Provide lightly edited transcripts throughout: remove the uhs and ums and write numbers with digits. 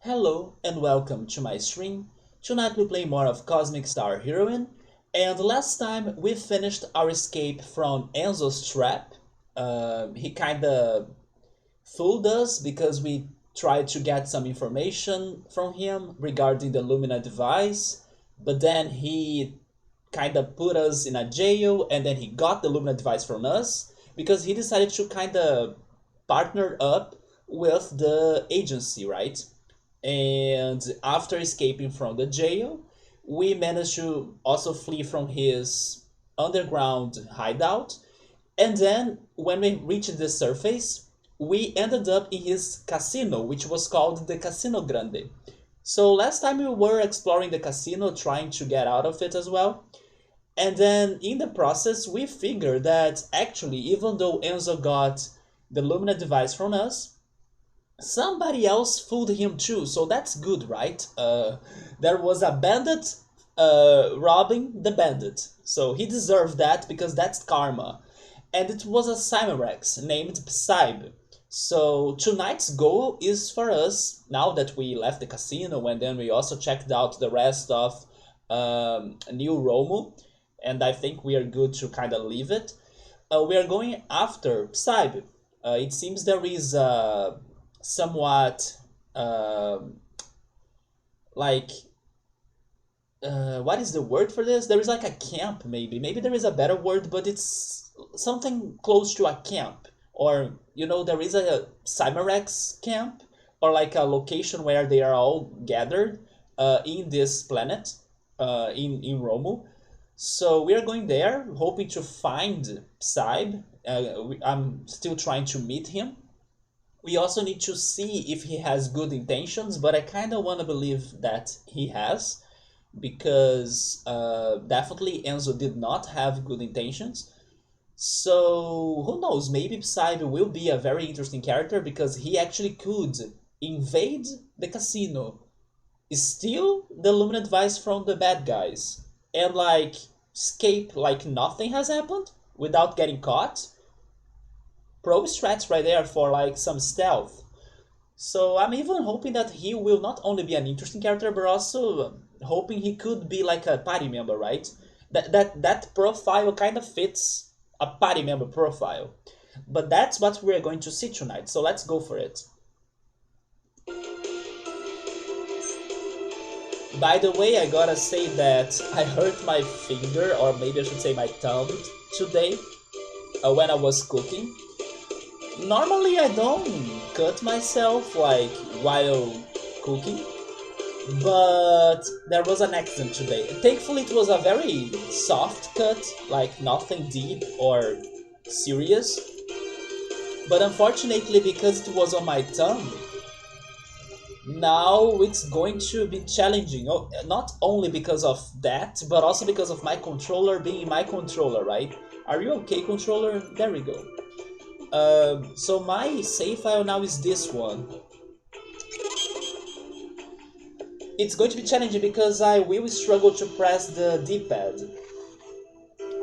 Hello and welcome to my stream. Tonight we play more of Cosmic Star Heroine, and last time we finished our escape from Enzo's trap. He kinda fooled us because we tried to get some information from him regarding the Lumina device, but then he kinda put us in a jail and then he got the Lumina device from us because he decided to kinda partner up with the agency, right? And after escaping from the jail, we managed to also flee from his underground hideout. And then, when we reached the surface, we ended up in his casino, which was called the Casino Grande. So, last time we were exploring the casino, trying to get out of it as well. And then, in the process, we figured that actually, even though Enzo got the Lumina device from us, somebody else fooled him too, so that's good, right? There was a bandit robbing the bandit, so he deserved that because that's karma. And it was a Cymerex named Psybe. So tonight's goal is for us, now that we left the casino and then we also checked out the rest of New Rhomu, and I think we are good to kind of leave it. We are going after Psybe. It seems there is somewhat like what is the word for this? There is like a camp, maybe there is a better word, but it's something close to a camp, or there is a Cymerex camp, or like a location where they are all gathered in this planet, in Rhomu. So we are going there hoping to find Psybe. I'm still trying to meet him. We also need to see if he has good intentions, but I kind of want to believe that he has, because definitely Enzo did not have good intentions. So who knows, maybe Psybe will be a very interesting character because he actually could invade the casino, steal the Lumina device from the bad guys, and like escape like nothing has happened without getting caught. Pro strats right there for like some stealth. So I'm even hoping that he will not only be an interesting character, but also hoping he could be like a party member, right? That profile kind of fits a party member profile. But that's what we're going to see tonight, so let's go for it. By the way, I gotta say that I hurt my finger, or maybe I should say my thumb, today when I was cooking. Normally I don't cut myself like while cooking, but there was an accident today. Thankfully it was a very soft cut, like nothing deep or serious. But unfortunately, because it was on my thumb, now it's going to be challenging. Oh, not only because of that, but also because of my controller being my controller, right? Are you okay, controller? There we go. So my save file now is this one. It's going to be challenging because I will struggle to press the D-pad.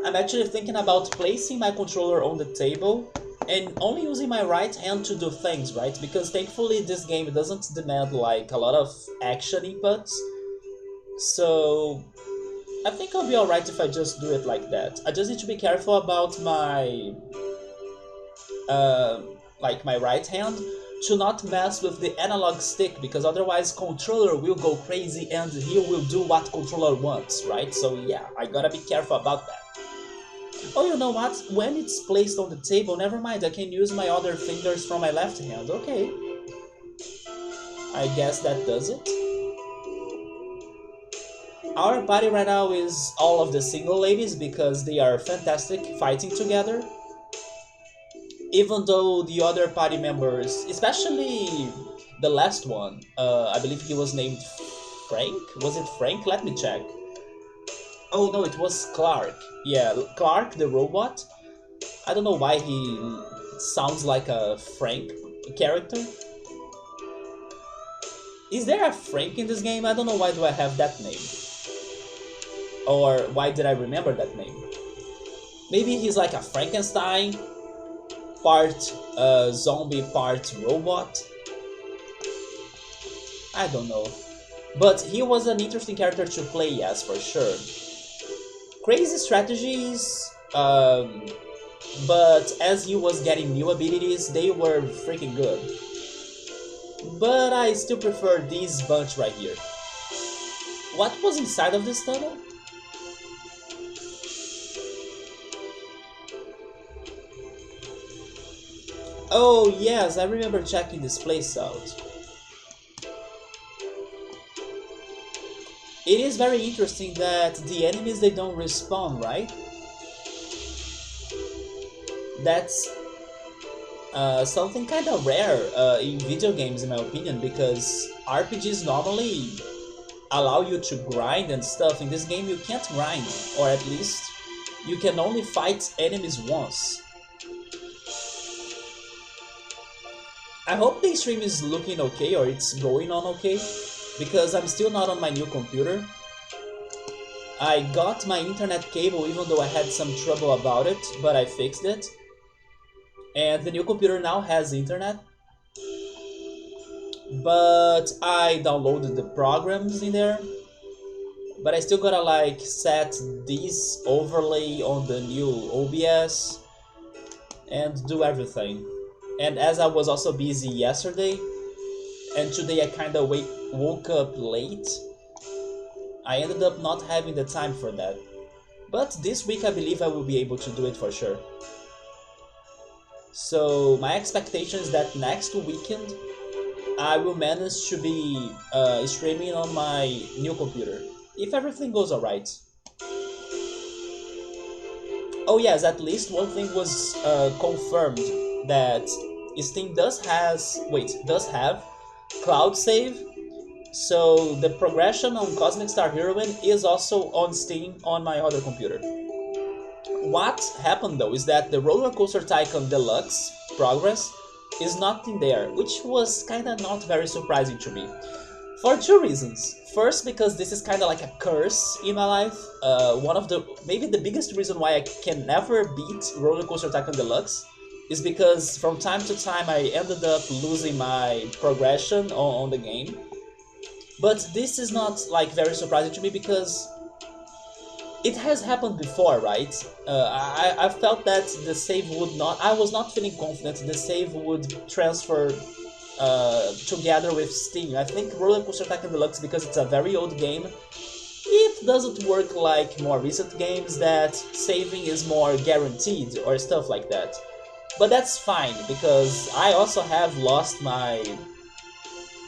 I'm actually thinking about placing my controller on the table and only using my right hand to do things, right? Because thankfully this game doesn't demand like a lot of action inputs. So I think I'll be alright if I just do it like that. I just need to be careful about my like my right hand, to not mess with the analog stick, because otherwise controller will go crazy and he will do what controller wants, right? So yeah, I gotta be careful about that. Oh, you know what? When it's placed on the table, never mind, I can use my other fingers from my left hand. Okay. I guess that does it. Our party right now is all of the single ladies because they are fantastic fighting together. Even though the other party members, especially the last one, I believe he was named Frank? Was it Frank? Let me check. Oh no, it was Clark. Yeah, Clark the robot. I don't know why he sounds like a Frank character. Is there a Frank in this game? I don't know why do I have that name. Or why did I remember that name? Maybe he's like a Frankenstein, part zombie, part robot. I don't know. But he was an interesting character to play, yes, for sure. Crazy strategies, but as he was getting new abilities, they were freaking good. But I still prefer this bunch right here. What was inside of this tunnel? Oh yes, I remember checking this place out. It is very interesting that the enemies they don't respawn, right? That's something kind of rare in video games, in my opinion, because RPGs normally allow you to grind and stuff. In this game, you can't grind, or at least you can only fight enemies once. I hope the stream is looking okay or it's going on okay, because I'm still not on my new computer. I got my internet cable even though I had some trouble about it, but I fixed it. And the new computer now has internet. But I downloaded the programs in there. But I still gotta like set this overlay on the new OBS and do everything. And as I was also busy yesterday, and today I kinda woke up late, I ended up not having the time for that. But this week I believe I will be able to do it for sure. So my expectation is that next weekend I will manage to be streaming on my new computer, if everything goes alright. Oh yes, at least one thing was confirmed, that Steam does have cloud save, so the progression on Cosmic Star Heroine is also on Steam on my other computer. What happened though is that the Roller Coaster Tycoon Deluxe progress is not in there, which was kinda not very surprising to me. For two reasons. First, because this is kinda like a curse in my life. Maybe the biggest reason why I can never beat Roller Coaster Tycoon Deluxe is because from time to time I ended up losing my progression on the game. But this is not like very surprising to me because it has happened before, right? I felt that the save would not. I was not feeling confident the save would transfer together with Steam. I think Roller Coaster Tycoon Deluxe, because it's a very old game, it doesn't work like more recent games that saving is more guaranteed or stuff like that. But that's fine, because I also have lost my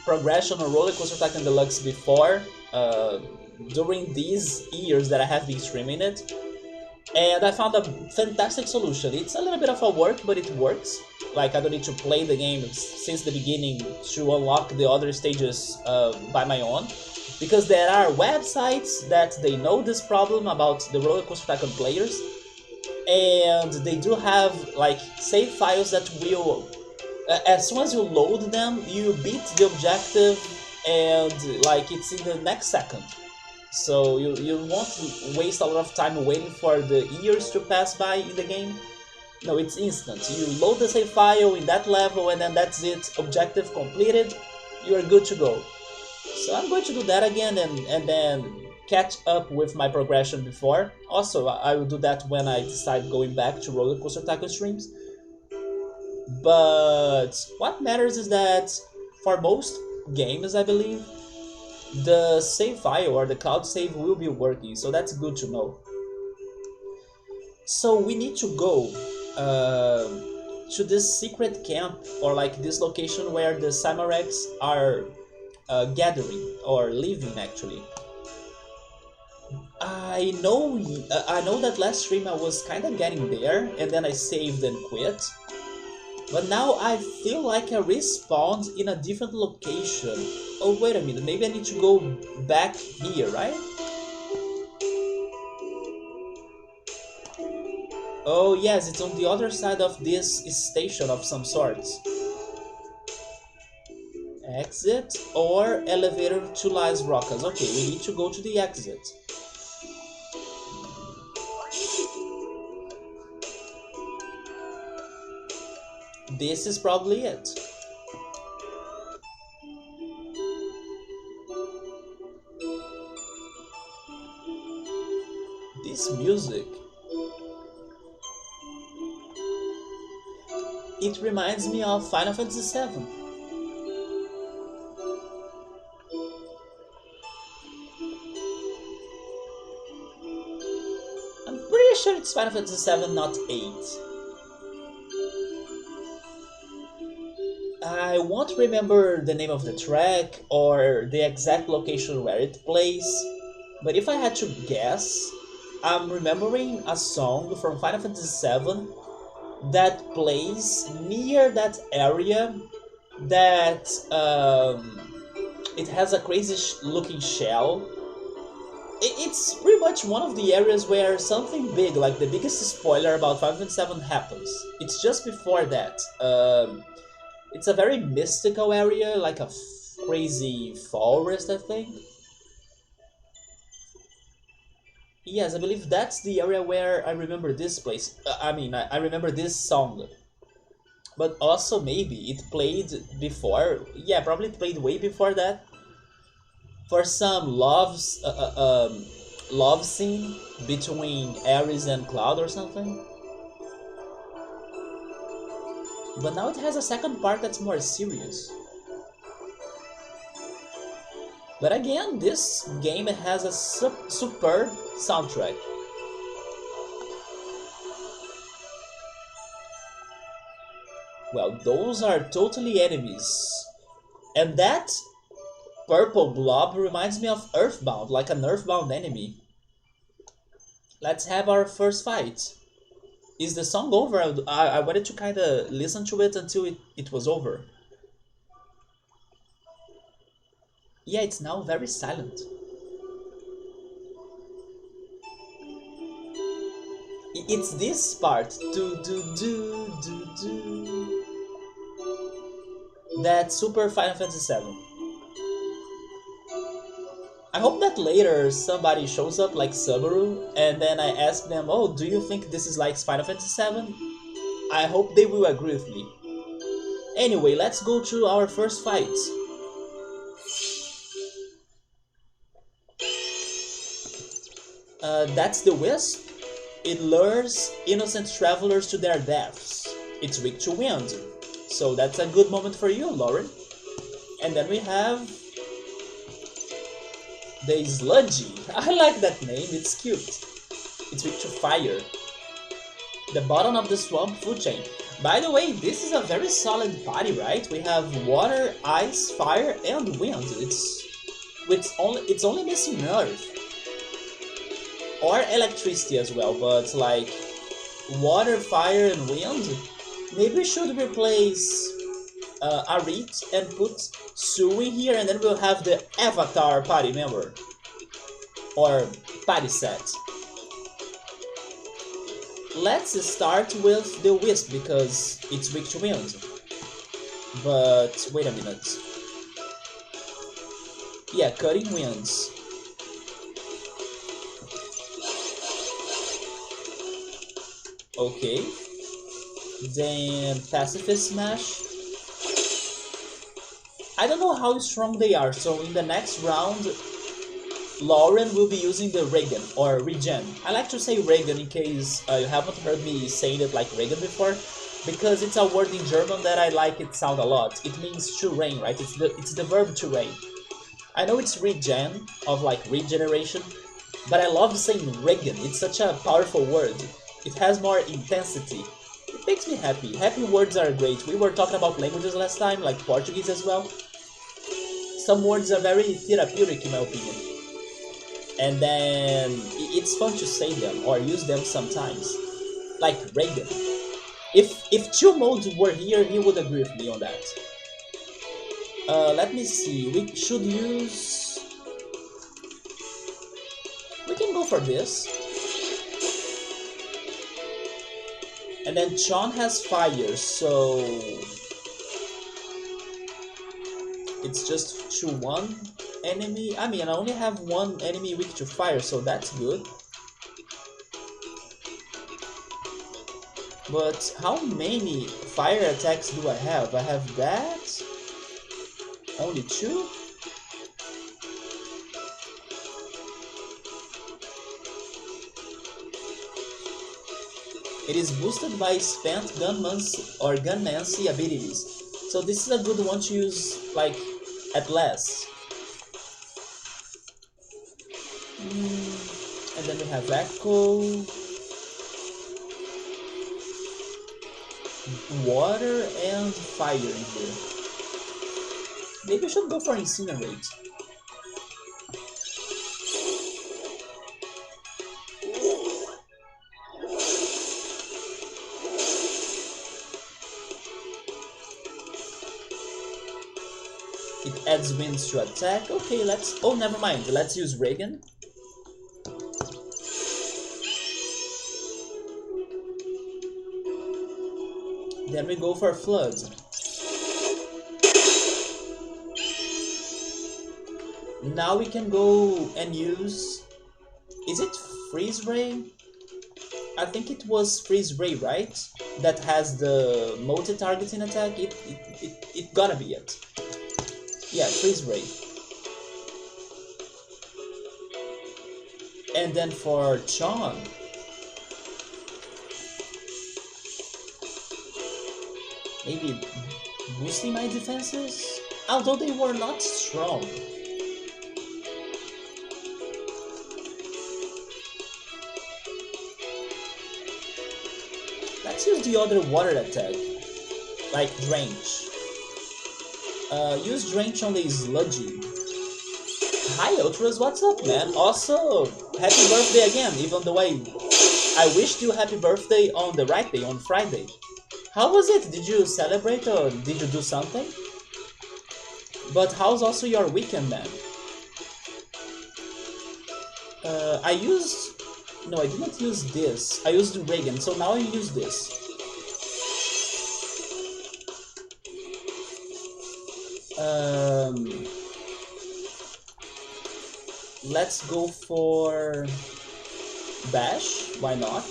progression on Roller Coaster Tycoon Deluxe before, during these years that I have been streaming it, and I found a fantastic solution. It's a little bit of a work, but it works. Like, I don't need to play the game since the beginning to unlock the other stages by my own, because there are websites that they know this problem about the Roller Coaster Tycoon players, and they do have like save files that will, as soon as you load them, you beat the objective, and like it's in the next second. So you won't waste a lot of time waiting for the years to pass by in the game. No, it's instant. You load the save file in that level, and then that's it. Objective completed. You are good to go. So I'm going to do that again, and then catch up with my progression before. Also, I will do that when I decide going back to Roller Coaster Tycoon streams. But what matters is that for most games, I believe, the save file or the cloud save will be working, so that's good to know. So we need to go to this secret camp, or like this location where the Cymarex are gathering or living actually. I know that last stream I was kind of getting there, and then I saved and quit. But now I feel like I respawned in a different location. Oh, wait a minute, maybe I need to go back here, right? Oh yes, it's on the other side of this station of some sort. Exit or elevator to Las Rocas. Okay, we need to go to the exit. This is probably it. This music, it reminds me of Final Fantasy VII. I'm pretty sure it's Final Fantasy VII, not 8. I won't remember the name of the track or the exact location where it plays, but if I had to guess, I'm remembering a song from Final Fantasy VII that plays near that area that it has a crazy looking shell. It's pretty much one of the areas where something big, like the biggest spoiler about Final Fantasy VII happens. It's just before that. It's a very mystical area, like a crazy forest, I think. Yes, I believe that's the area where I remember this place. I remember this song. But also maybe it played before. Yeah, probably it played way before that. For some love scene between Ares and Cloud or something. But now it has a second part that's more serious. But again, this game has a superb soundtrack. Well, those are totally enemies. And that purple blob reminds me of Earthbound, like an Earthbound enemy. Let's have our first fight. Is the song over? I wanted to kind of listen to it until it was over. Yeah, it's now very silent. It's this part. Do do do do do. That's Super Final Fantasy VII. I hope that later somebody shows up like Subaru and then I ask them, oh, do you think this is like Final Fantasy VII? I hope they will agree with me. Anyway, let's go to our first fight. That's the Wisp. It lures innocent travelers to their deaths. It's weak to wind. So that's a good moment for you, Lauren. And then we have the Sludgy. I like that name, it's cute. It's weak to fire. The bottom of the swamp food chain. By the way, this is a very solid party, right? We have water, ice, fire, and wind. It's only missing earth. Or electricity as well, but like water, fire, and wind. Maybe we should replace Arit and put Sue in here, and then we'll have the Avatar party member or party set. Let's start with the Wisp because it's weak to wind. But wait a minute. Yeah, cutting winds. Okay. Then Pacifist Smash. I don't know how strong they are, so in the next round, Lauren will be using the Regen, or Regen. I like to say Regen in case you haven't heard me saying it like Regen before, because it's a word in German that I like it sound a lot. It means to rain, right? It's the verb to rain. I know it's Regen, of like regeneration, but I love saying Regen. It's such a powerful word. It has more intensity. It makes me happy. Happy words are great. We were talking about languages last time, like Portuguese as well. Some words are very therapeutic in my opinion. And then it's fun to say them or use them sometimes. Like Reagan. If Chill Mode were here, he would agree with me on that. Let me see. We should use... We can go for this. And then Sean has fire, so... It's just to one enemy. I mean, I only have one enemy weak to fire, so that's good. But how many fire attacks do I have? I have that. Only 2? It is boosted by spent gunmancy abilities. So this is a good one to use like at last. And then we have Echo, water and fire in here. Maybe I should go for Incinerate. It adds winds to attack. Okay, let's... Oh, never mind. Let's use Reagan. Then we go for Flood. Now we can go and use... Is it Freeze Ray? I think it was Freeze Ray, right? That has the multi-targeting attack. It gotta be it. Yeah, Freeze Ray. And then for Chon, maybe boosting my defenses? Although they were not strong. Let's use the other water attack, like Drench. Use Drench on the Sludgy. Hi Ultras, what's up, man? Also, happy birthday again, even though I wished you happy birthday on the right day, on Friday. How was it? Did you celebrate or did you do something? But how's also your weekend, man? I used... No, I didn't use this. I used Reagan, so now I use this. Let's go for Bash, why not?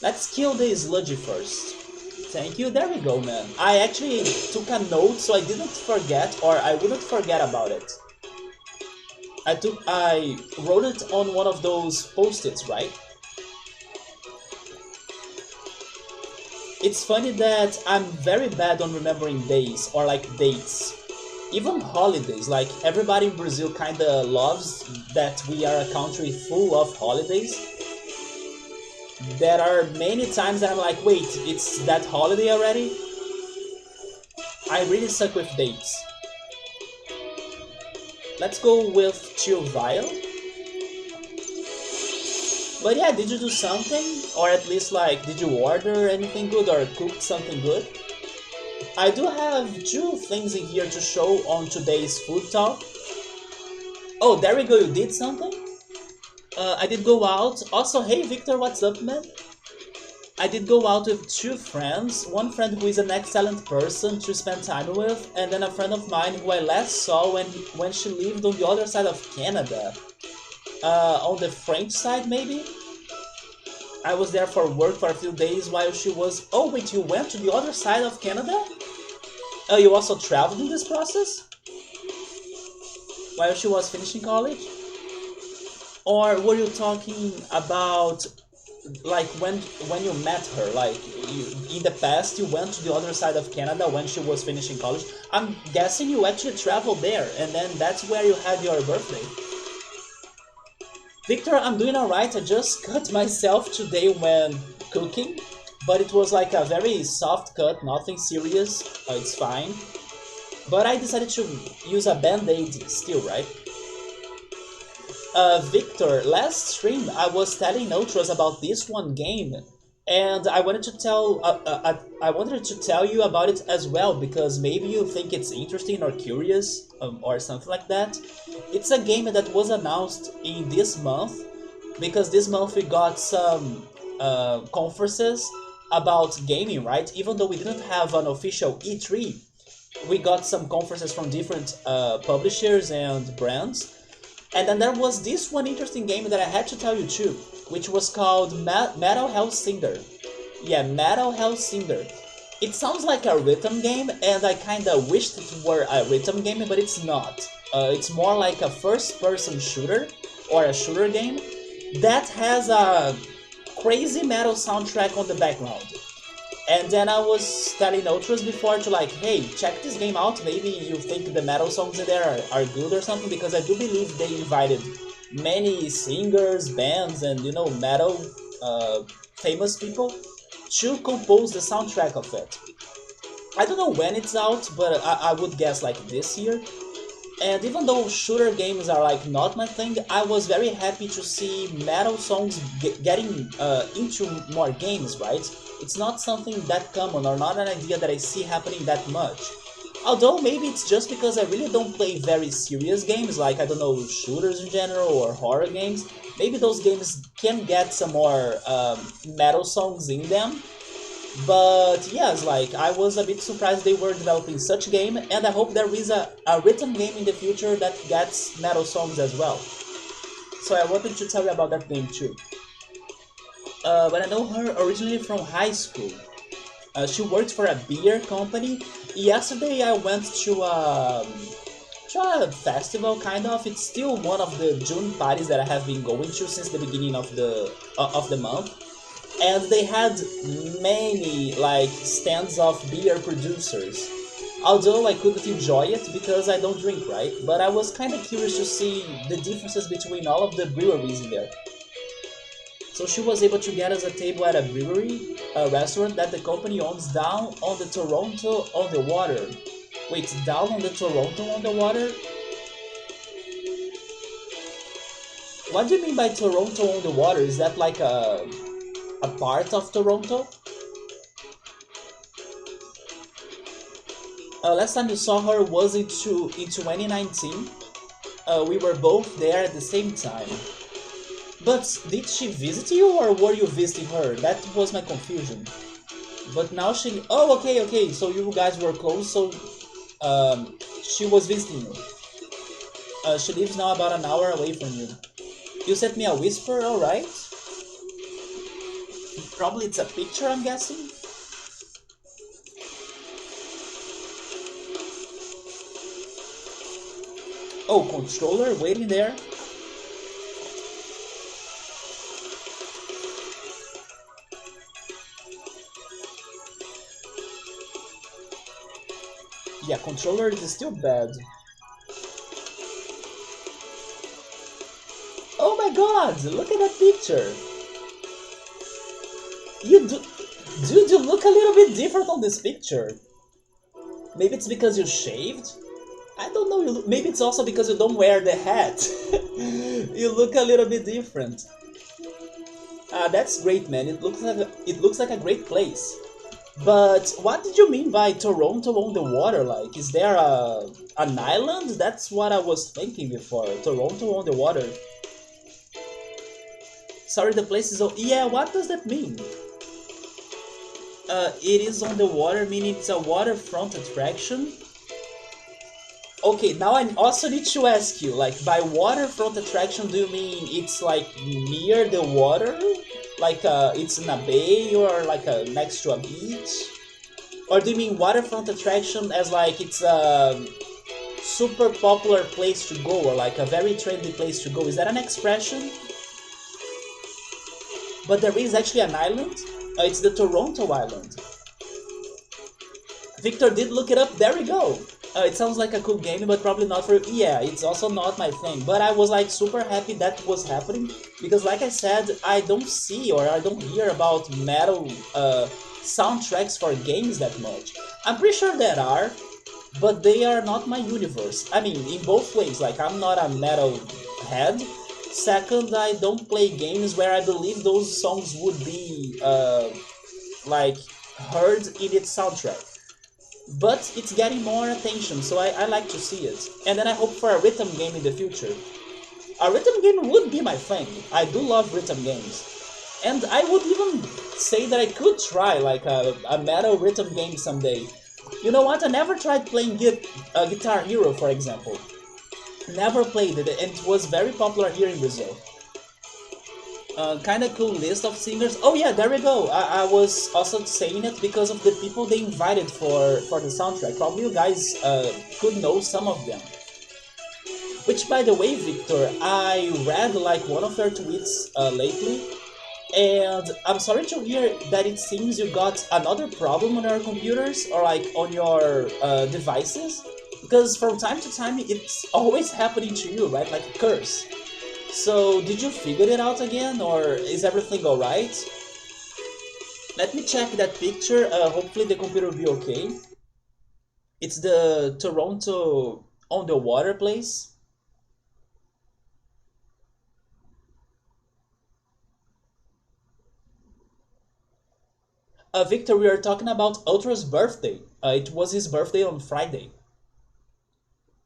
Let's kill the Sludgy first. Thank you, there we go, man. I actually took a note so I didn't forget, or I wouldn't forget about it. I wrote it on one of those post-its, right? It's funny that I'm very bad on remembering days, or like dates. Even holidays, like everybody in Brazil kinda loves that we are a country full of holidays. There are many times that I'm like, wait, it's that holiday already? I really suck with dates. Let's go with Chill Vial. But yeah, did you do something? Or at least like, did you order anything good or cook something good? I do have two things in here to show on today's food talk. Oh, there we go, you did something? I did go out. Also, hey Victor, what's up, man? I did go out with two friends. One friend who is an excellent person to spend time with, and then a friend of mine who I last saw when she lived on the other side of Canada. On the French side, maybe? I was there for work for a few days while she was... Oh, wait, you went to the other side of Canada? Oh, you also traveled in this process? While she was finishing college? Or were you talking about, like, when you met her? Like, in the past, you went to the other side of Canada when she was finishing college? I'm guessing you actually traveled there, and then that's where you had your birthday. Victor, I'm doing alright. I just cut myself today when cooking, but it was like a very soft cut, nothing serious. It's fine. But I decided to use a band-aid still, right? Victor, last stream I was telling Ultras about this one game, and I wanted to tell you about it as well because maybe you think it's interesting or curious or something like that. It's a game that was announced in this month because this month we got some conferences about gaming, right? Even though we didn't have an official E3, we got some conferences from different publishers and brands. And then there was this one interesting game that I had to tell you too, which was called Metal Hellsinger. Yeah, Metal Hellsinger. It sounds like a rhythm game, and I kinda wished it were a rhythm game, but it's not. It's more like a first-person shooter, or a shooter game, that has a crazy metal soundtrack on the background. And then I was telling Ultras before to like, hey, check this game out. Maybe you think the metal songs in there are good or something, because I do believe they invited many singers, bands, and metal famous people to compose the soundtrack of it. I don't know when it's out, but I would guess like this year. And even though shooter games are like not my thing, I was very happy to see metal songs getting into more games, right? It's not something that common or not an idea that I see happening that much. Although maybe it's just because I really don't play very serious games, like I don't know, shooters in general or horror games. Maybe those games can get some more metal songs in them. But yes, like I was a bit surprised they were developing such a game, and I hope there is a written game in the future that gets metal songs as well. So I wanted to tell you about that game too. But I know her originally from high school. She worked for a beer company. Yesterday I went to a festival, kind of. It's still one of the June parties that I have been going to since the beginning of the month. And they had many like stands of beer producers. Although I couldn't enjoy it because I don't drink, right? But I was kind of curious to see the differences between all of the breweries in there. So she was able to get us a table at a brewery, a restaurant that the company owns down on the Toronto on the water. Wait, down on the Toronto on the water? What do you mean by Toronto on the water? Is that like a part of Toronto? Last time you saw her was in 2019. We were both there at the same time. But did she visit you or were you visiting her? That was my confusion. But now she... Oh, okay. So you guys were close, so she was visiting you. She lives now about an hour away from you. You sent me a whisper, alright. Probably it's a picture, I'm guessing. Oh, controller waiting there. Yeah, controller is still bad. Oh my god, look at that picture. Dude, you look a little bit different on this picture. Maybe it's because you shaved? I don't know, maybe it's also because you don't wear the hat. You look a little bit different. That's great, man. It looks like a great place. But what did you mean by Toronto on the water? Like, is there an island? That's what I was thinking before. Toronto on the water. Sorry, the place is... Yeah, what does that mean? It is on the water, meaning it's a waterfront attraction. Okay, now I also need to ask you, like, by waterfront attraction, do you mean it's like near the water? Like it's in a bay or like next to a beach? Or do you mean waterfront attraction as like it's a super popular place to go or like a very trendy place to go? Is that an expression? But there is actually an island? It's the Toronto Island. Victor did look it up, there we go! It sounds like a cool game, but probably not for... Yeah, it's also not my thing. But I was like super happy that was happening. Because like I said, I don't see or I don't hear about metal soundtracks for games that much. I'm pretty sure there are, but they are not my universe. I mean, in both ways, like I'm not a metal head. Second, I don't play games where I believe those songs would be like heard in its soundtrack. But it's getting more attention, so I like to see it. And then I hope for a rhythm game in the future. A rhythm game would be my thing. I do love rhythm games. And I would even say that I could try like a metal rhythm game someday. You know what, I never tried playing Guitar Hero, for example. Never played it, and it was very popular here in Brazil. Kinda cool list of singers. Oh yeah, there we go. I was also saying it because of the people they invited for the soundtrack. Probably you guys could know some of them. Which, by the way, Victor, I read like one of your tweets lately, And I'm sorry to hear that it seems you got another problem on your computers or like on your devices, because from time to time it's always happening to you, right? Like a curse. So did you figure it out again, or is everything alright? Let me check that picture. Hopefully the computer will be okay. It's the Toronto on the water place. Victor, we are talking about Ultra's birthday. It was his birthday on Friday.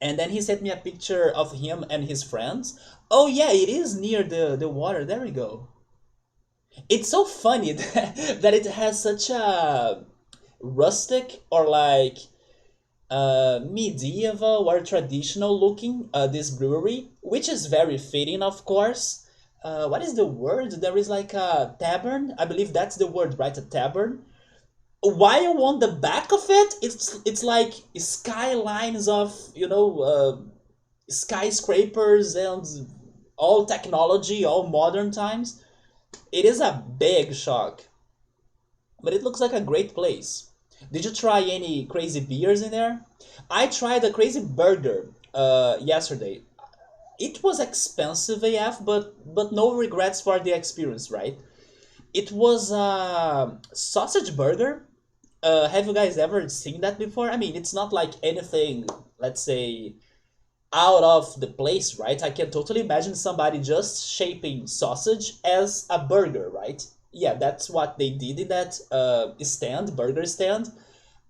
And then he sent me a picture of him and his friends. Oh yeah, it is near the water. There we go. It's so funny that it has such a rustic or like medieval or traditional looking this brewery, which is very fitting, of course. What is the word? There is like a tavern. I believe that's the word, right? A tavern. While on the back of it, it's like skylines of skyscrapers and all technology, all modern times. It is a big shock, but it looks like a great place. Did you try any crazy beers in there? I tried a crazy burger yesterday. It was expensive AF, but no regrets for the experience, right? It was a sausage burger. Have you guys ever seen that before? I mean, it's not like anything, let's say, out of the place, right? I can totally imagine somebody just shaping sausage as a burger, right? Yeah, that's what they did in that stand, burger stand.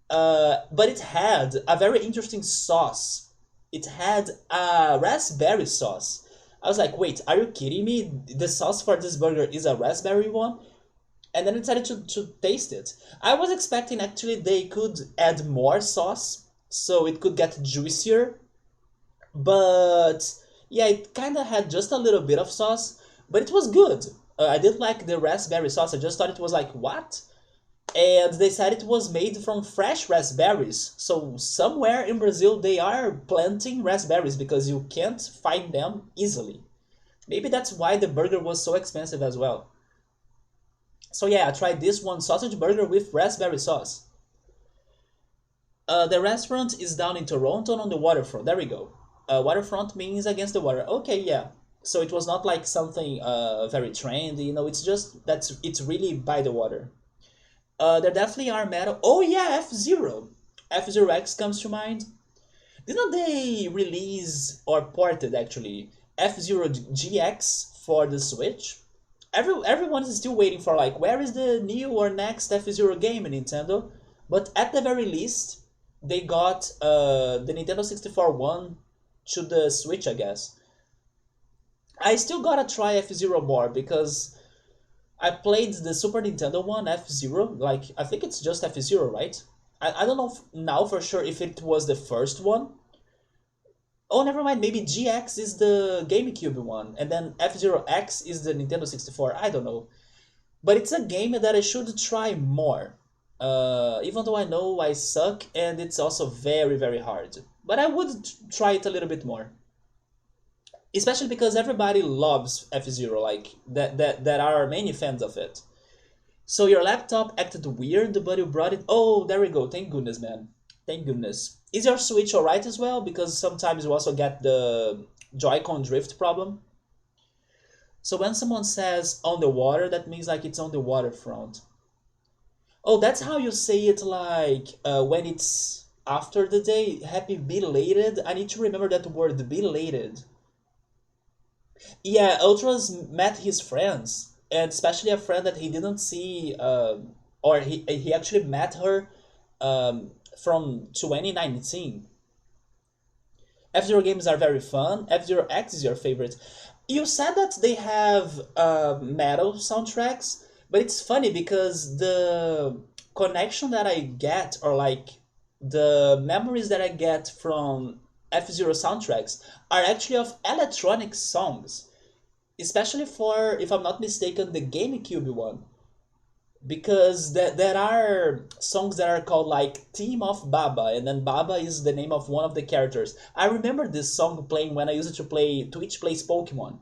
But it had a very interesting sauce. It had a raspberry sauce. I was like, wait, are you kidding me? The sauce for this burger is a raspberry one? And then I decided to taste it. I was expecting actually they could add more sauce so it could get juicier, but yeah, it kind of had just a little bit of sauce, but it was good. I did like the raspberry sauce. I just thought it was like, what? And they said it was made from fresh raspberries. So somewhere in Brazil they are planting raspberries because you can't find them easily. Maybe that's why the burger was so expensive as well. So yeah, I tried this one sausage burger with raspberry sauce. The restaurant is down in Toronto on the waterfront. There we go. Waterfront means against the water. Okay, yeah. So it was not like something very trendy. It's just it's really by the water. There definitely are metal. Oh yeah, F Zero. F Zero X comes to mind. Didn't they release or ported actually F Zero GX for the Switch? Everyone is still waiting for like where is the new or next F Zero game in Nintendo? But at the very least, they got the Nintendo 64 one to the Switch, I guess. I still gotta try F Zero more because I played the Super Nintendo one, F Zero. Like I think it's just F Zero, right? I don't know now for sure if it was the first one. Oh, never mind. Maybe GX is the GameCube one, and then F Zero X is the Nintendo 64. I don't know. But it's a game that I should try more. Even though I know I suck and it's also very, very hard. But I would try it a little bit more. Especially because everybody loves F-Zero, like that are many fans of it. So your laptop acted weird, but you brought it. Oh, there we go. Thank goodness, man. Thank goodness. Is your Switch alright as well? Because sometimes you also get the Joy-Con drift problem. So when someone says on the water, that means like it's on the waterfront. Oh, that's how you say it, like when it's after the day. Happy belated. I need to remember that word, belated. Yeah, Ultras met his friends, and especially a friend that he didn't see, or he actually met her from 2019. F-Zero games are very fun. F-Zero X is your favorite. You said that they have metal soundtracks, but it's funny because the connection that I get, or like the memories that I get from F-Zero soundtracks, are actually of electronic songs, especially for, if I'm not mistaken, the GameCube one, because there are songs that are called like Team of Baba, and then Baba is the name of one of the characters. I remember this song playing when I used to play Twitch Plays Pokemon,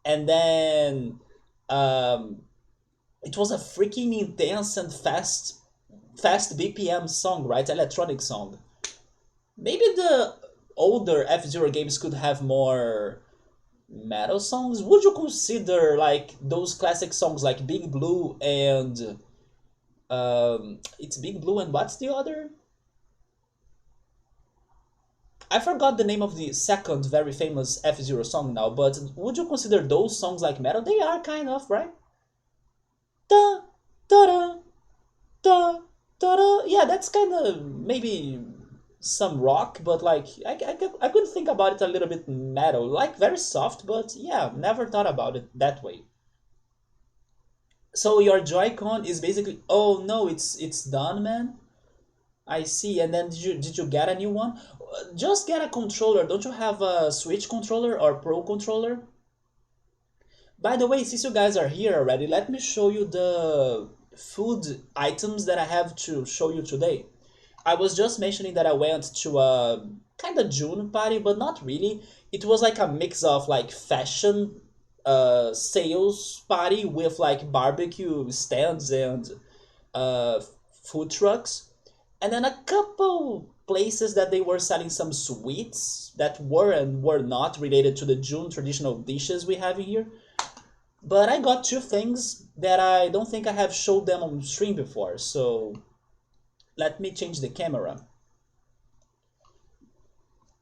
and then um, It was a freaking intense and fast BPM song, right? Electronic song. Maybe the older F-Zero games could have more metal songs. Would you consider like those classic songs like Big Blue and it's Big Blue and what's the other? I forgot the name of the second very famous F-Zero song now, but would you consider those songs like metal? They are kind of, right? Da da da da da da. Yeah, that's kind of maybe some rock, but like I could think about it a little bit metal, like very soft, but yeah, never thought about it that way. So your Joy-Con is basically, oh no, it's done, man. I see. And then did you get a new one? Just get a controller. Don't you have a Switch controller or Pro controller? By the way, since you guys are here already, let me show you the food items that I have to show you today. I was just mentioning that I went to a kind of June party, but not really. It was like a mix of like fashion sales party with like barbecue stands and uh, food trucks, and then a couple places that they were selling some sweets that were and were not related to the June traditional dishes we have in here. But I got two things that I don't think I have showed them on stream before, so let me change the camera.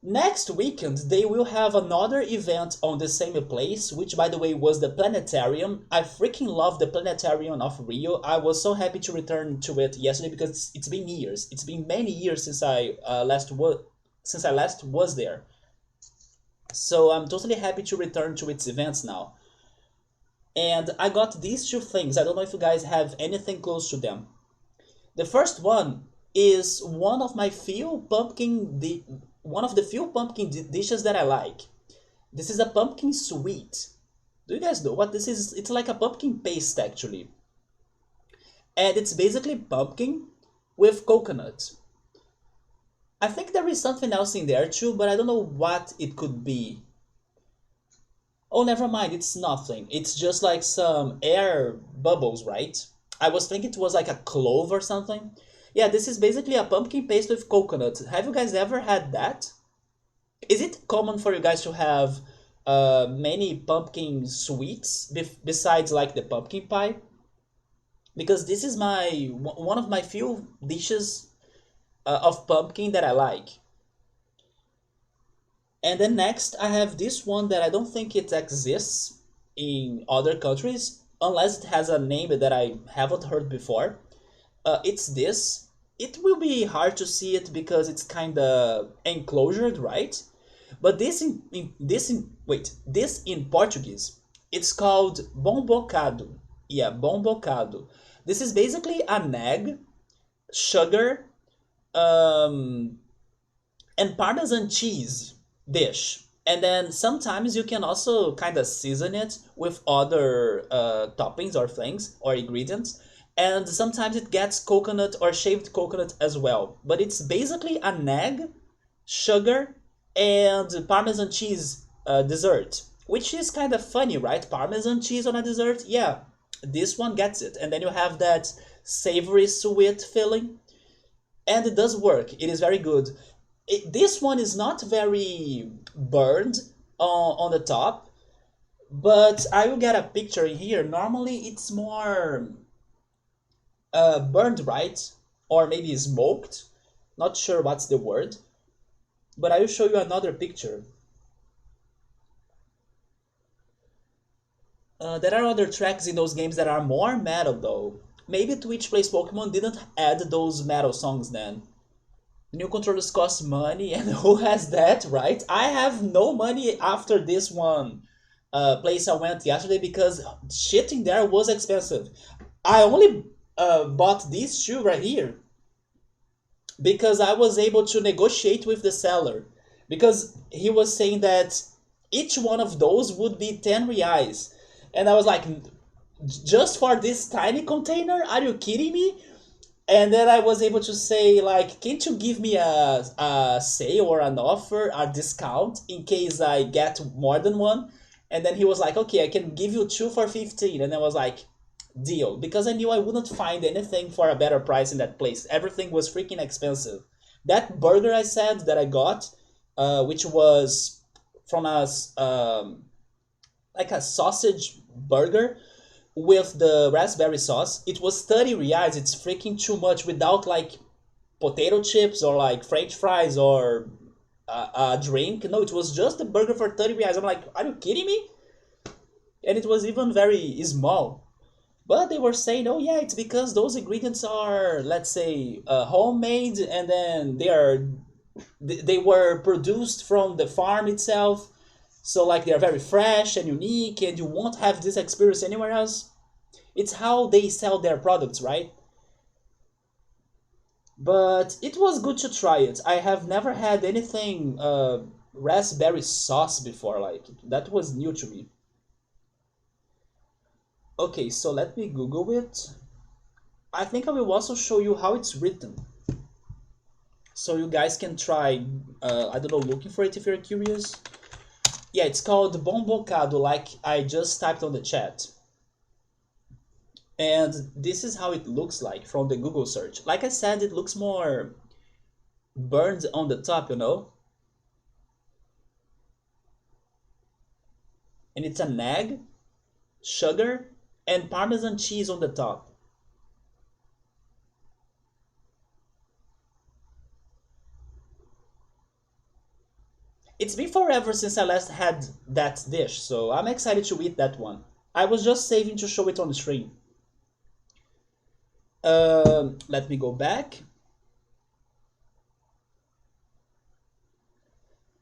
Next weekend, they will have another event on the same place, which by the way was the planetarium. I freaking love the planetarium of Rio. I was so happy to return to it yesterday because it's been years. It's been many years since I last was there. So I'm totally happy to return to its events now. And I got these two things. I don't know if you guys have anything close to them. The first one is one of the few pumpkin dishes that I like. This is a pumpkin sweet. Do you guys know what this is? It's like a pumpkin paste actually. And it's basically pumpkin with coconut. I think there is something else in there too, but I don't know what it could be. Oh, never mind, it's nothing. It's just like some air bubbles, right? I was thinking it was like a clove or something. Yeah, this is basically a pumpkin paste with coconut. Have you guys ever had that? Is it common for you guys to have many pumpkin sweets besides like the pumpkin pie? Because this is one of my few dishes of pumpkin that I like. And then next, I have this one that I don't think it exists in other countries, unless it has a name that I haven't heard before. It's this. It will be hard to see it because it's kind of enclosured, right? But this in Portuguese, it's called bombocado. Yeah, bombocado. This is basically an egg, sugar, um, and Parmesan cheese dish. And then sometimes you can also kind of season it with other toppings or things or ingredients. And sometimes it gets coconut or shaved coconut as well. But it's basically an egg, sugar, and Parmesan cheese dessert. Which is kind of funny, right? Parmesan cheese on a dessert? Yeah, this one gets it. And then you have that savory sweet filling, and it does work. It is very good. This one is not very burned on the top, but I will get a picture here. Normally, it's more burned, right? Or maybe smoked. Not sure what's the word, but I will show you another picture. There are other tracks in those games that are more metal, though. Maybe Twitch Plays Pokemon didn't add those metal songs then. New controllers cost money, and who has that, right? I have no money after this one place I went yesterday because shit in there was expensive. I only bought these two right here because I was able to negotiate with the seller because he was saying that each one of those would be 10 reais. And I was like, just for this tiny container? Are you kidding me? And then I was able to say like, can't you give me a sale or an offer, a discount in case I get more than one? And then he was like, okay, I can give you two for 15. And I was like, deal because I knew I wouldn't find anything for a better price in that place. Everything was freaking expensive. That burger I said that I got, which was from like a sausage burger with the raspberry sauce, it was 30 reais. It's freaking too much without like potato chips or like French fries or a drink. No, it was just a burger for 30 reais. I'm like, are you kidding me? And it was even very small. But they were saying, oh yeah, it's because those ingredients are, let's say, homemade, and then they were produced from the farm itself. So like they are very fresh and unique, and you won't have this experience anywhere else. It's how they sell their products, right? But it was good to try it. I have never had anything raspberry sauce before. Like that was new to me. Okay, so let me Google it. I think I will also show you how it's written, so you guys can try. I don't know, looking for it if you're curious. Yeah, it's called bombocado, like I just typed on the chat. And this is how it looks like from the Google search. Like I said, it looks more burned on the top, you know? And it's an egg, sugar, and Parmesan cheese on the top. It's been forever since I last had that dish, so I'm excited to eat that one. I was just saving to show it on the stream. Let me go back.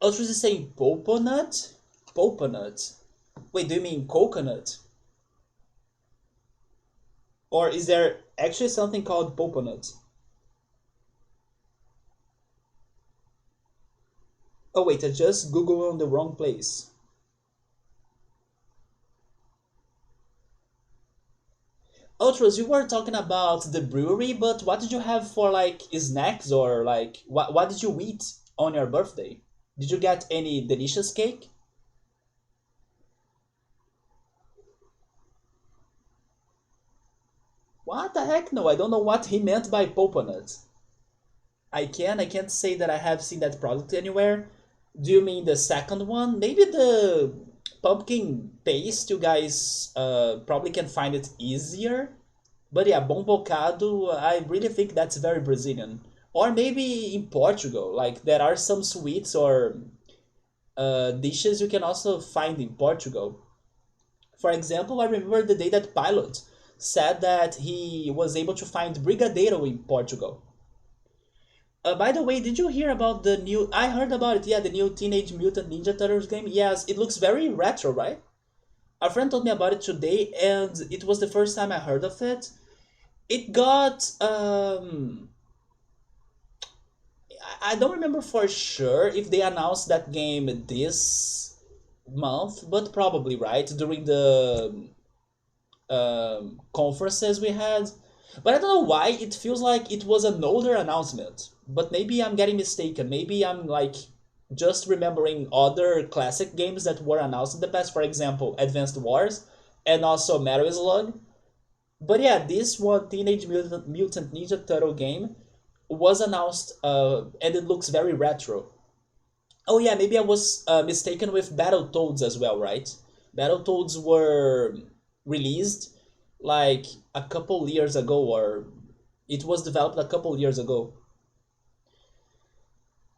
Ultras is saying coconut? Coconut. Wait, do you mean coconut? Or is there actually something called coconut? Oh wait, I just Googled on the wrong place. Ultras, you were talking about the brewery, but what did you have for like snacks or like what did you eat on your birthday? Did you get any delicious cake? What the heck? No, I don't know what he meant by coconut. I can't say that I have seen that product anywhere. Do you mean the second one? Maybe the pumpkin paste, you guys probably can find it easier. But yeah, bom bocado, I really think that's very Brazilian. Or maybe in Portugal, like there are some sweets or dishes you can also find in Portugal. For example, I remember the day that Pilot said that he was able to find brigadeiro in Portugal. By the way, did you hear about the new? I heard about it. Yeah, the new Teenage Mutant Ninja Turtles game. Yes, it looks very retro, right? A friend told me about it today, and it was the first time I heard of it. It got I don't remember for sure if they announced that game this month, but probably right during the conferences we had. But I don't know why it feels like it was an older announcement. But maybe I'm getting mistaken. Maybe I'm like just remembering other classic games that were announced in the past. For example, Advanced Wars and also Metal Slug. But yeah, this one Mutant Ninja Turtle game was announced, and it looks very retro. Oh yeah, maybe I was mistaken with Battletoads as well, right? Battletoads were released like a couple years ago, or it was developed a couple years ago.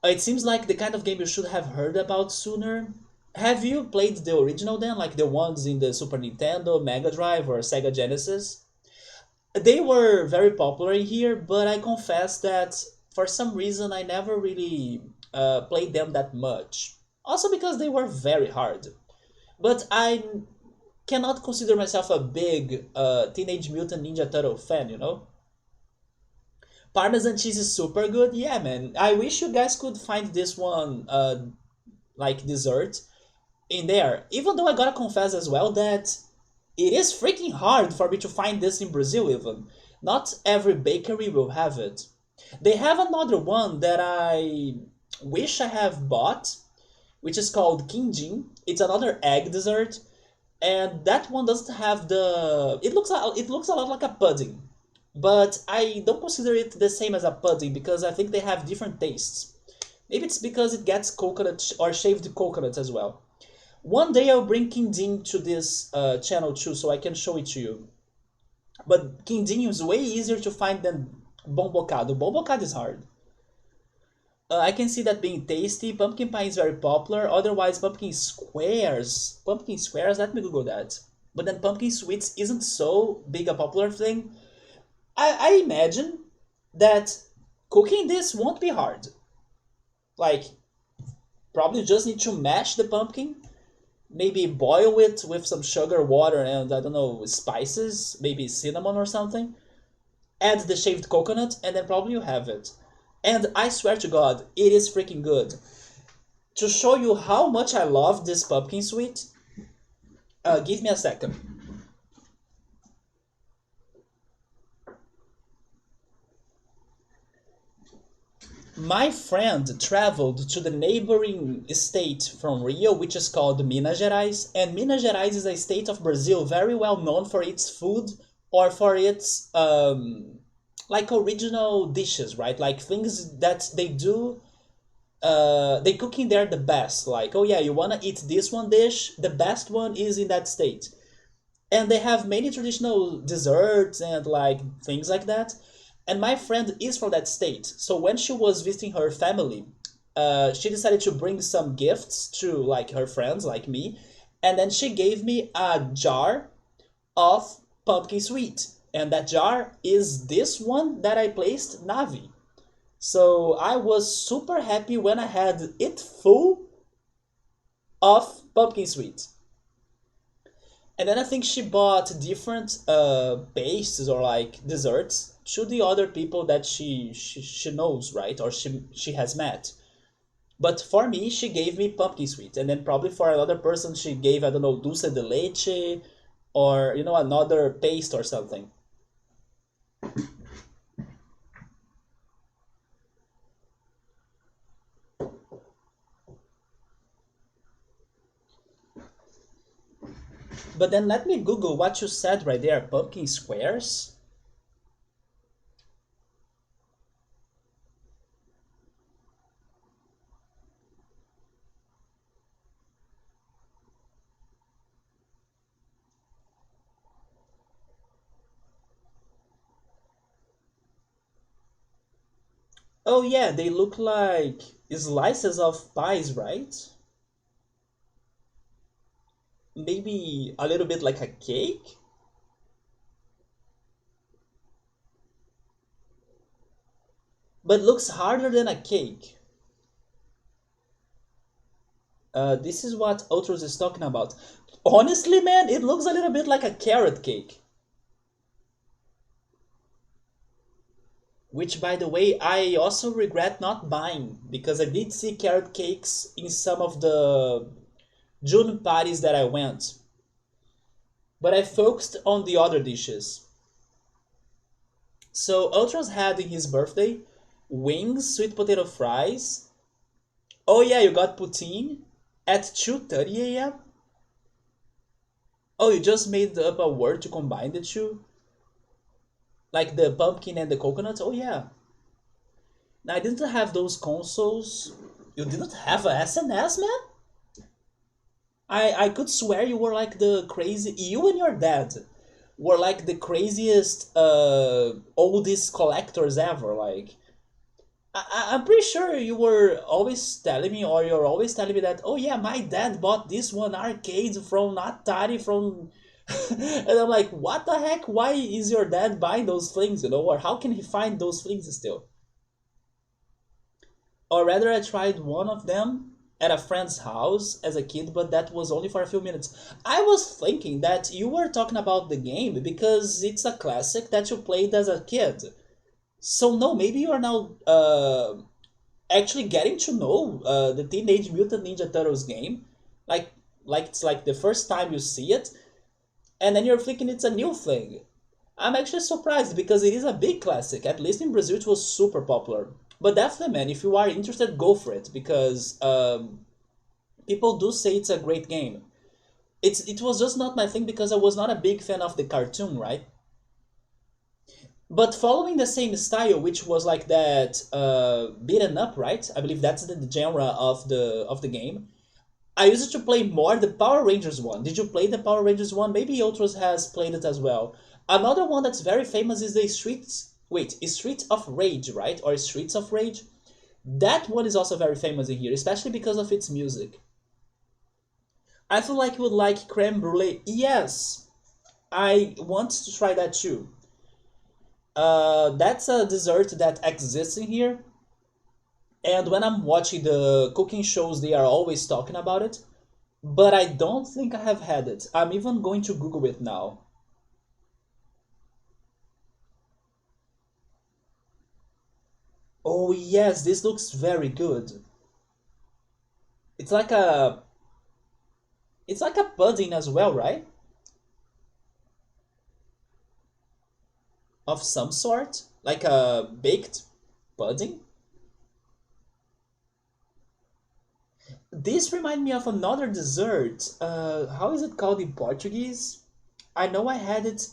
It seems like the kind of game you should have heard about sooner. Have you played the original then, like the ones in the Super Nintendo, Mega Drive, or Sega Genesis? They were very popular here, but I confess that for some reason I never really played them that much. Also because they were very hard. But I cannot consider myself a big Teenage Mutant Ninja Turtle fan, you know? Parmesan cheese is super good. Yeah, man. I wish you guys could find this one, like dessert, in there. Even though I gotta confess as well that it is freaking hard for me to find this in Brazil, even. Not every bakery will have it. They have another one that I wish I have bought, which is called Quindim. It's another egg dessert. and that one doesn't have the. It looks a lot like a pudding, but I don't consider it the same as a pudding because I think they have different tastes. Maybe it's because it gets coconut or shaved coconut as well. One day I'll bring Kindin to this channel too, so I can show it to you. But Kindin is way easier to find than Bombocado. Bombocado is hard. I can see that being tasty. Pumpkin pie is very popular. Otherwise, pumpkin squares. Pumpkin squares, let me Google that. But then pumpkin sweets isn't so big a popular thing. I imagine that cooking this won't be hard. Like, probably just need to mash the pumpkin, maybe boil it with some sugar, water, and I don't know, spices, maybe cinnamon or something. Add the shaved coconut, and then probably you have it. And I swear to God, it is freaking good. To show you how much I love this pumpkin sweet, give me a second. My friend traveled to the neighboring state from Rio, which is called Minas Gerais, and Minas Gerais is a state of Brazil very well known for its food or for its like original dishes, right? Like things that they do, they cook in there the best. Like, oh yeah, you wanna eat this one dish? The best one is in that state, and they have many traditional desserts and like things like that. And my friend is from that state, so when she was visiting her family, she decided to bring some gifts to like her friends like me, and then she gave me a jar of pumpkin sweet, and that jar is this one that I placed Navi. So I was super happy when I had it full of pumpkin sweet. And then I think she bought different pastes or like desserts to the other people that she knows, right? Or she has met. But for me, she gave me pumpkin sweet. And then probably for another person, she gave, I don't know, dulce de leche or, you know, another paste or something. But then let me Google what you said right there, pumpkin squares. Oh yeah, they look like slices of pies, right? Maybe a little bit like a cake, but looks harder than a cake. This is what Outros is talking about. Honestly, man, it looks a little bit like a carrot cake. Which, by the way, I also regret not buying because I did see carrot cakes in some of the June parties that I went. But I focused on the other dishes. So Ultras had in his birthday wings, sweet potato fries. Oh yeah, you got poutine at 2:30 a.m. Oh, you just made up a word to combine the two? Like the pumpkin and the coconut? Oh yeah. Now, I didn't have those consoles. You didn't have a SNS, man? I could swear you were like the crazy. You and your dad were like the craziest, oldest collectors ever. Like, I'm pretty sure you were always telling me, or you're always telling me that, oh yeah, my dad bought this one arcade from Atari from. And I'm like, what the heck? Why is your dad buying those things, you know? Or how can he find those things still? Or rather, I tried one of them at a friend's house as a kid, but that was only for a few minutes. I was thinking that you were talking about the game because it's a classic that you played as a kid. So no, maybe you are now actually getting to know the Teenage Mutant Ninja Turtles game, like it's like the first time you see it, and then you're thinking it's a new thing. I'm actually surprised because it is a big classic. At least in Brazil, it was super popular. But definitely, man, if you are interested, go for it because people do say it's a great game. it was just not my thing because I was not a big fan of the cartoon, right? But following the same style, which was like that beaten up, right? I believe that's the genre of the game. I used to play more the Power Rangers one. Did you play the Power Rangers one? Maybe Outros has played it as well. Another one that's very famous is the Streets. Wait, is Streets of Rage, right? Or Streets of Rage? That one is also very famous in here, especially because of its music. I feel like you would like creme brulee. Yes, I want to try that too. That's a dessert that exists in here, and when I'm watching the cooking shows, they are always talking about it. But I don't think I have had it. I'm even going to Google it now. Oh yes, this looks very good. It's like a it's like a pudding as well, right? Of some sort, like a baked pudding. This remind me of another dessert. How is it called in Portuguese? I know I had it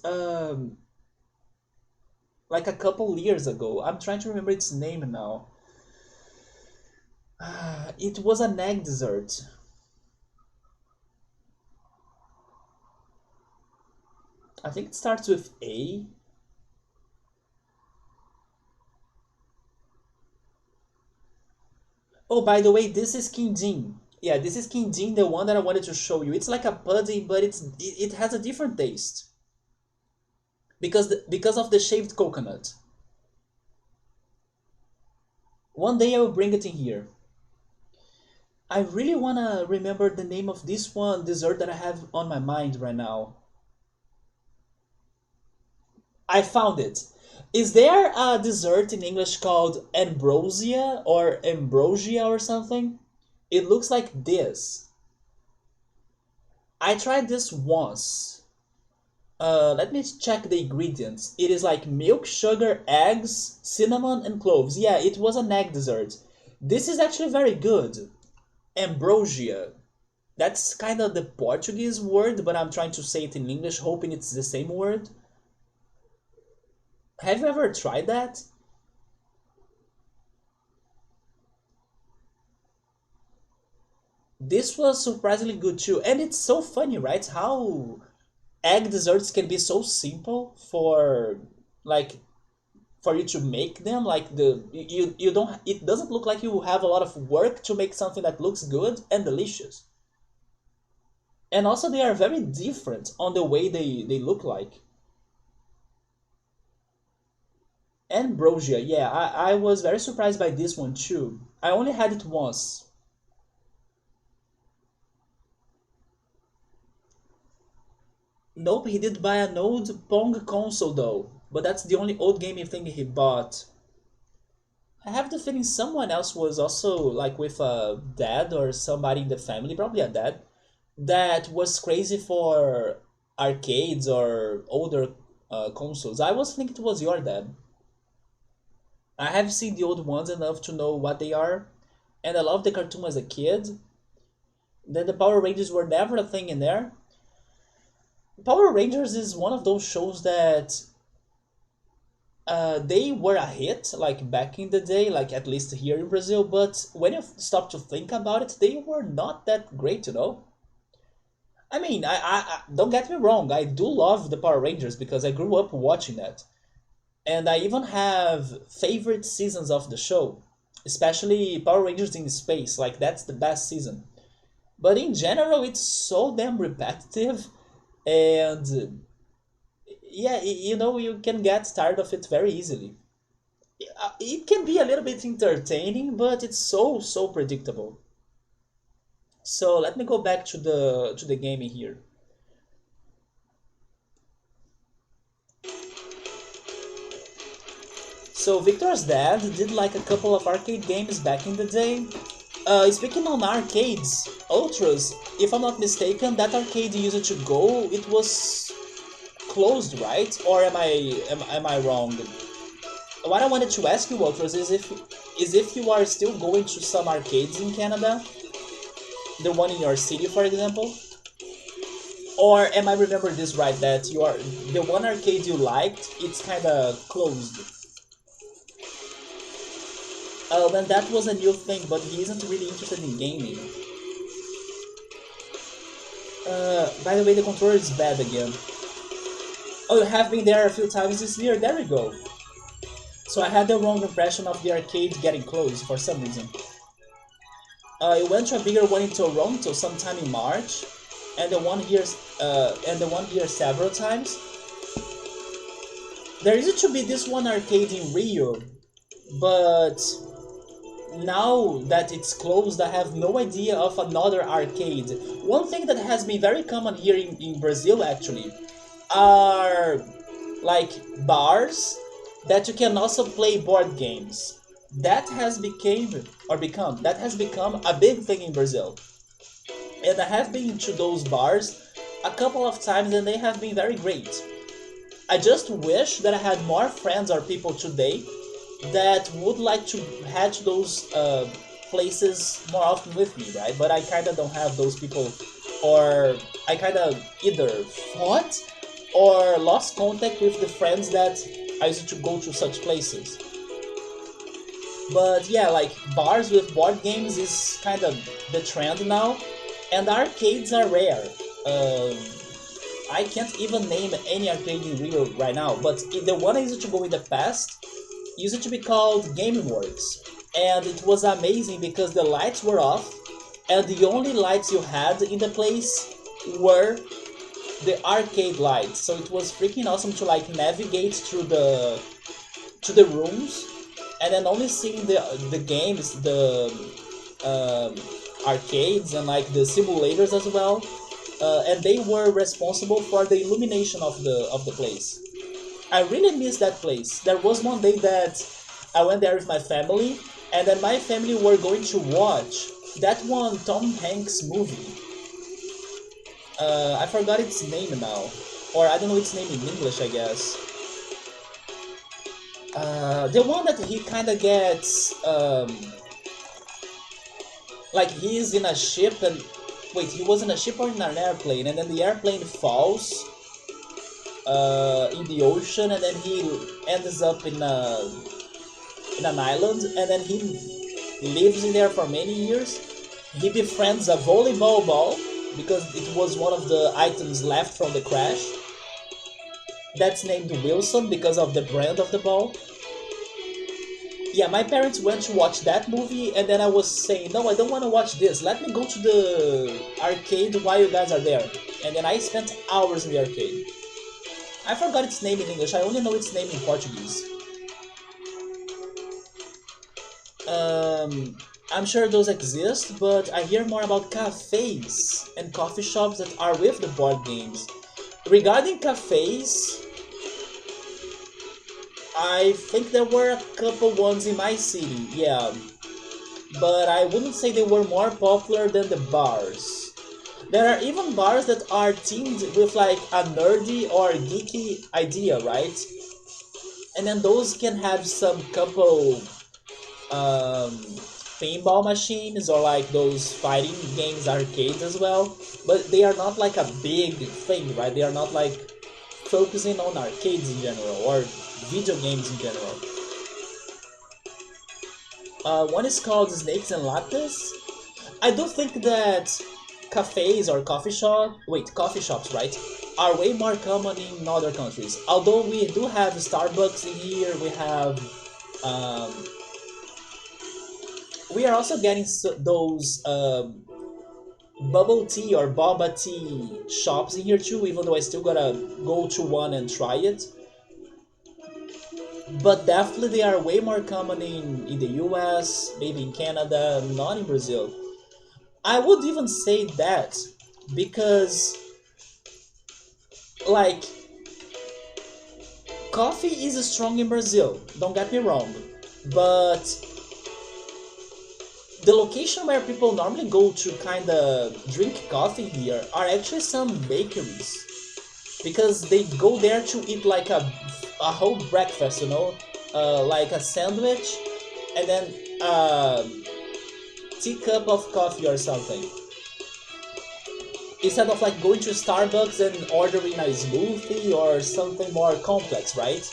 like a couple years ago. I'm trying to remember its name now. It was an egg dessert. I think it starts with A. Oh, by the way, this is quindim. Yeah, this is quindim, the one that I wanted to show you. It's like a pudding, but it has a different taste because of the shaved coconut. One day I will bring it in here. I really wanna remember the name of this one dessert that I have on my mind right now. I found it. Is there a dessert in English called ambrosia or ambrosia or something? It looks like this. I tried this once. Let me check the ingredients. It is like milk, sugar, eggs, cinnamon, and cloves. Yeah, it was an egg dessert. This is actually very good. Ambrosia. That's kind of the Portuguese word, but I'm trying to say it in English, hoping it's the same word. Have you ever tried that? This was surprisingly good too, and it's so funny, right? How egg desserts can be so simple like for you to make them. Like you don't it doesn't look like you have a lot of work to make something that looks good and delicious. And also they are very different on the way they look like. Ambrosia, yeah, I was very surprised by this one too. I only had it once. Nope, he did buy an old Pong console though, but that's the only old gaming thing he bought. I have the feeling someone else was also like with a dad or somebody in the family, probably a dad, that was crazy for arcades or older consoles. I was thinking it was your dad. I have seen the old ones enough to know what they are, and I loved the cartoon as a kid. Then the Power Rangers were never a thing in there. Power Rangers is one of those shows that they were a hit, like back in the day, like at least here in Brazil. But when you stop to think about it, they were not that great, you know. I mean, I don't get me wrong, I do love the Power Rangers because I grew up watching that, and I even have favorite seasons of the show, especially Power Rangers in Space. Like that's the best season. But in general, it's so damn repetitive, and yeah, you know, you can get tired of it very easily. It can be a little bit entertaining, but it's so predictable. So let me go back to the gaming here. So Victor's dad did like a couple of arcade games back in the day. Speaking on arcades, Ultras, if I'm not mistaken, that arcade you used to go, it was closed, right? Or am I wrong? What I wanted to ask you, Ultras, is if you are still going to some arcades in Canada, the one in your city, for example. Or am I remembering this right? That you are the one arcade you liked, it's kind of closed. Then that was a new thing, but he isn't really interested in gaming. By the way, the controller is bad again. Oh, you have been there a few times this year. There we go. So I had the wrong impression of the arcade getting closed for some reason. I went to a bigger one in Toronto sometime in March, and the one here several times. There used to be this one arcade in Rio, but now that it's closed, I have no idea of another arcade. One thing that has been very common here in Brazil actually are like bars that you can also play board games. That has become a big thing in Brazil. And I have been to those bars a couple of times and they have been very great. I just wish that I had more friends or people today that would like to head to those places more often with me, right? But I kind of don't have those people, or I kind of either fought or lost contact with the friends that I used to go to such places. But yeah, like bars with board games is kind of the trend now, and arcades are rare. Um, I can't even name any arcade in Rio right now, but the one I used to go in the past used to be called GameWorks, and it was amazing because the lights were off, and the only lights you had in the place were the arcade lights. So it was freaking awesome to like navigate through the rooms, and then only seeing the games, the um, arcades, and like the simulators as well. And they were responsible for the illumination of the place. I really miss that place. There was one day that I went there with my family, and then my family were going to watch that one Tom Hanks movie. I forgot its name now, or I don't know its name in English, I guess. The one that he kind of gets, like he's in a ship and wait, he was in a ship or in an airplane, and then the airplane falls in the ocean, and then he ends up in an island, and then he lives in there for many years. He befriends a volleyball ball because it was one of the items left from the crash. That's named Wilson because of the brand of the ball. Yeah, my parents went to watch that movie, and then I was saying, no, I don't want to watch this. Let me go to the arcade while you guys are there. And then I spent hours in the arcade. I forgot its name in English. I only know its name in Portuguese. I'm sure those exist, but I hear more about cafes and coffee shops that are with the board games. Regarding cafes, I think there were a couple ones in my city, yeah, but I wouldn't say they were more popular than the bars. There are even bars that are themed with like a nerdy or geeky idea, right? And then those can have some couple paintball machines or like those fighting games arcades as well, but they are not like a big thing, right? They are not like focusing on arcades in general or video games in general. One is called Snakes and Lattes. I do think that cafes or coffee shops, right, are way more common in other countries. Although we do have Starbucks in here, um, we are also getting those bubble tea or boba tea shops in here too. Even though I still gotta go to one and try it. But definitely they are way more common in the US, maybe in Canada, not in Brazil. I would even say that because, like, coffee is strong in Brazil, don't get me wrong, but the location where people normally go to kind of drink coffee here are actually some bakeries because they go there to eat like a whole breakfast, you know, like a sandwich and then a teacup of coffee or something. Instead of like going to Starbucks and ordering a smoothie or something more complex, right?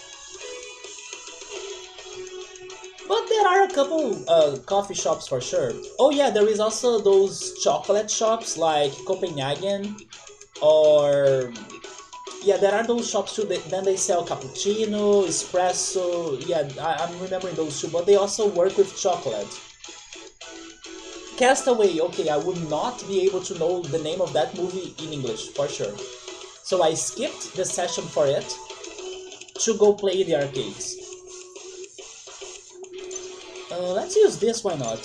But there are a couple coffee shops for sure. Oh yeah, there is also those chocolate shops like Copenhagen, or yeah, there are those shops too. Then they sell cappuccino, espresso. Yeah, I'm remembering those two. But they also work with chocolate. Castaway. Okay, I would not be able to know the name of that movie in English for sure. So I skipped the session for it to go play in the arcades. Let's use this. Why not?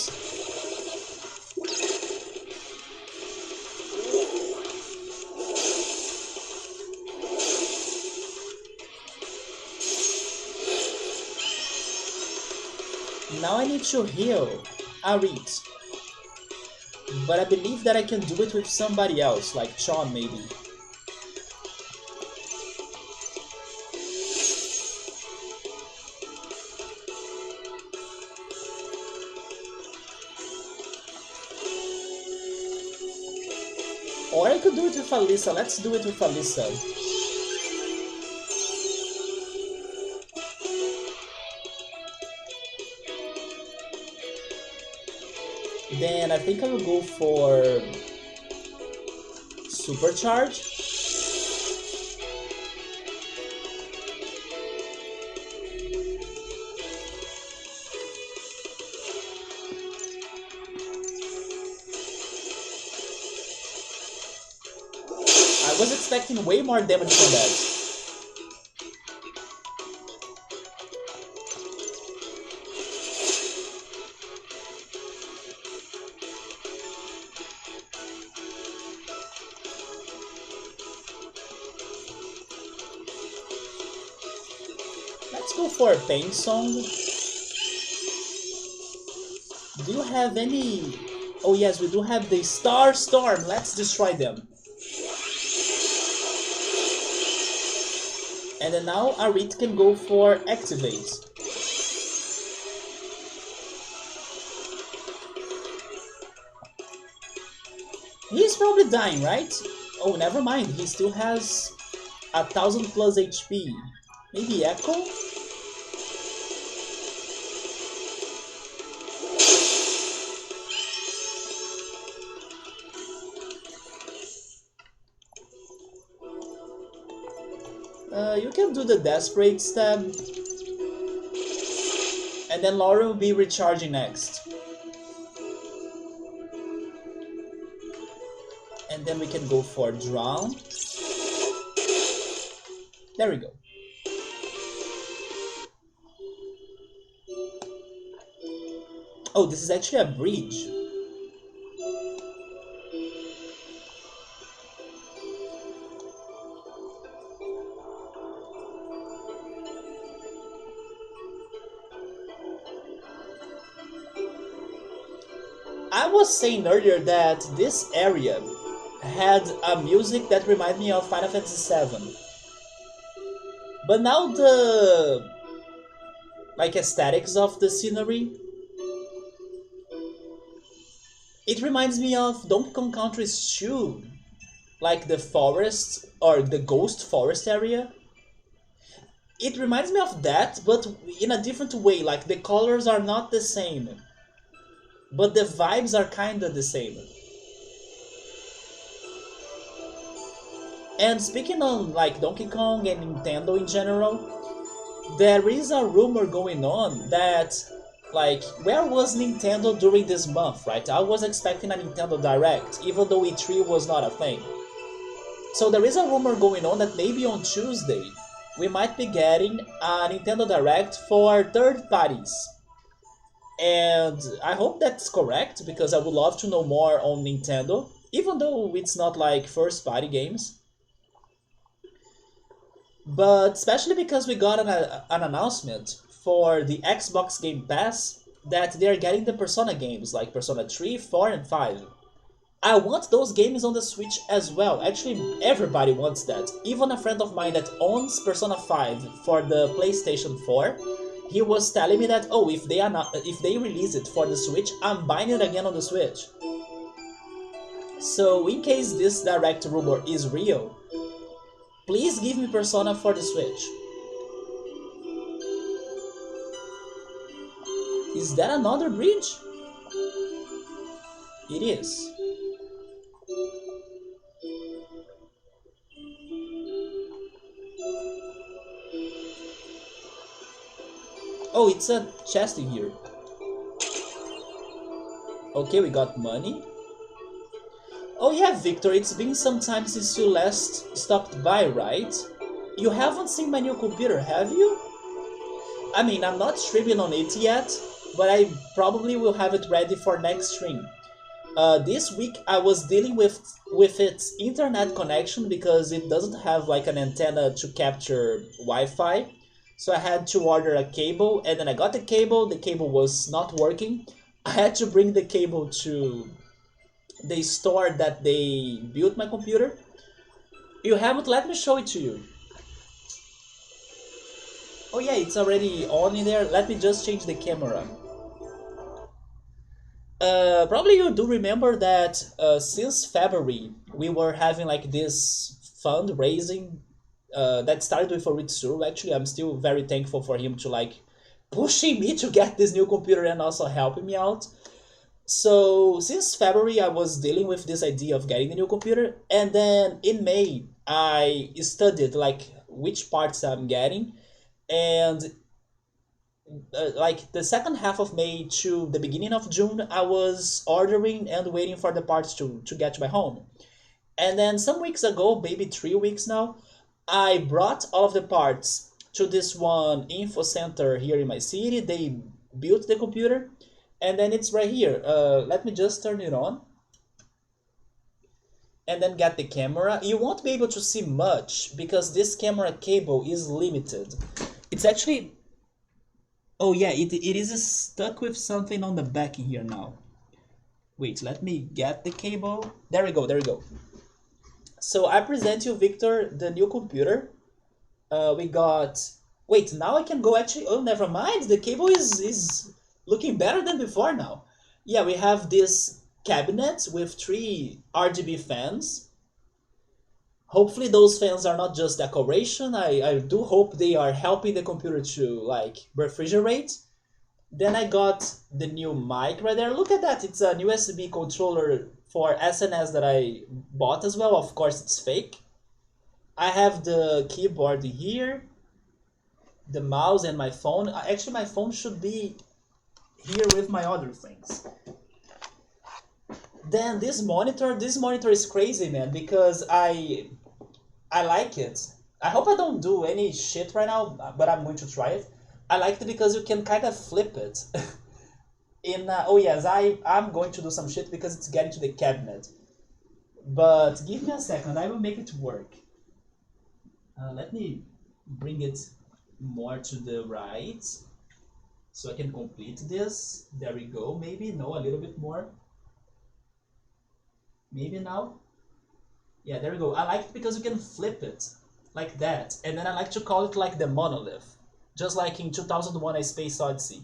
Now I need to heal Arit. But I believe that I can do it with somebody else, like Sean maybe. Or I could do it with Alyssa. Let's do it with Alyssa. Then I think I will go for Supercharge. I was expecting way more damage from that. Let's go for a Pain Song. Do you have any... Oh yes, we do have the Star Storm. Let's destroy them. And then now Arit can go for Activate. He's probably dying, right? Oh, never mind. He still has 1000 plus HP. Maybe Echo? You can do the Desperate Stab. And then Laura will be recharging next. And then we can go for Drown. There we go. Oh, this is actually a bridge. I was saying earlier that this area had a music that reminded me of Final Fantasy VII. But now the aesthetics of the scenery, it reminds me of Donkey Kong Country's 2, like the forest or the ghost forest area. It reminds me of that, but in a different way. Like the colors are not the same, but the vibes are kinda the same. And speaking on like Donkey Kong and Nintendo in general, there is a rumor going on that like where was Nintendo during this month, right? I was expecting a Nintendo Direct, even though E3 was not a thing. So there is a rumor going on that maybe on Tuesday we might be getting a Nintendo Direct for third parties. And I hope that's correct because I would love to know more on Nintendo, even though it's not like first party games. But especially because we got an announcement for the Xbox Game Pass that they're getting the Persona games like Persona 3, 4, and 5. I want those games on the Switch as well. Actually, everybody wants that. Even a friend of mine that owns Persona 5 for the PlayStation 4, he was telling me that, oh, if they release it for the Switch, I'm buying it again on the Switch. So in case this direct rumor is real, please give me Persona for the Switch. Is that another bridge? It is. Oh, it's a chest in here. Okay, we got money. Oh yeah, Victor, it's been some time since you last stopped by, right? You haven't seen my new computer, have you? I mean, I'm not streaming on it yet, but I probably will have it ready for next stream. This week I was dealing with its internet connection because it doesn't have like an antenna to capture Wi-Fi. So I had to order a cable, and then I got the cable was not working. I had to bring the cable to the store that they built my computer. You haven't let me show it to you. Oh yeah, it's already on in there. Let me just change the camera. Probably you do remember that since February we were having like this fundraising that started with Oritsuru. Actually, I'm still very thankful for him to like pushing me to get this new computer and also helping me out. So since February, I was dealing with this idea of getting a new computer, and then in May, I studied like which parts I'm getting, and like the second half of May to the beginning of June, I was ordering and waiting for the parts to get to my home. And then some weeks ago, maybe 3 weeks now, I brought all of the parts to this one info center here in my city. They built the computer, and then it's right here. Let me just turn it on and then get the camera. You won't be able to see much because this camera cable is limited. It's actually... Oh yeah, it is stuck with something on the back in here now. Wait, let me get the cable. There we go, there we go. So I present you, Victor, the new computer. We got... Wait, now I can go actually... Oh, never mind. The cable is looking better than before now. Yeah, we have this cabinet with 3 RGB fans. Hopefully those fans are not just decoration. I do hope they are helping the computer to like refrigerate. Then I got the new mic right there. Look at that. It's an USB controller for SNS that I bought as well. Of course, it's fake. I have the keyboard here, the mouse, and my phone. Actually, my phone should be here with my other things. Then this monitor is crazy, man, because I like it. I hope I don't do any shit right now, but I'm going to try it. I like it because you can kind of flip it. Oh yes, I'm going to do some shit because it's getting to the cabinet. But give me a second, I will make it work. Let me bring it more to the right so I can complete this. There we go. Maybe no, a little bit more. Maybe now. Yeah, there we go. I like it because you can flip it like that. And then I like to call it like the monolith, just like in 2001 A Space Odyssey.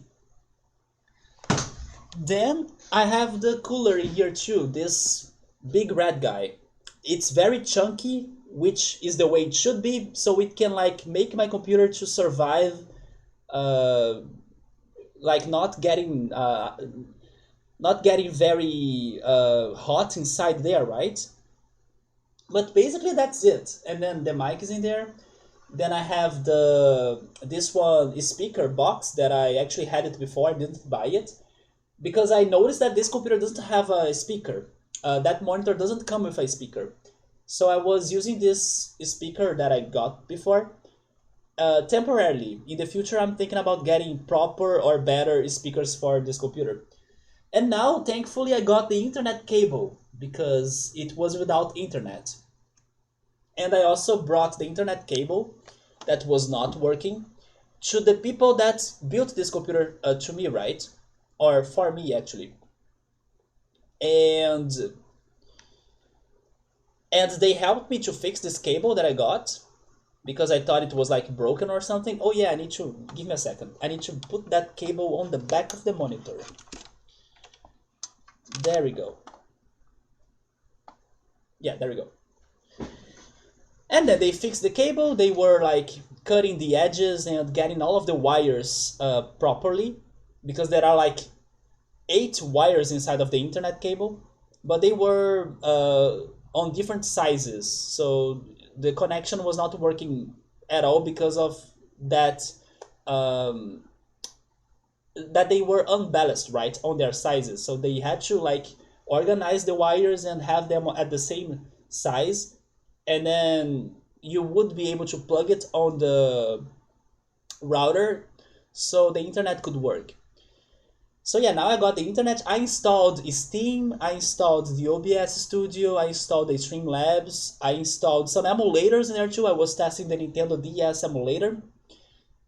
Then I have the cooler here too, this big red guy. It's very chunky, which is the way it should be, so it can like make my computer to survive like not getting very hot inside there, right? But basically that's it. And then the mic is in there. Then I have this one speaker box that I actually had it before. I didn't buy it because I noticed that this computer doesn't have a speaker. That monitor doesn't come with a speaker. So I was using this speaker that I got before temporarily. In the future, I'm thinking about getting proper or better speakers for this computer. And now, thankfully, I got the internet cable because it was without internet. And I also brought the internet cable that was not working to the people that built this computer to me, right? Or for me, actually. And they helped me to fix this cable that I got because I thought it was like broken or something. Oh yeah, I need to... Give me a second. I need to put that cable on the back of the monitor. There we go. Yeah, there we go. And then they fixed the cable. They were like cutting the edges and getting all of the wires properly, because there are like 8 wires inside of the internet cable, but they were on different sizes, so the connection was not working at all because of that. Um, that they were unbalanced, right, on their sizes, so they had to like organize the wires and have them at the same size, and then you would be able to plug it on the router so the internet could work. So yeah, now I got the internet. I installed Steam, I installed the OBS Studio, I installed the Streamlabs, I installed some emulators in there too. I was testing the Nintendo DS emulator.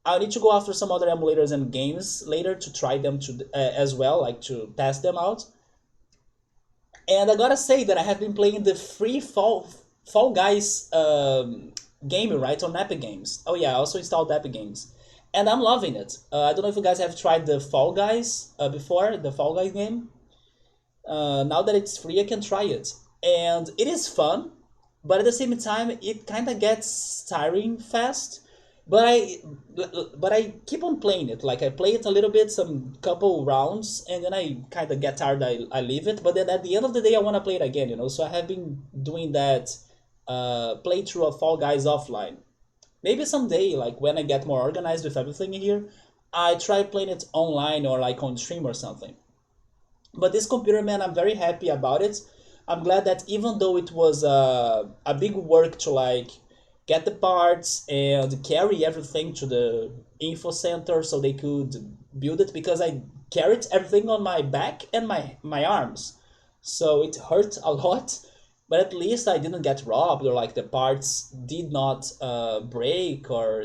I'll need to go after some other emulators and games later to try them to as well, like to test them out. And I gotta say that I have been playing the free Fall Guys game, right, on Epic Games. Oh yeah, I also installed Epic Games, and I'm loving it. I don't know if you guys have tried the Fall Guys before, the Fall Guys game. Now that it's free, I can try it, and it is fun, but at the same time, it kind of gets tiring fast. But I keep on playing it. Like I play it a little bit, some couple rounds, and then I kind of get tired. I leave it. But then at the end of the day, I want to play it again. So I have been doing that playthrough of Fall Guys offline. Maybe someday, like when I get more organized with everything here, I try playing it online or like on stream or something. But this computer, man, I'm very happy about it. I'm glad that even though it was a big work to like get the parts and carry everything to the info center so they could build it, because I carried everything on my back and my arms. So it hurt a lot, but at least I didn't get robbed, or like the parts did not break, or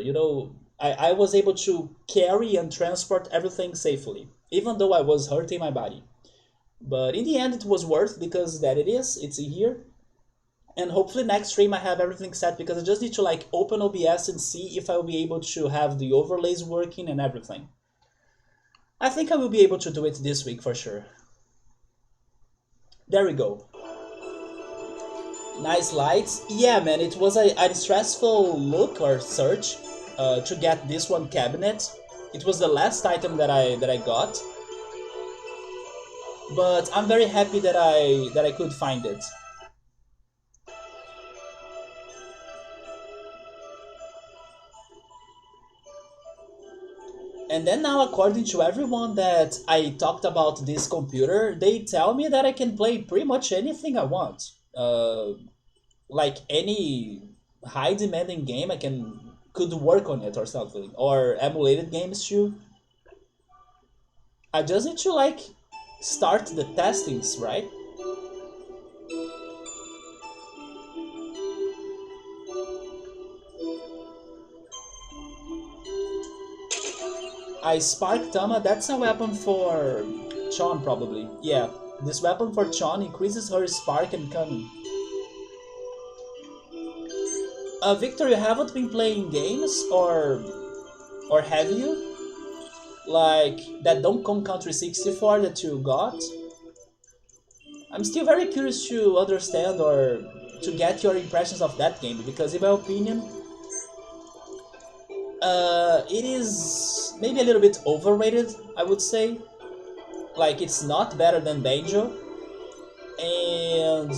I was able to carry and transport everything safely, even though I was hurting my body. But in the end, it was worth, because that it's here. And hopefully next stream I have everything set, because I just need to like open OBS and see if I will be able to have the overlays working and everything. I think I will be able to do it this week for sure. There we go. Nice lights. Yeah, man, it was a stressful look or search to get this one cabinet. It was the last item that I got. But I'm very happy that I could find it. And then now, according to everyone that I talked about this computer, they tell me that I can play pretty much anything I want. Like any high demanding game, I could work on it or something, or emulated games too. I just need to like start the testings, right? I spark Tama, that's a weapon for Chon probably. Yeah, this weapon for Chon increases her spark and cunning. Victor, you haven't been playing games, or have you? Like that Donkey Kong Country 64 that you got? I'm still very curious to understand or to get your impressions of that game, because in my opinion, it is maybe a little bit overrated, I would say. Like it's not better than Banjo, and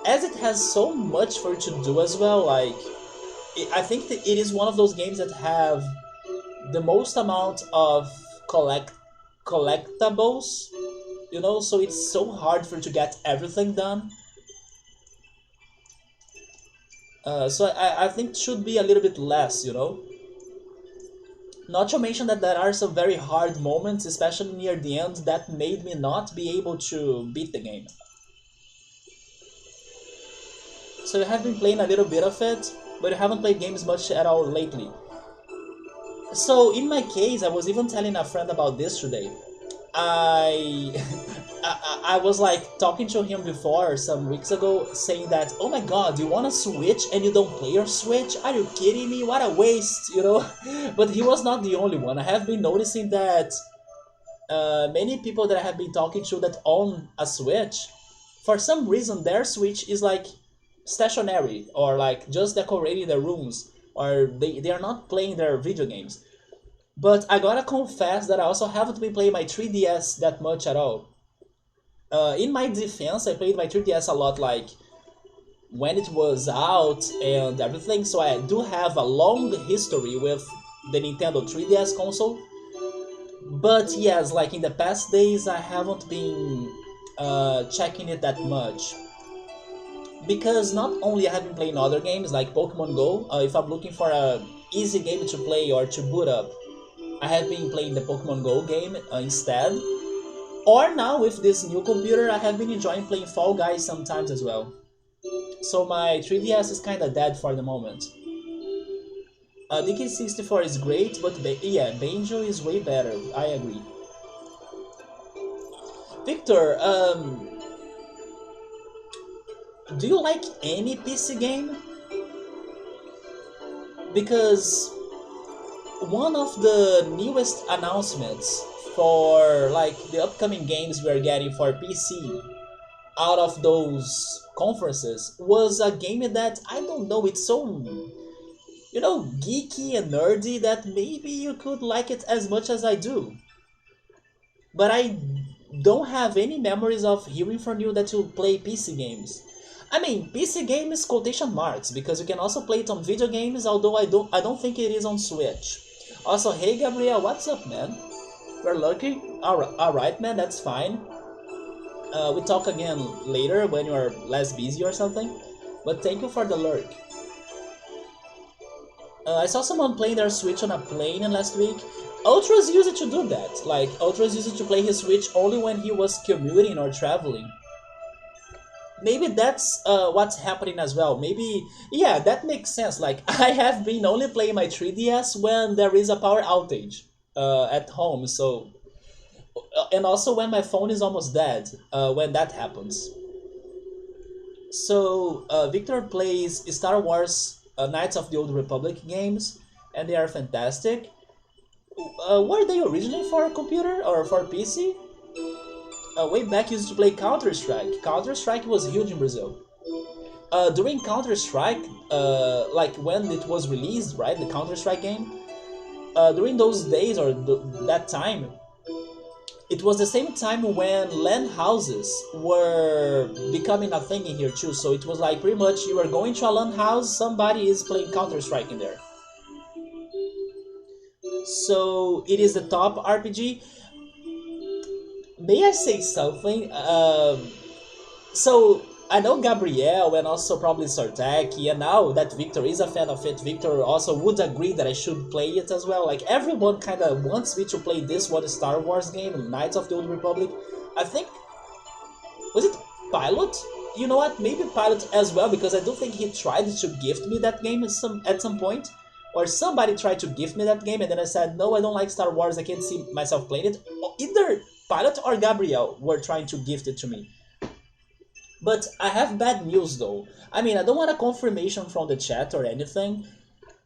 as it has so much for you to do as well, like I think that it is one of those games that have the most amount of collectables, so it's so hard for you to get everything done. So I think it should be a little bit less. Not to mention that there are some very hard moments, especially near the end, that made me not be able to beat the game. So you have been playing a little bit of it, but you haven't played games much at all lately. So in my case, I was even telling a friend about this today. I I was like talking to him before some weeks ago, saying that, oh my god, you want a Switch and you don't play your Switch? Are you kidding me? What a waste. But he was not the only one. I have been noticing that many people that I have been talking to that own a Switch for some reason their Switch is like stationary or like just decorating their rooms, or they are not playing their video games. But I gotta confess that I also haven't been playing my 3DS that much at all. In my defense, I played my 3DS a lot, like when it was out and everything, so I do have a long history with the Nintendo 3DS console. But yes, like in the past days, I haven't been checking it that much. Because not only I have been playing other games like Pokemon Go, if I'm looking for a easy game to play or to boot up, I have been playing the Pokemon Go game instead. Or now with this new computer, I have been enjoying playing Fall Guys sometimes as well. So my 3DS is kinda dead for the moment. DK64 is great, but yeah, Banjo is way better, I agree. Victor, do you like any PC game? Because one of the newest announcements for like the upcoming games we are getting for PC out of those conferences was a game that I don't know, it's so geeky and nerdy that maybe you could like it as much as I do. But I don't have any memories of hearing from you that you play PC games. I mean, PC games quotation marks because you can also play it on video games, although I don't think it is on Switch. Also, hey Gabriel, what's up, man? You're lucky. Alright, man, that's fine. We talk again later when you're less busy or something. But thank you for the lurk. I saw someone playing their Switch on a plane last week. Ultras used to do that. Like, Ultras used to play his Switch only when he was commuting or traveling. Maybe that's what's happening as well. Maybe, yeah, that makes sense. Like, I have been only playing my 3DS when there is a power outage at home, so... And also when my phone is almost dead, when that happens. So, Victor plays Star Wars Knights of the Old Republic games, and they are fantastic. Were they originally for a computer or for PC? Way back, used to play Counter-Strike. Counter-Strike was huge in Brazil. During Counter-Strike, like when it was released, right, the Counter-Strike game, during those days or that time, it was the same time when LAN houses were becoming a thing in here too. So it was like pretty much you were going to a LAN house, somebody is playing Counter-Strike in there. So it is the top RPG. May I say something? So I know Gabriel and also probably Sartaki, and now that Victor is a fan of it, Victor also would agree that I should play it as well. Like everyone kind of wants me to play this one Star Wars game, Knights of the Old Republic. I think, was it Pilot? You know what? Maybe Pilot as well, because I do think he tried to gift me that game at some point. Or somebody tried to gift me that game and then I said, no, I don't like Star Wars, I can't see myself playing it. Either Pilot or Gabriel were trying to gift it to me. But I have bad news though. I mean, I don't want a confirmation from the chat or anything,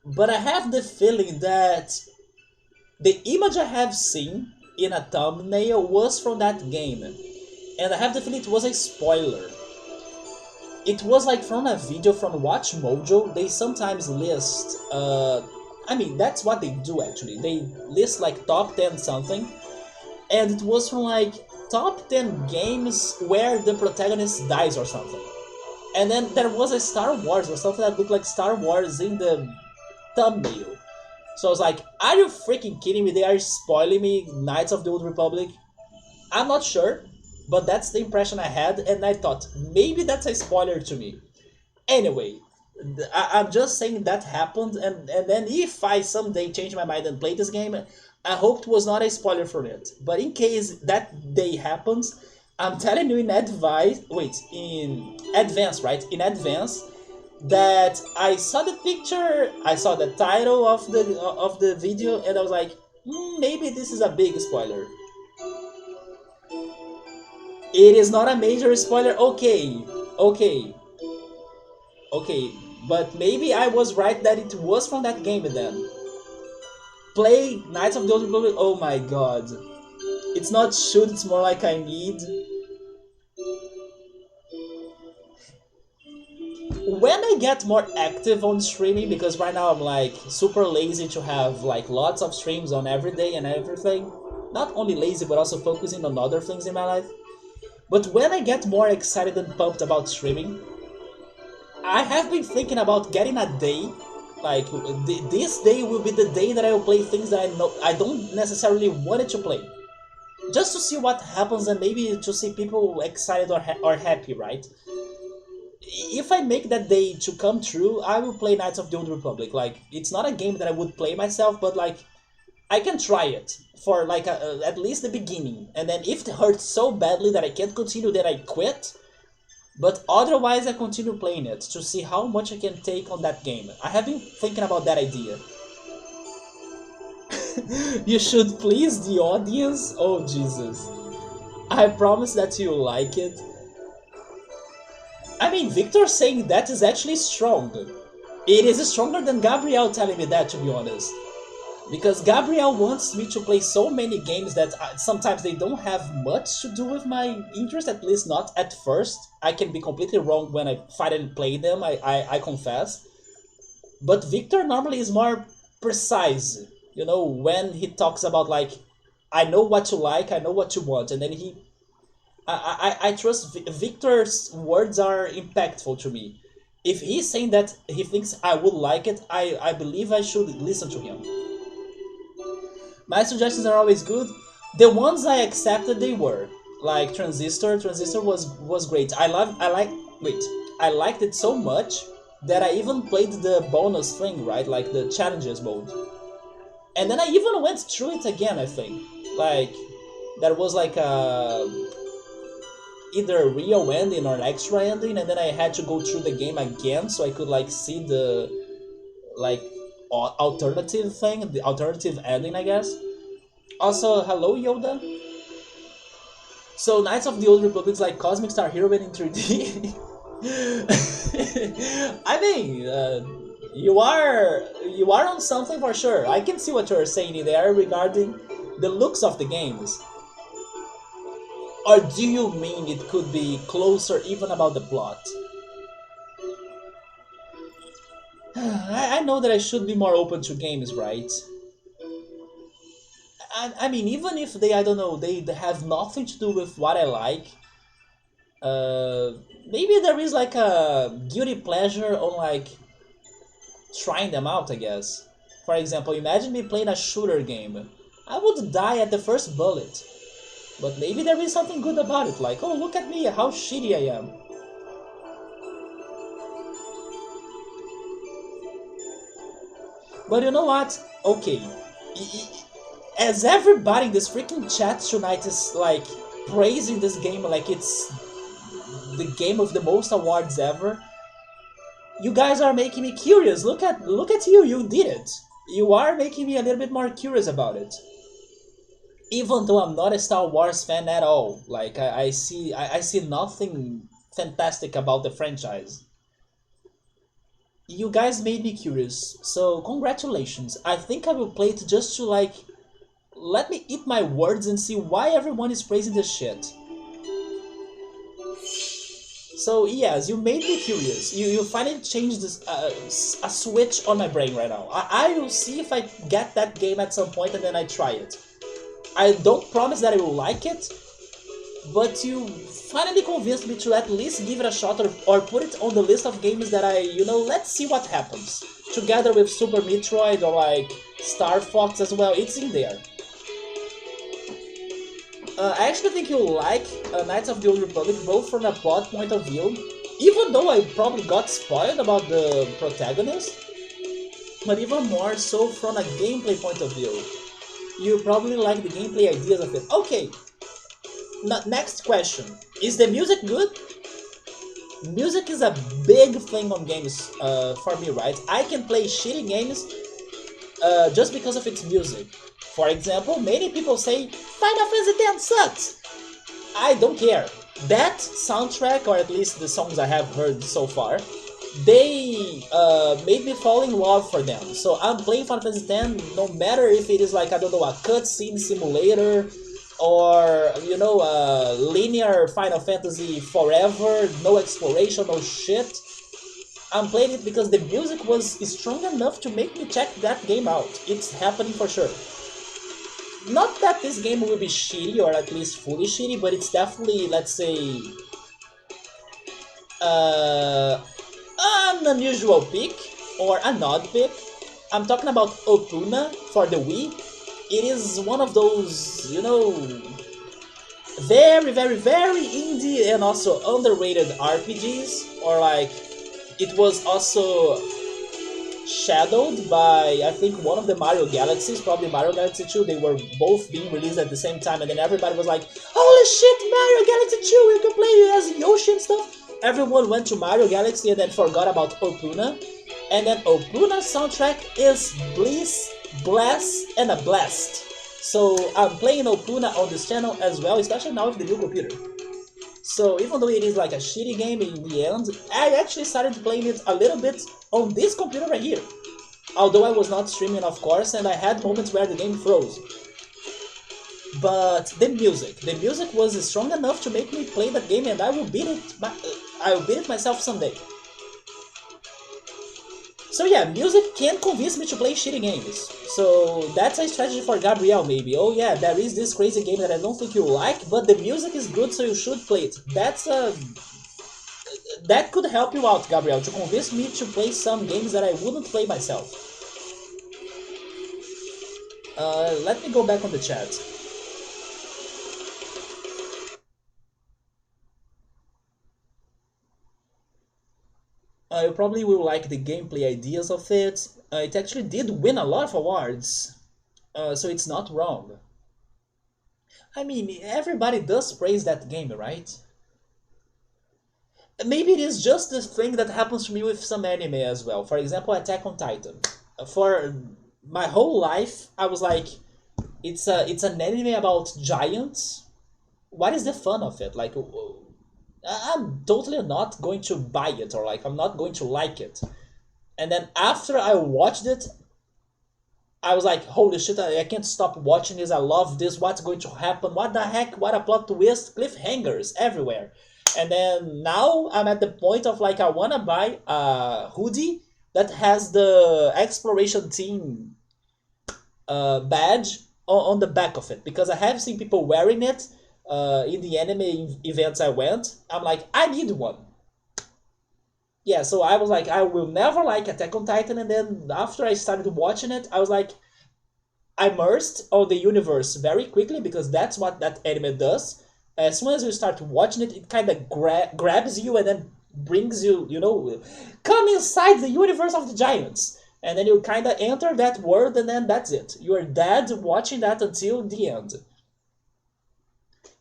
but I have the feeling that the image I have seen in a thumbnail was from that game. And I have the feeling it was a spoiler. It was like from a video from Watch Mojo. They sometimes list, I mean, that's what they do actually. They list like top 10 something, and it was from like top 10 games where the protagonist dies or something. And then there was a Star Wars or something that looked like Star Wars in the thumbnail. So I was like, are you freaking kidding me? They are spoiling me Knights of the Old Republic. I'm not sure, but that's the impression I had, and I thought, maybe that's a spoiler to me. Anyway, I'm just saying that happened, and then if I someday change my mind and play this game, I hope it was not a spoiler for it. But in case that day happens, I'm telling you in advance, in advance, right? In advance, that I saw the picture, I saw the title of the video, and I was like, maybe this is a big spoiler. It is not a major spoiler. Okay, but maybe I was right that it was from that game then. Play Knights of the Old Republic. Oh my god. It's not should, it's more like I need. when I get more active on streaming, because right now I'm like super lazy to have like lots of streams on every day and everything. Not only lazy, but also focusing on other things in my life. But when I get more excited and pumped about streaming, I have been thinking about getting a day, like this day will be the day that I will play things that I know I don't necessarily want it to play, just to see what happens and maybe to see people excited or happy, right? If I make that day to come true, I will play Knights of the Old Republic. Like, it's not a game that I would play myself, but like, I can try it for like at least the beginning, and then if it hurts so badly that I can't continue, then I quit. But otherwise, I continue playing it to see how much I can take on that game. I have been thinking about that idea. You should please the audience? Oh, Jesus. I promise that you like it. I mean, Victor saying that is actually strong. It is stronger than Gabriel telling me that, to be honest. Because Gabriel wants me to play so many games that sometimes they don't have much to do with my interest, at least not at first. I can be completely wrong when I finally play them, I confess. But Victor normally is more precise, you know, when he talks about like, I know what you like, I know what you want, and then I trust Victor's words are impactful to me. If he's saying that he thinks I would like it, I believe I should listen to him. My suggestions are always good. The ones I accepted, they were like Transistor. Transistor was great. I liked it so much that I even played the bonus thing, right? Like the challenges mode. And then I even went through it again, I think. Like there was like a either a real ending or an extra ending, and then I had to go through the game again so I could like see the like alternative thing, the alternative ending, I guess. Also, hello Yoda. So Knights of the Old Republic is like Cosmic Star Heroine in 3D. I mean, you are on something for sure. I can see what you're saying in there regarding the looks of the games. Or do you mean it could be closer even about the plot? I know that I should be more open to games, right? I mean, even if they, I don't know, they have nothing to do with what I like, uh, maybe there is like a guilty pleasure on like trying them out, I guess. For example, imagine me playing a shooter game. I would die at the first bullet. But maybe there is something good about it, like, oh, look at me, how shitty I am. But you know what? Okay. As everybody in this freaking chat tonight is like praising this game like it's the game with the most awards ever, you guys are making me curious. Look at you, you did it. You are making me a little bit more curious about it. Even though I'm not a Star Wars fan at all, like I see nothing fantastic about the franchise. You guys made me curious, so congratulations. I think I will play it just to like let me eat my words and see why everyone is praising this shit. So yes, you made me curious. You finally changed this a switch on my brain right now. I will see if I get that game at some point and then I try it. I don't promise that I will like it, but you finally convinced me to at least give it a shot or put it on the list of games that let's see what happens. Together with Super Metroid or like Star Fox as well, it's in there. I actually think you'll like Knights of the Old Republic, both from a plot point of view, even though I probably got spoiled about the protagonist, but even more so from a gameplay point of view. You probably like the gameplay ideas of it. Okay, next question. Is the music good? Music is a big thing on games for me, right? I can play shitty games just because of its music. For example, many people say Final Fantasy X sucks. I don't care. That soundtrack, or at least the songs I have heard so far, they made me fall in love for them. So I'm playing Final Fantasy X no matter if it is like, I don't know, a cutscene simulator or, linear Final Fantasy forever, no exploration, no shit. I'm playing it because the music was strong enough to make me check that game out. It's happening for sure. Not that this game will be shitty or at least fully shitty, but it's definitely, let's say, uh, an unusual pick or an odd pick. I'm talking about Opuna for the Wii. It is one of those, very, very, very indie and also underrated RPGs, or like it was also shadowed by I think one of the Mario Galaxies, probably Mario Galaxy 2. They were both being released at the same time, and then everybody was like, "Holy shit, Mario Galaxy 2! We can play as Yoshi and stuff." Everyone went to Mario Galaxy and then forgot about Opuna, and then Opuna's soundtrack is bliss, bless, and a blast. So I'm playing Opuna on this channel as well, especially now with the new computer. So even though it is like a shitty game in the end, I actually started playing it a little bit on this computer right here. Although I was not streaming, of course, and I had moments where the game froze. But the music was strong enough to make me play that game, and I will beat it. I will beat it myself someday. So yeah, music can convince me to play shitty games. So that's a strategy for Gabriel maybe. Oh yeah, there is this crazy game that I don't think you like, but the music is good so you should play it. That could help you out, Gabriel, to convince me to play some games that I wouldn't play myself. Let me go back on the chat. You probably will like the gameplay ideas of it. It actually did win a lot of awards, so it's not wrong. I mean, everybody does praise that game, right? Maybe it is just the thing that happens to me with some anime as well. For example, Attack on Titan. For my whole life, I was like, it's an anime about giants. What is the fun of it? Like, I'm totally not going to buy it, or like I'm not going to like it. And then after I watched it, I was like, holy shit, I can't stop watching this. I love this. What's going to happen? What the heck? What a plot twist. Cliffhangers everywhere. And then now I'm at the point of like, I want to buy a hoodie that has the exploration team badge on the back of it. Because I have seen people wearing it in the anime events I went. I'm like, I need one. Yeah, so I was like, I will never like Attack on Titan, and then after I started watching it, I was like, immersed on the universe very quickly because that's what that anime does. As soon as you start watching it, it kind of grabs you and then brings you, come inside the universe of the giants. And then you kind of enter that world, and then that's it. You're dead watching that until the end.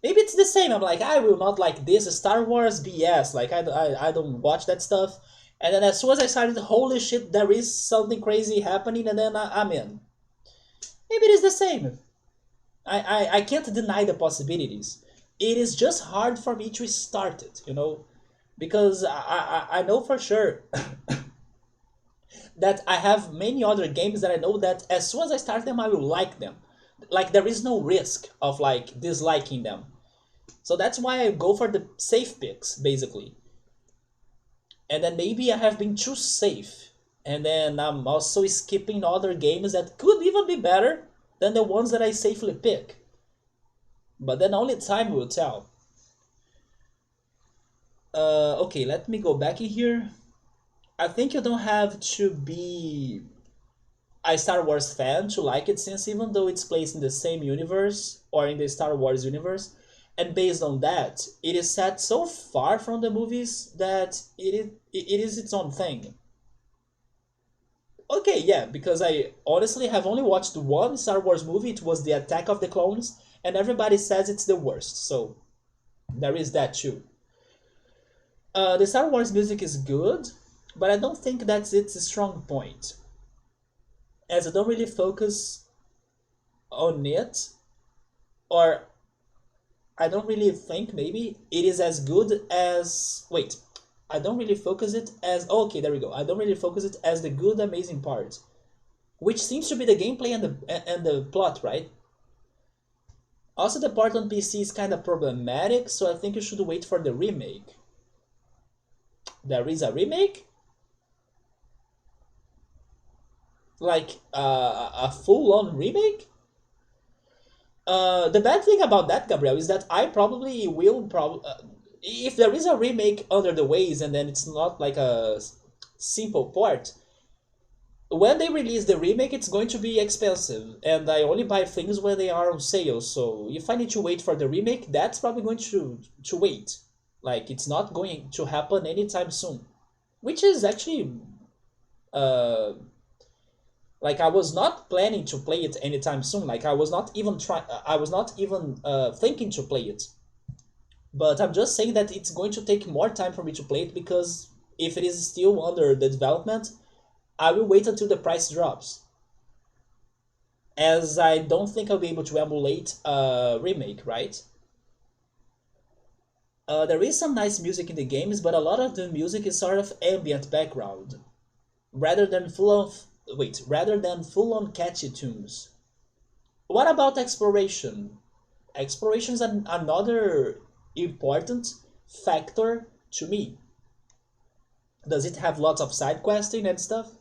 Maybe it's the same. I'm like, I will not like this Star Wars BS. Like, I don't watch that stuff. And then as soon as I started, holy shit, there is something crazy happening, and then I'm in. Maybe it is the same. I can't deny the possibilities. It is just hard for me to start it, because I know for sure that I have many other games that I know that as soon as I start them, I will like them. Like, there is no risk of like disliking them. So that's why I go for the safe picks, basically. And then maybe I have been too safe. And then I'm also skipping other games that could even be better than the ones that I safely pick. But then only time will tell. Okay, let me go back in here. I think you don't have to be a Star Wars fan to like it, since even though it's placed in the same universe or in the Star Wars universe, and based on that, it is set so far from the movies that it is its own thing. Okay, yeah, because I honestly have only watched one Star Wars movie. It was the Attack of the Clones, and everybody says it's the worst. So there is that too. The Star Wars music is good, but I don't think that's its strong point, as I don't really focus on it, or I don't really think maybe it is as good as. Wait, I don't really focus it as. Oh, okay, there we go. I don't really focus it as the good, amazing part, which seems to be the gameplay and the plot, right? Also, the part on PC is kind of problematic, so I think you should wait for the remake. There is a remake? like a full-on remake. The bad thing about that, Gabriel, is that I probably will if there is a remake under the ways and then it's not like a simple port. When they release the remake, it's going to be expensive, and I only buy things when they are on sale. So if I need to wait for the remake, that's probably going to wait. Like it's not going to happen anytime soon, which is actually uh like I was not planning to play it anytime soon. Like I was not even thinking to play it. But I'm just saying that it's going to take more time for me to play it because if it is still under the development, I will wait until the price drops. As I don't think I'll be able to emulate a remake, right? There is some nice music in the games, but a lot of the music is sort of ambient background, rather than full on catchy tunes. What about exploration? Exploration is another important factor to me. Does it have lots of side questing and stuff?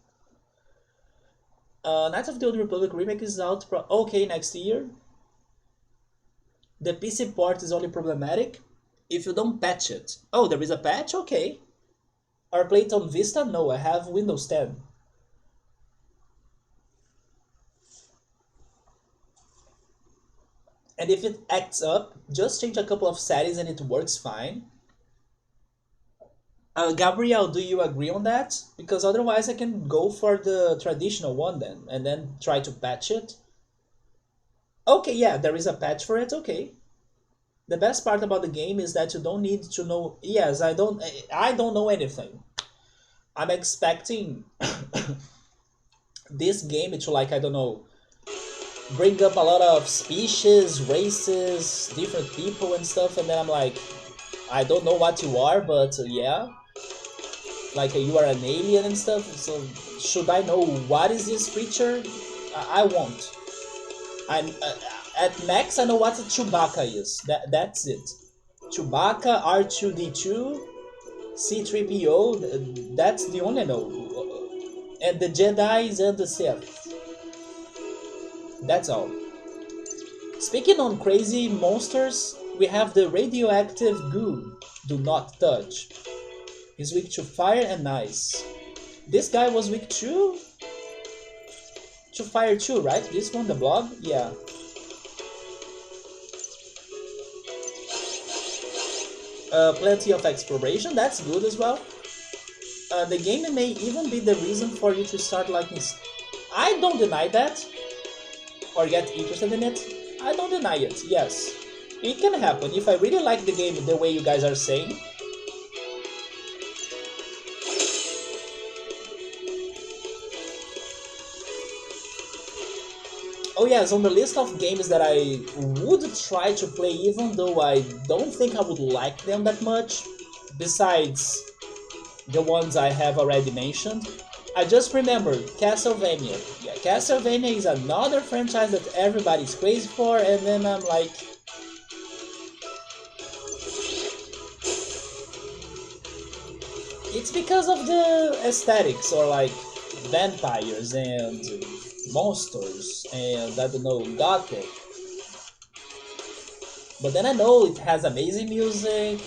Knights of the Old Republic remake is out okay next year. The PC port is only problematic if you don't patch it. Oh, there is a patch? Okay. Or play it on Vista? No, I have Windows 10. And if it acts up, just change a couple of settings and it works fine. Gabriel, do you agree on that? Because otherwise I can go for the traditional one then, and then try to patch it. Okay, yeah, there is a patch for it, okay. The best part about the game is that you don't need to know. Yes, I don't know anything. I'm expecting this game to, like, I don't know, bring up a lot of species, races, different people and stuff, and then I'm like, I don't know what you are, but yeah, like you are an alien and stuff. So should I know what is this creature? I won't. I'm at max. I know what a Chewbacca is. That's it. Chewbacca, R2D2, C3PO. That's the only I know. And the Jedi's and the Sith. That's all. Speaking on crazy monsters, we have the radioactive goo. Do not touch. He's weak to fire and ice. This guy was weak to fire too, right? This one, the blob? Yeah. Plenty of exploration, that's good as well. The game may even be the reason for you to start liking. I don't deny that, or get interested in it. I don't deny it, yes. It can happen. If I really like the game the way you guys are saying, oh yes, on the list of games that I would try to play even though I don't think I would like them that much, besides the ones I have already mentioned, I just remembered Castlevania. Yeah, Castlevania is another franchise that everybody's crazy for, and then I'm like, it's because of the aesthetics, or like vampires and monsters and I don't know, gothic. But then I know it has amazing music,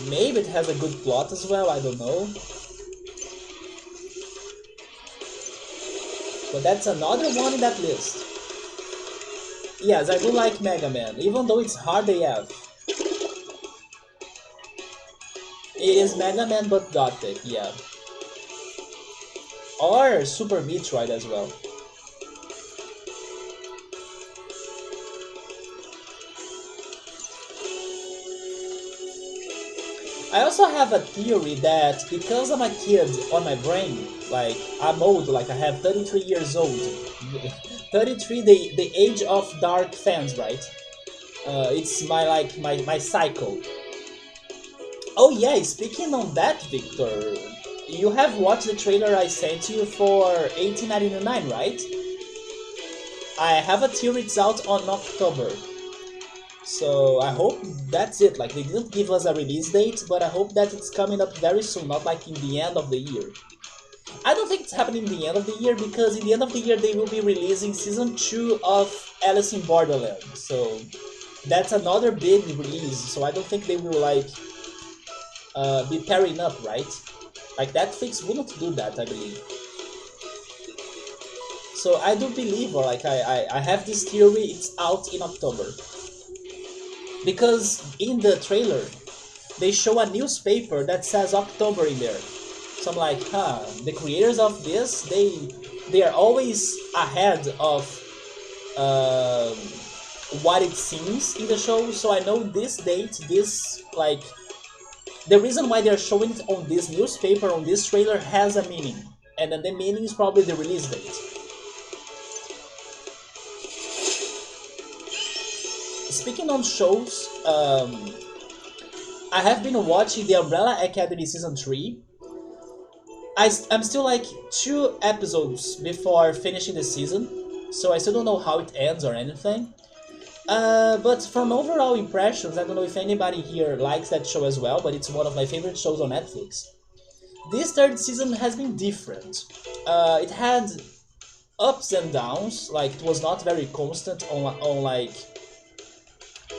maybe it has a good plot as well, I don't know. But that's another one in that list. Yes, I do like Mega Man, even though it's hard AF. It is Mega Man but gothic, yeah. Or Super Metroid as well. I also have a theory that because I'm a kid on my brain, like I'm old, like I have 33 years old. 33, the age of dark fans, right? It's my cycle. Oh yeah, speaking on that, Victor, you have watched the trailer I sent you for 1899, right? I have a theory it's out on October. So I hope that's it. Like they didn't give us a release date, but I hope that it's coming up very soon, not like in the end of the year. I don't think it's happening in the end of the year, because in the end of the year they will be releasing season 2 of Alice in Borderland. So that's another big release. So I don't think they will like be pairing up, right? Like Netflix wouldn't do that, I believe. So I do believe, or like I have this theory, it's out in October. Because in the trailer, they show a newspaper that says October in there. So I'm like, the creators of this, they are always ahead of what it seems in the show. So I know this date, this like the reason why they're showing it on this newspaper, on this trailer, has a meaning, and then the meaning is probably the release date. Speaking on shows, I have been watching The Umbrella Academy Season 3. I'm still like 2 episodes before finishing the season, so I still don't know how it ends or anything. But from overall impressions, I don't know if anybody here likes that show as well, but it's one of my favorite shows on Netflix. This third season has been different. It had ups and downs, like it was not very constant on like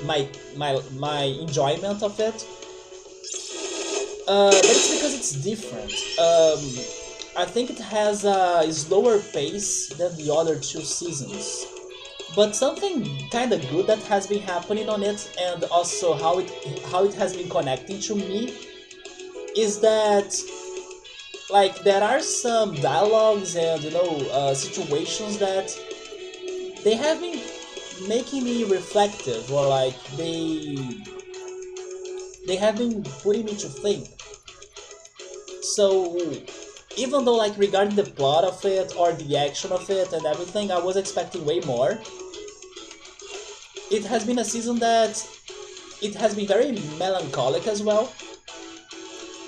my enjoyment of it. But it's because it's different. I think it has a slower pace than the other 2 seasons. But something kind of good that has been happening on it, and also how it has been connecting to me, is that like there are some dialogues and situations that they have been making me reflective, or like they have been putting me to think. So even though like regarding the plot of it or the action of it and everything, I was expecting way more. It has been a season that it has been very melancholic as well.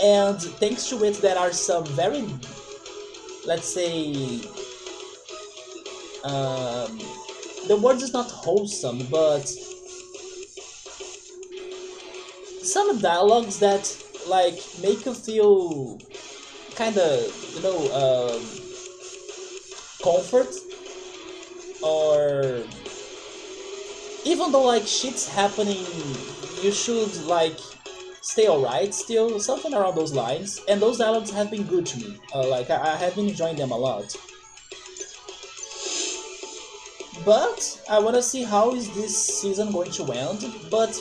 And thanks to it, there are some very, let's say, the word is not wholesome, but some dialogues that like make you feel kind of comfort, or even though like shit's happening, you should like stay alright still, something around those lines. And those dialogues have been good to me. Like I have been enjoying them a lot. But I want to see how is this season going to end. But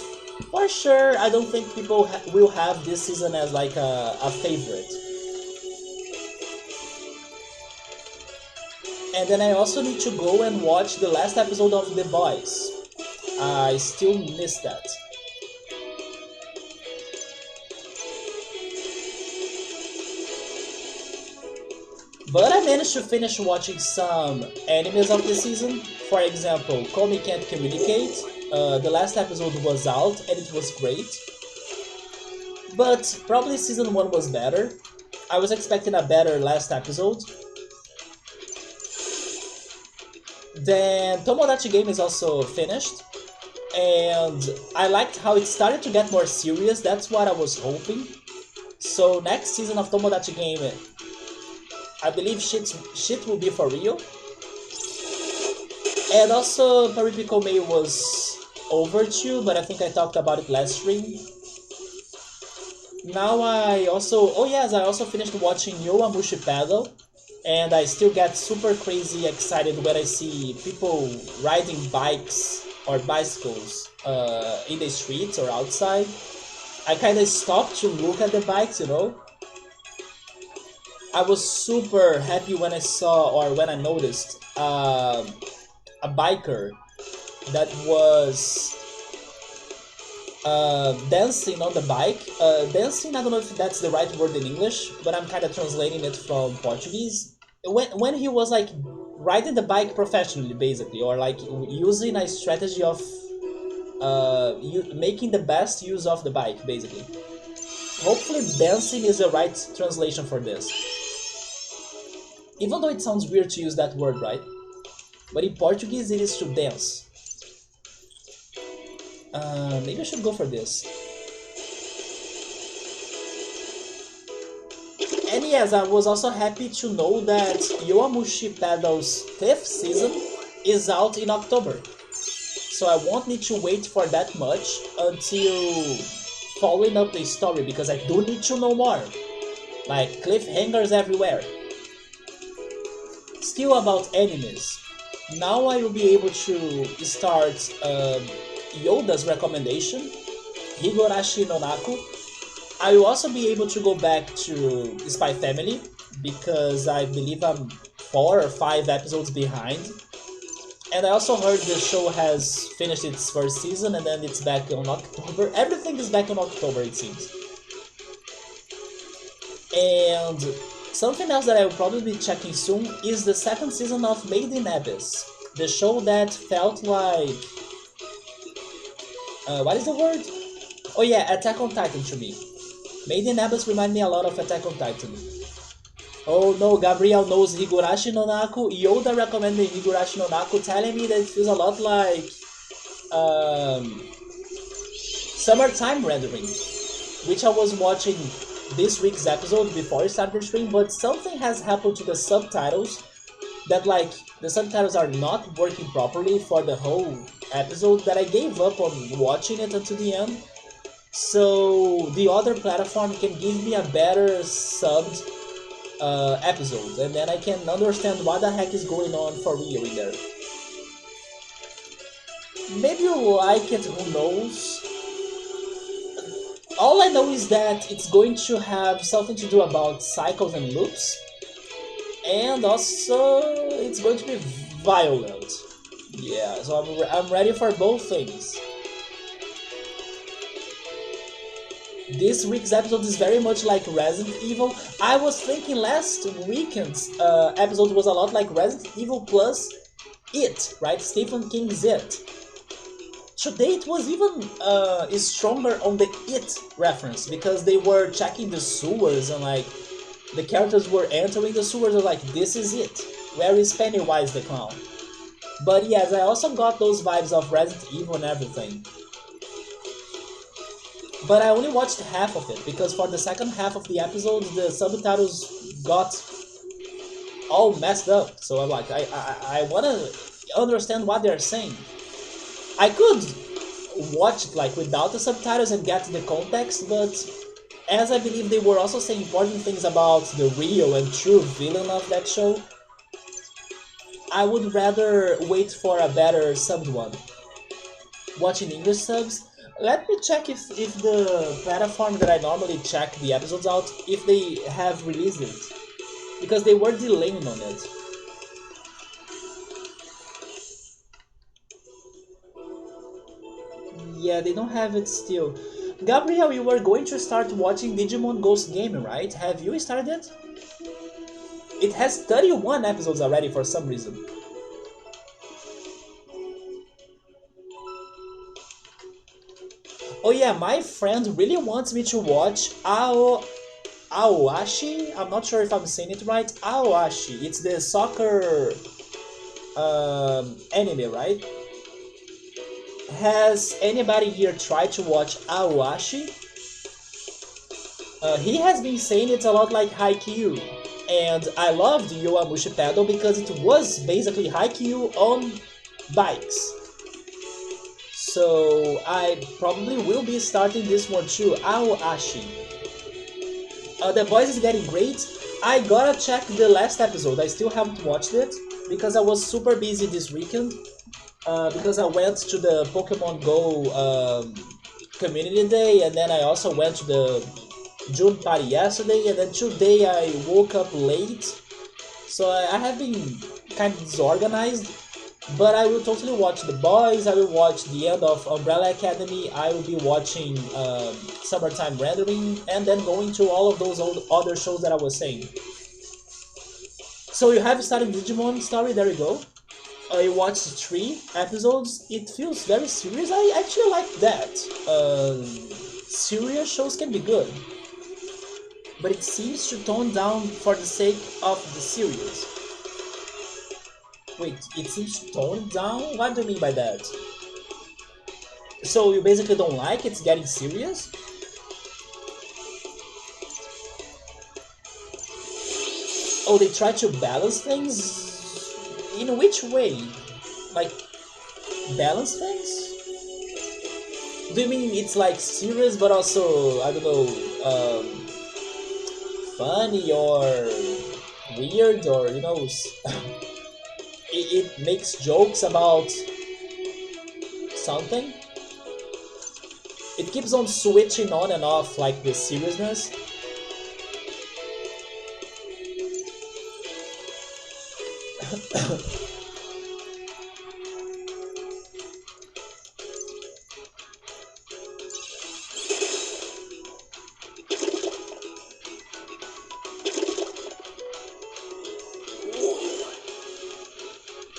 for sure, I don't think people will have this season as like a favorite. And then I also need to go and watch the last episode of The Boys. I still miss that. But I managed to finish watching some animes of the season. For example, Call Me Can't Communicate. The last episode was out and it was great. But probably season 1 was better. I was expecting a better last episode. Then Tomodachi Game is also finished. And I liked how it started to get more serious. That's what I was hoping. So next season of Tomodachi Game, I believe shit will be for real. And also Paripiko Mei was over too, but I think I talked about it last stream. Now I also finished watching Yowamushi Paddle, and I still get super crazy excited when I see people riding bikes or bicycles in the streets or outside. I kinda stopped to look at the bikes, I was super happy when I saw, or when I noticed, a biker that was dancing on the bike. Dancing, I don't know if that's the right word in English, but I'm kind of translating it from Portuguese. When he was like riding the bike professionally, basically, or like using a strategy of making the best use of the bike, basically. Hopefully dancing is the right translation for this. Even though it sounds weird to use that word, right? But in Portuguese it is to dance. Maybe I should go for this. yes, I was also happy to know that Yowamushi Pedal's 5th season is out in October. So I won't need to wait for that much until following up the story, because I do need to know more. Like cliffhangers everywhere. Still about animes. Now I will be able to start Yoda's recommendation, Higurashi no Naku. I will also be able to go back to Spy Family, because I believe I'm 4 or 5 episodes behind. And I also heard the show has finished its first season and then it's back on October. Everything is back in October, it seems. And something else that I will probably be checking soon is the second season of Made in Abyss. The show that felt like... what is the word? Oh yeah, Attack on Titan to me. Made in Abyss remind me a lot of Attack on Titan. Oh no, Gabriel knows Higurashi no Naku. Yoda recommended Higurashi no Naku, telling me that it feels a lot like Summertime Rendering, which I was watching this week's episode before I started the stream, but something has happened to the subtitles that, like, the subtitles are not working properly for the whole episode, that I gave up on watching it until the end. So the other platform can give me a better subbed episode, and then I can understand what the heck is going on for real in there. Maybe you like it, who knows? All I know is that it's going to have something to do about cycles and loops, and also it's going to be violent. Yeah, so I'm ready for both things. This week's episode is very much like Resident Evil. I was thinking last weekend's episode was a lot like Resident Evil plus It, right? Stephen King's It. Today it was even stronger on the It reference, because they were checking the sewers and like the characters were entering the sewers and like, this is it. Where is Pennywise the clown? But yes, I also got those vibes of Resident Evil and everything. But I only watched half of it, because for the second half of the episode, the subtitles got all messed up. So I'm like, I wanna understand what they're saying. I could watch it like without the subtitles and get the context, but as I believe they were also saying important things about the real and true villain of that show, I would rather wait for a better subbed one. Watching English subs. Let me check if the platform that I normally check the episodes out, if they have released it. Because they were delaying on it. Yeah, they don't have it still. Gabriel, you were going to start watching Digimon Ghost Game, right? Have you started it? It has 31 episodes already for some reason. Oh yeah, my friend really wants me to watch Aoashi. I'm not sure if I'm saying it right. Aoashi. It's the soccer anime, right? Has anybody here tried to watch Aoashi? He has been saying it's a lot like Haikyuu. And I loved Yowamushi Pedal because it was basically Haikyuu on bikes. So I probably will be starting this one too, Aoashi. The voice is getting great. I gotta check the last episode, I still haven't watched it because I was super busy this weekend. Because I went to the Pokemon Go community day, and then I also went to the June party yesterday, and then today I woke up late. So I have been kind of disorganized. But I will totally watch The Boys, I will watch the end of Umbrella Academy, I will be watching Summertime Rendering, and then going to all of those other shows that I was saying. So you have started Digimon Story, there you go. You watched 3 episodes, it feels very serious, I actually like that. Serious shows can be good. But it seems to tone down for the sake of the serious. Wait, it seems toned down? What do you mean by that? So you basically don't like it's getting serious? Oh, they try to balance things? In which way? Like, balance things? Do you mean it's like serious but also, I don't know, funny or weird or, it makes jokes about something? It keeps on switching on and off like the seriousness.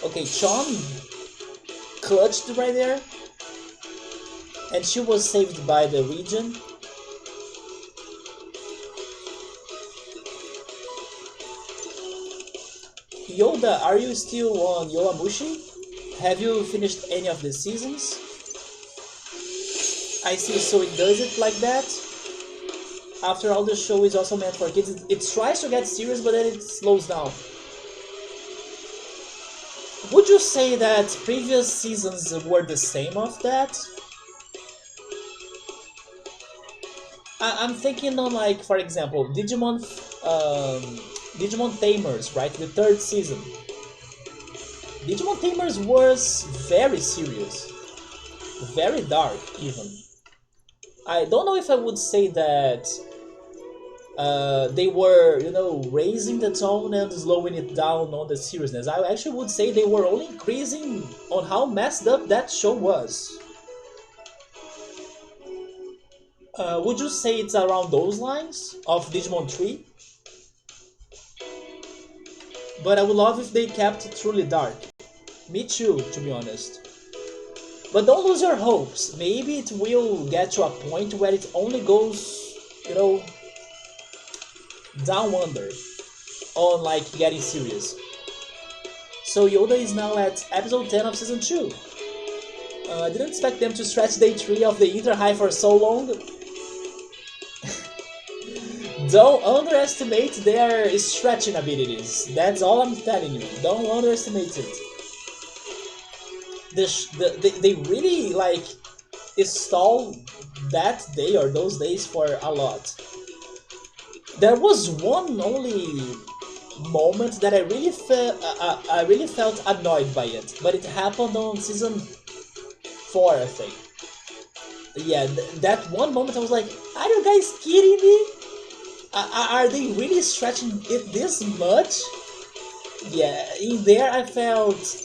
Okay, Sean clutched right there, and she was saved by the region. Yoda, are you still on Yowamushi? Have you finished any of the seasons? I see, so it does it like that? After all, the show is also meant for kids. It tries to get serious, but then it slows down. Would you say that previous seasons were the same of that? I'm thinking on, like, for example, Digimon Tamers, right? The third season. Digimon Tamers was very serious, very dark even. I don't know if I would say that they were, raising the tone and slowing it down on the seriousness. I actually would say they were only increasing on how messed up that show was. Would you say it's around those lines of Digimon 3? But I would love if they kept it truly dark. Me too, to be honest. But don't lose your hopes. Maybe it will get to a point where it only goes, down under on like getting serious. So Yoda is now at episode 10 of season 2. I didn't expect them to stretch day 3 of the Inter High for so long. Don't underestimate their stretching abilities. That's all I'm telling you. Don't underestimate it. They really like stall that day or those days for a lot. There was one only moment that I really felt annoyed by it, but it happened on season 4, I think. Yeah, that one moment I was like, are you guys kidding me? Are they really stretching it this much? Yeah, in there I felt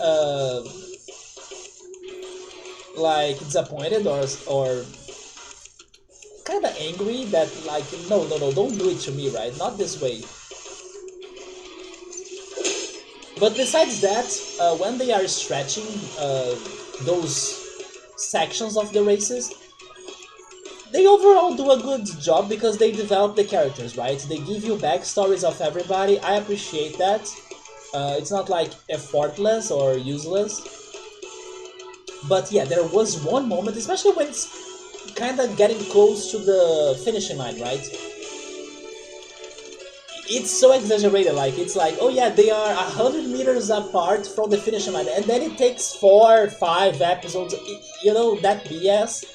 like disappointed or kind of angry that like no, don't do it to me, right? Not this way. But besides that, when they are stretching those sections of the races, they overall do a good job because they develop the characters, right? They give you backstories of everybody. I appreciate that. It's not like effortless or useless. But yeah, there was one moment, especially when it's kind of getting close to the finishing line, right? It's so exaggerated, like, it's like, oh yeah, they are 100 meters apart from the finishing line, and then it takes 4 5 episodes, that BS.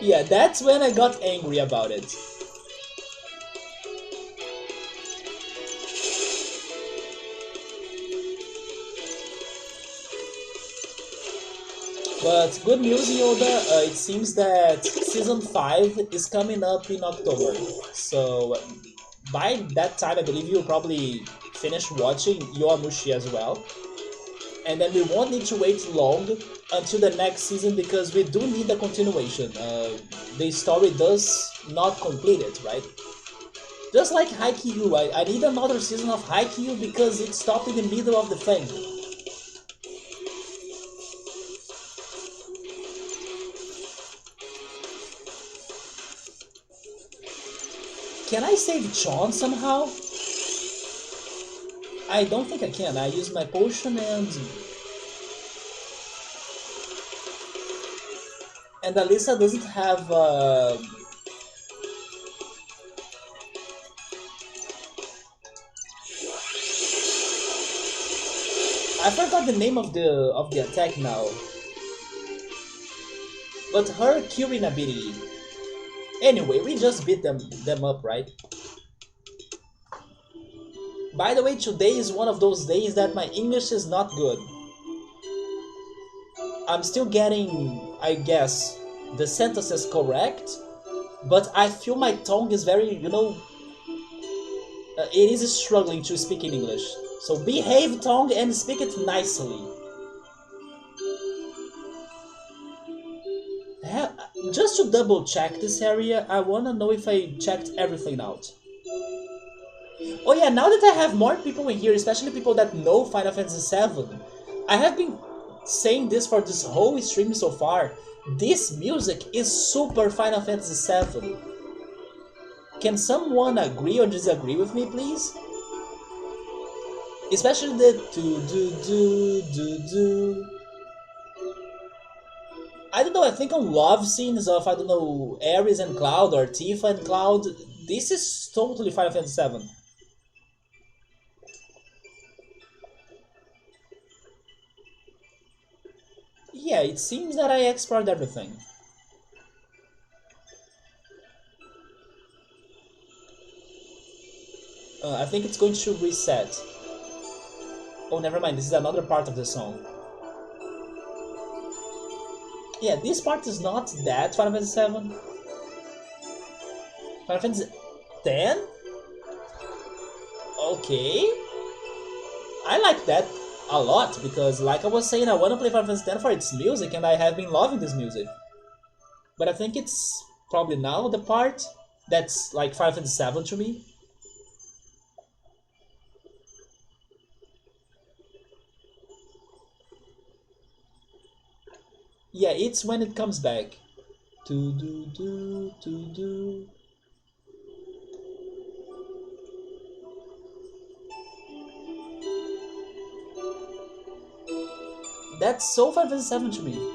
Yeah, that's when I got angry about it. But good news, Yoda, it seems that Season 5 is coming up in October. So by that time, I believe you'll probably finish watching Yowamushi as well. And then we won't need to wait long until the next season because we do need a continuation. The story does not complete it, right? Just like Haikyuu, I need another season of Haikyuu because it stopped in the middle of the thing. Can I save Chon somehow? I don't think I can. I use my potion and Alyssa doesn't have I forgot the name of the attack now. But her curing ability. Anyway, we just beat them up, right? By the way, today is one of those days that my English is not good. I'm still getting, I guess, the sentences correct, but I feel my tongue is very, it is struggling to speak in English. So behave, tongue, and speak it nicely. Just to double check this area, I wanna know if I checked everything out. Oh yeah, now that I have more people in here, especially people that know Final Fantasy VII, I have been saying this for this whole stream so far. This music is super Final Fantasy VII. Can someone agree or disagree with me, please? Especially the do. I don't know, I think on love scenes of, I don't know, Ares and Cloud or Tifa and Cloud, this is totally Final Fantasy VII. Yeah, it seems that I explored everything. I think it's going to reset. Oh, never mind, this is another part of the song. Yeah, this part is not that Final Fantasy 7. Final Fantasy 10? Okay. I like that a lot because, like I was saying, I want to play Final Fantasy 10 for its music and I have been loving this music. But I think it's probably now the part that's like Final Fantasy 7 to me. Yeah, it's when it comes back. Do. That's so Final Fantasy 7 to me.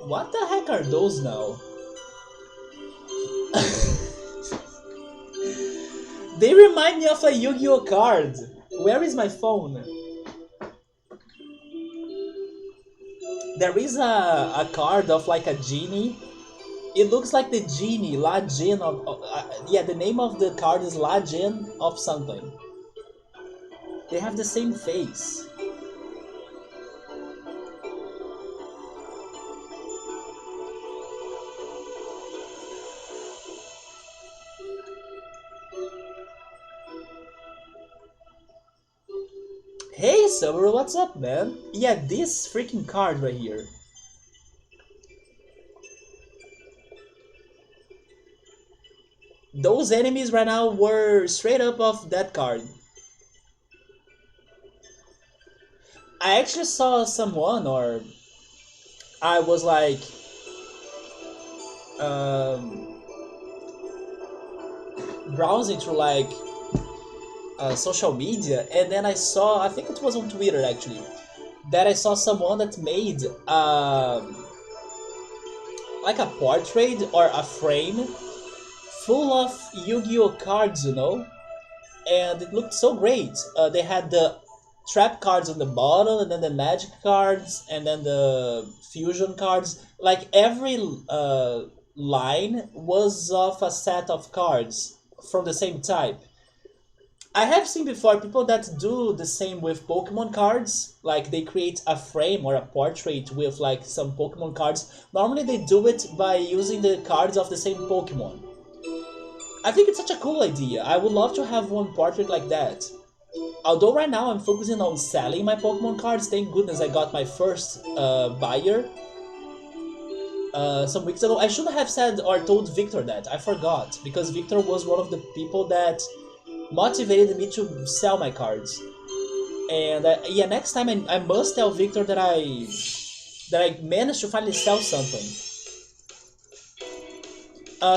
What the heck are those now? They remind me of a Yu-Gi-Oh card. Where is my phone? There is a card of like a genie. It looks like the genie, La Jin of... yeah, the name of the card is La Jin of something. They have the same face. Hey, Summer, what's up, man? Yeah, this freaking card right here. Those enemies right now were straight up of that card. I actually saw someone, or I was like, browsing through like social media, and then I saw, I think it was on Twitter actually, that I saw someone that made like a portrait or a frame full of Yu-Gi-Oh cards, and it looked so great. They had the trap cards on the bottom, and then the magic cards, and then the fusion cards. Like every line was of a set of cards from the same type. I have seen before people that do the same with Pokemon cards, like they create a frame or a portrait with like some Pokemon cards. Normally they do it by using the cards of the same Pokemon. I think it's such a cool idea. I would love to have one portrait like that. Although right now I'm focusing on selling my Pokemon cards, thank goodness I got my first buyer some weeks ago. I should have said or told Victor that, I forgot, because Victor was one of the people that motivated me to sell my cards. And yeah, next time I must tell Victor that I managed to finally sell something.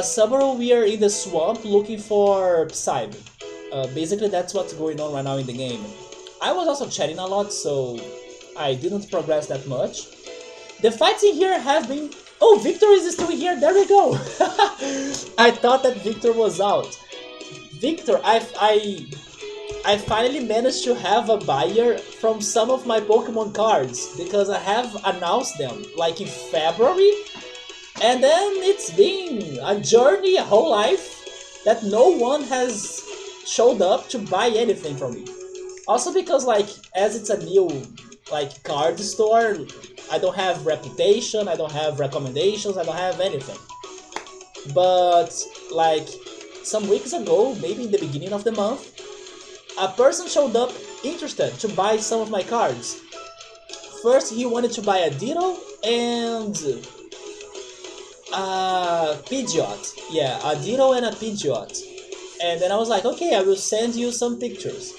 Summer, we are in the swamp looking for Psybe. Basically, that's what's going on right now in the game. I was also chatting a lot, so I didn't progress that much. The fights in here have been... Oh, Victor is still here, there we go! I thought that Victor was out. Victor, I finally managed to have a buyer from some of my Pokemon cards, because I have announced them, like in February, and then it's been a journey, a whole life, that no one has showed up to buy anything from me. Also because, like, as it's a new, like, card store, I don't have reputation, I don't have recommendations, I don't have anything. But, like, some weeks ago, maybe in the beginning of the month, a person showed up interested to buy some of my cards. First, he wanted to buy a Ditto and a Pidgeot. Yeah, a Ditto and a Pidgeot. And then I was like, okay, I will send you some pictures.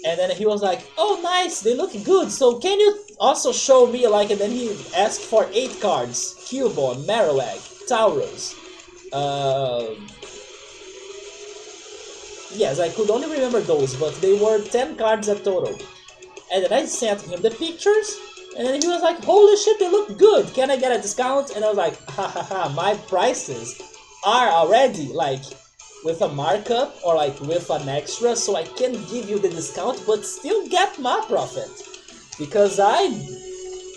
And then he was like, oh nice, they look good, so can you also show me, like, and then he asked for 8 cards. Cubone, Marowak, Tauros. Yes, I could only remember those, but they were 10 cards at total. And then I sent him the pictures, and then he was like, holy shit, they look good, can I get a discount? And I was like, ha ha ha, my prices are already, like, with a markup or like with an extra, so I can give you the discount but still get my profit, because I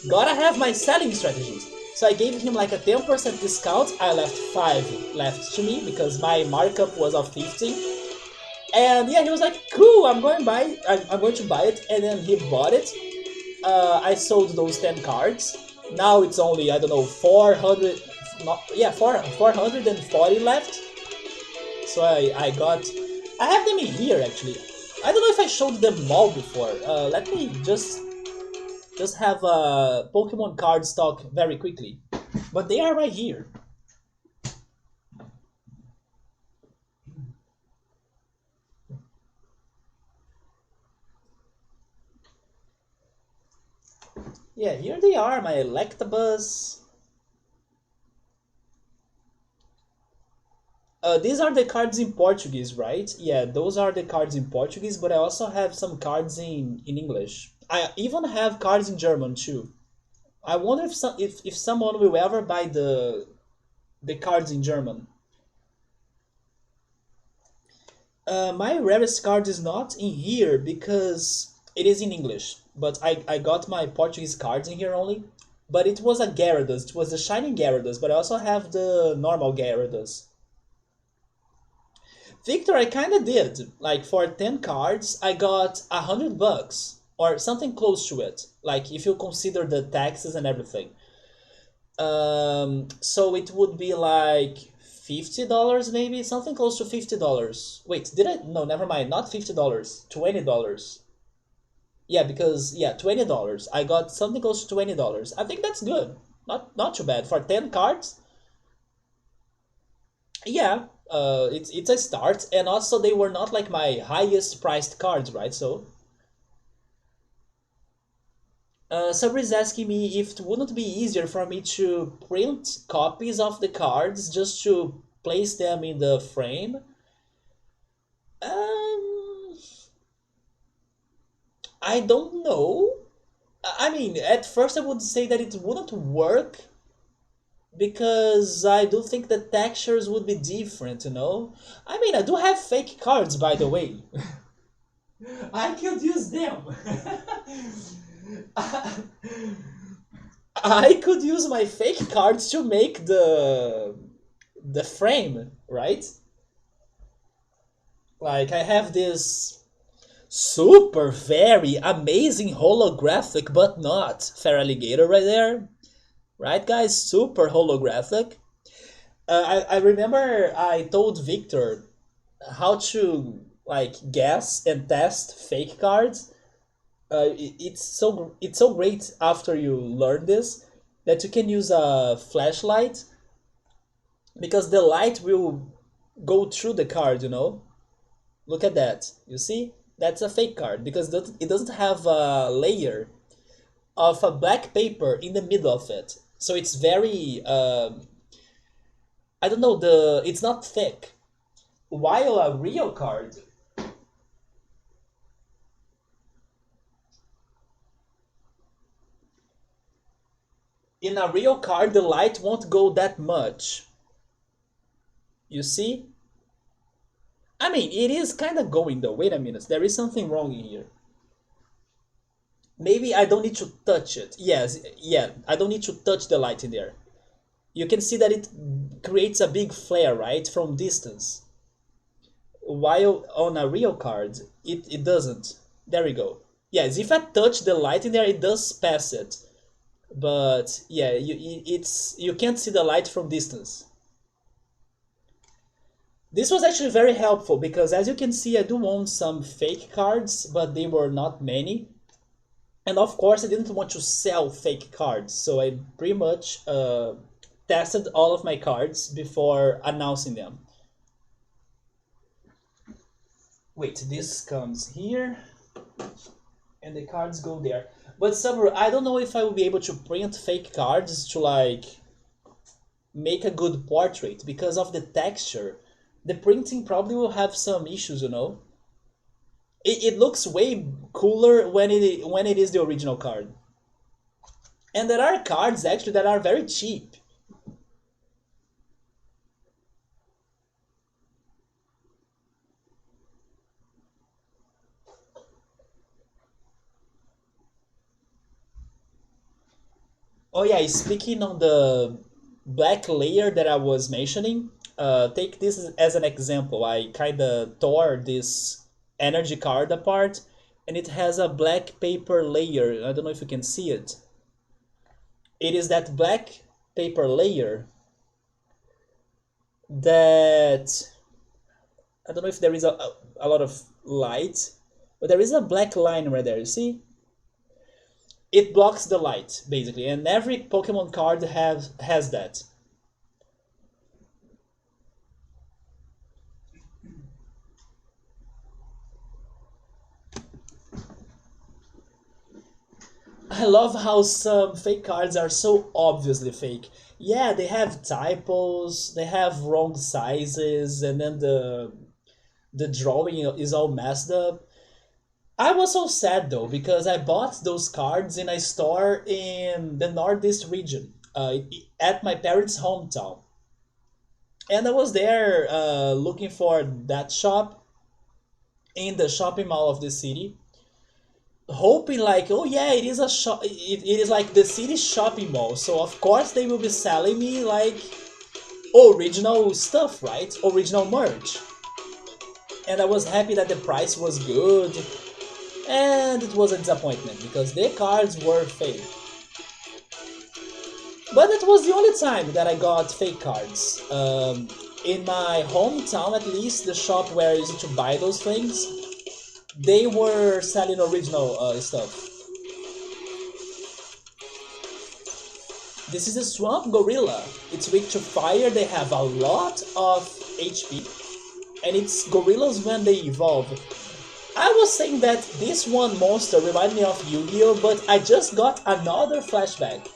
gotta have my selling strategies. So I gave him like a 10% discount. I left 5 left to me because my markup was of 15. And yeah, he was like, cool, I'm going to buy it. And then he bought it. I sold those 10 cards. Now it's only, I don't know, 400, not, yeah, 440 left. So I have them in here actually. I don't know if I showed them all before. Let me just have a Pokemon card stock very quickly. But they are right here. Yeah, here they are, my Electabuzz. These are the cards in Portuguese, right? Yeah, those are the cards in Portuguese, but I also have some cards in English. I even have cards in German too. I wonder if someone will ever buy the cards in German. My rarest card is not in here because it is in English. But I got my Portuguese cards in here only. But it was a Gyarados. It was the Shining Gyarados, but I also have the normal Gyarados. Victor, I kinda did. Like for 10 cards, I got $100 or something close to it. Like if you consider the taxes and everything. So it would be like $50 maybe, something close to $50. Wait, did I? No, never mind. Not $50. $20. Yeah, because yeah, $20. I got something close to $20. I think that's good. Not too bad for 10 cards. Yeah, it's a start, and also they were not like my highest priced cards, right? So, somebody's asking me if it wouldn't be easier for me to print copies of the cards just to place them in the frame. Um, I don't know. I mean, at first I would say that it wouldn't work because I do think the textures would be different, you know? I mean, I do have fake cards, by the way. I could use them. I could use my fake cards to make the frame, right? Like I have this super very amazing holographic but not Feraligatr right there. Right guys, super holographic. I remember I told Victor how to like guess and test fake cards. It's so great after you learn this that you can use a flashlight because the light will go through the card. You know, look at that. You see, that's a fake card because it doesn't have a layer of a black paper in the middle of it, so it's very I don't know, the it's not thick. While a real card, In a real card, the light won't go that much. You see? I mean, it is kind of going though. Wait a minute, there is something wrong in here. Maybe I don't need to touch it. Yes, yeah, I don't need to touch the light in there. You can see that it creates a big flare, right, from distance. While on a real card, it doesn't. There we go. Yes, if I touch the light in there, it does pass it. But yeah, you can't see the light from distance. This was actually very helpful because as you can see, I do own some fake cards, but they were not many. And of course, I didn't want to sell fake cards, so I pretty much tested all of my cards before announcing them. Wait, this comes here, and the cards go there. But Summer, I don't know if I will be able to print fake cards to like make a good portrait because of the texture. The printing probably will have some issues, you know. It looks way cooler when it is the original card. And there are cards actually that are very cheap. Oh yeah, speaking on the black layer that I was mentioning, take this as an example. I kind of tore this energy card apart, and it has a black paper layer. I don't know if you can see it. It is that black paper layer that I don't know if there is a lot of light, but there is a black line right there. You see? It blocks the light basically, and every Pokemon card has that. I love how some fake cards are so obviously fake. Yeah, they have typos, they have wrong sizes, and then the drawing is all messed up. I was so sad though because I bought those cards in a store in the Northeast region, at my parents' hometown, and I was there looking for that shop in the shopping mall of the city, hoping like, oh yeah, it is a shop. It is like the city shopping mall, so of course they will be selling me like original stuff, right? Original merch. And I was happy that the price was good, and it was a disappointment because the cards were fake. But it was the only time that I got fake cards. In my hometown, at least, the shop where I used to buy those things, they were selling original stuff. This is a swamp gorilla. It's weak to fire, they have a lot of HP, and it's gorillas when they evolve. I was saying that this one monster reminded me of Yu-Gi-Oh, but I just got another flashback.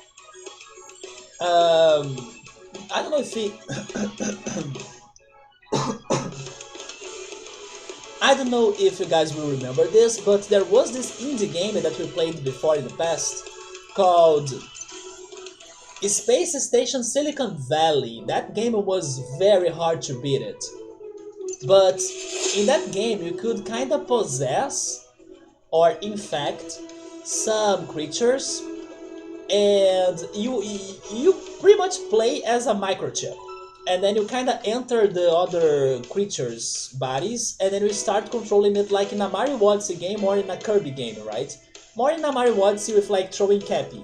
I don't know if he... I don't know if you guys will remember this, but there was this indie game that we played before in the past called Space Station Silicon Valley. That game was very hard to beat it. But in that game you could kind of possess or infect some creatures, and you pretty much play as a microchip, and then you kind of enter the other creatures' bodies, and then you start controlling it like in a Mario Odyssey game or in a Kirby game, right? More in a Mario Odyssey with like throwing Cappy.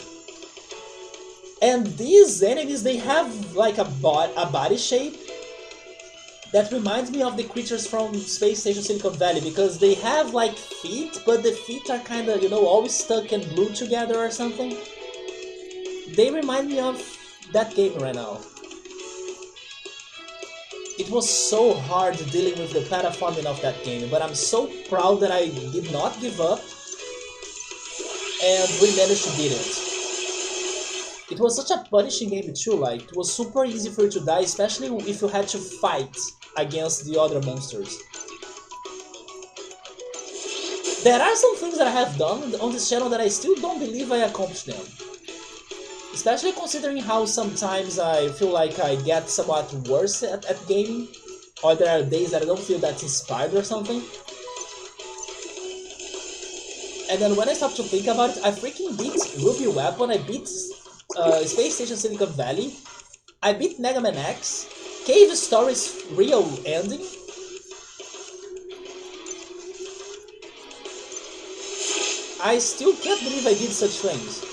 And these enemies, they have like a body shape that reminds me of the creatures from Space Station Silicon Valley, because they have like feet, but the feet are kind of, you know, always stuck and glued together or something. They remind me of that game right now. It was so hard dealing with the platforming of that game, but I'm so proud that I did not give up and we managed to beat it. It was such a punishing game too, like, it was super easy for you to die, especially if you had to fight against the other monsters. There are some things that I have done on this channel that I still don't believe I accomplished them. Especially considering how sometimes I feel like I get somewhat worse at gaming, or there are days that I don't feel that inspired or something. And then when I stop to think about it, I freaking beat Ruby Weapon, I beat Space Station Silicon Valley, I beat Mega Man X, Cave Story's real ending. I still can't believe I did such things.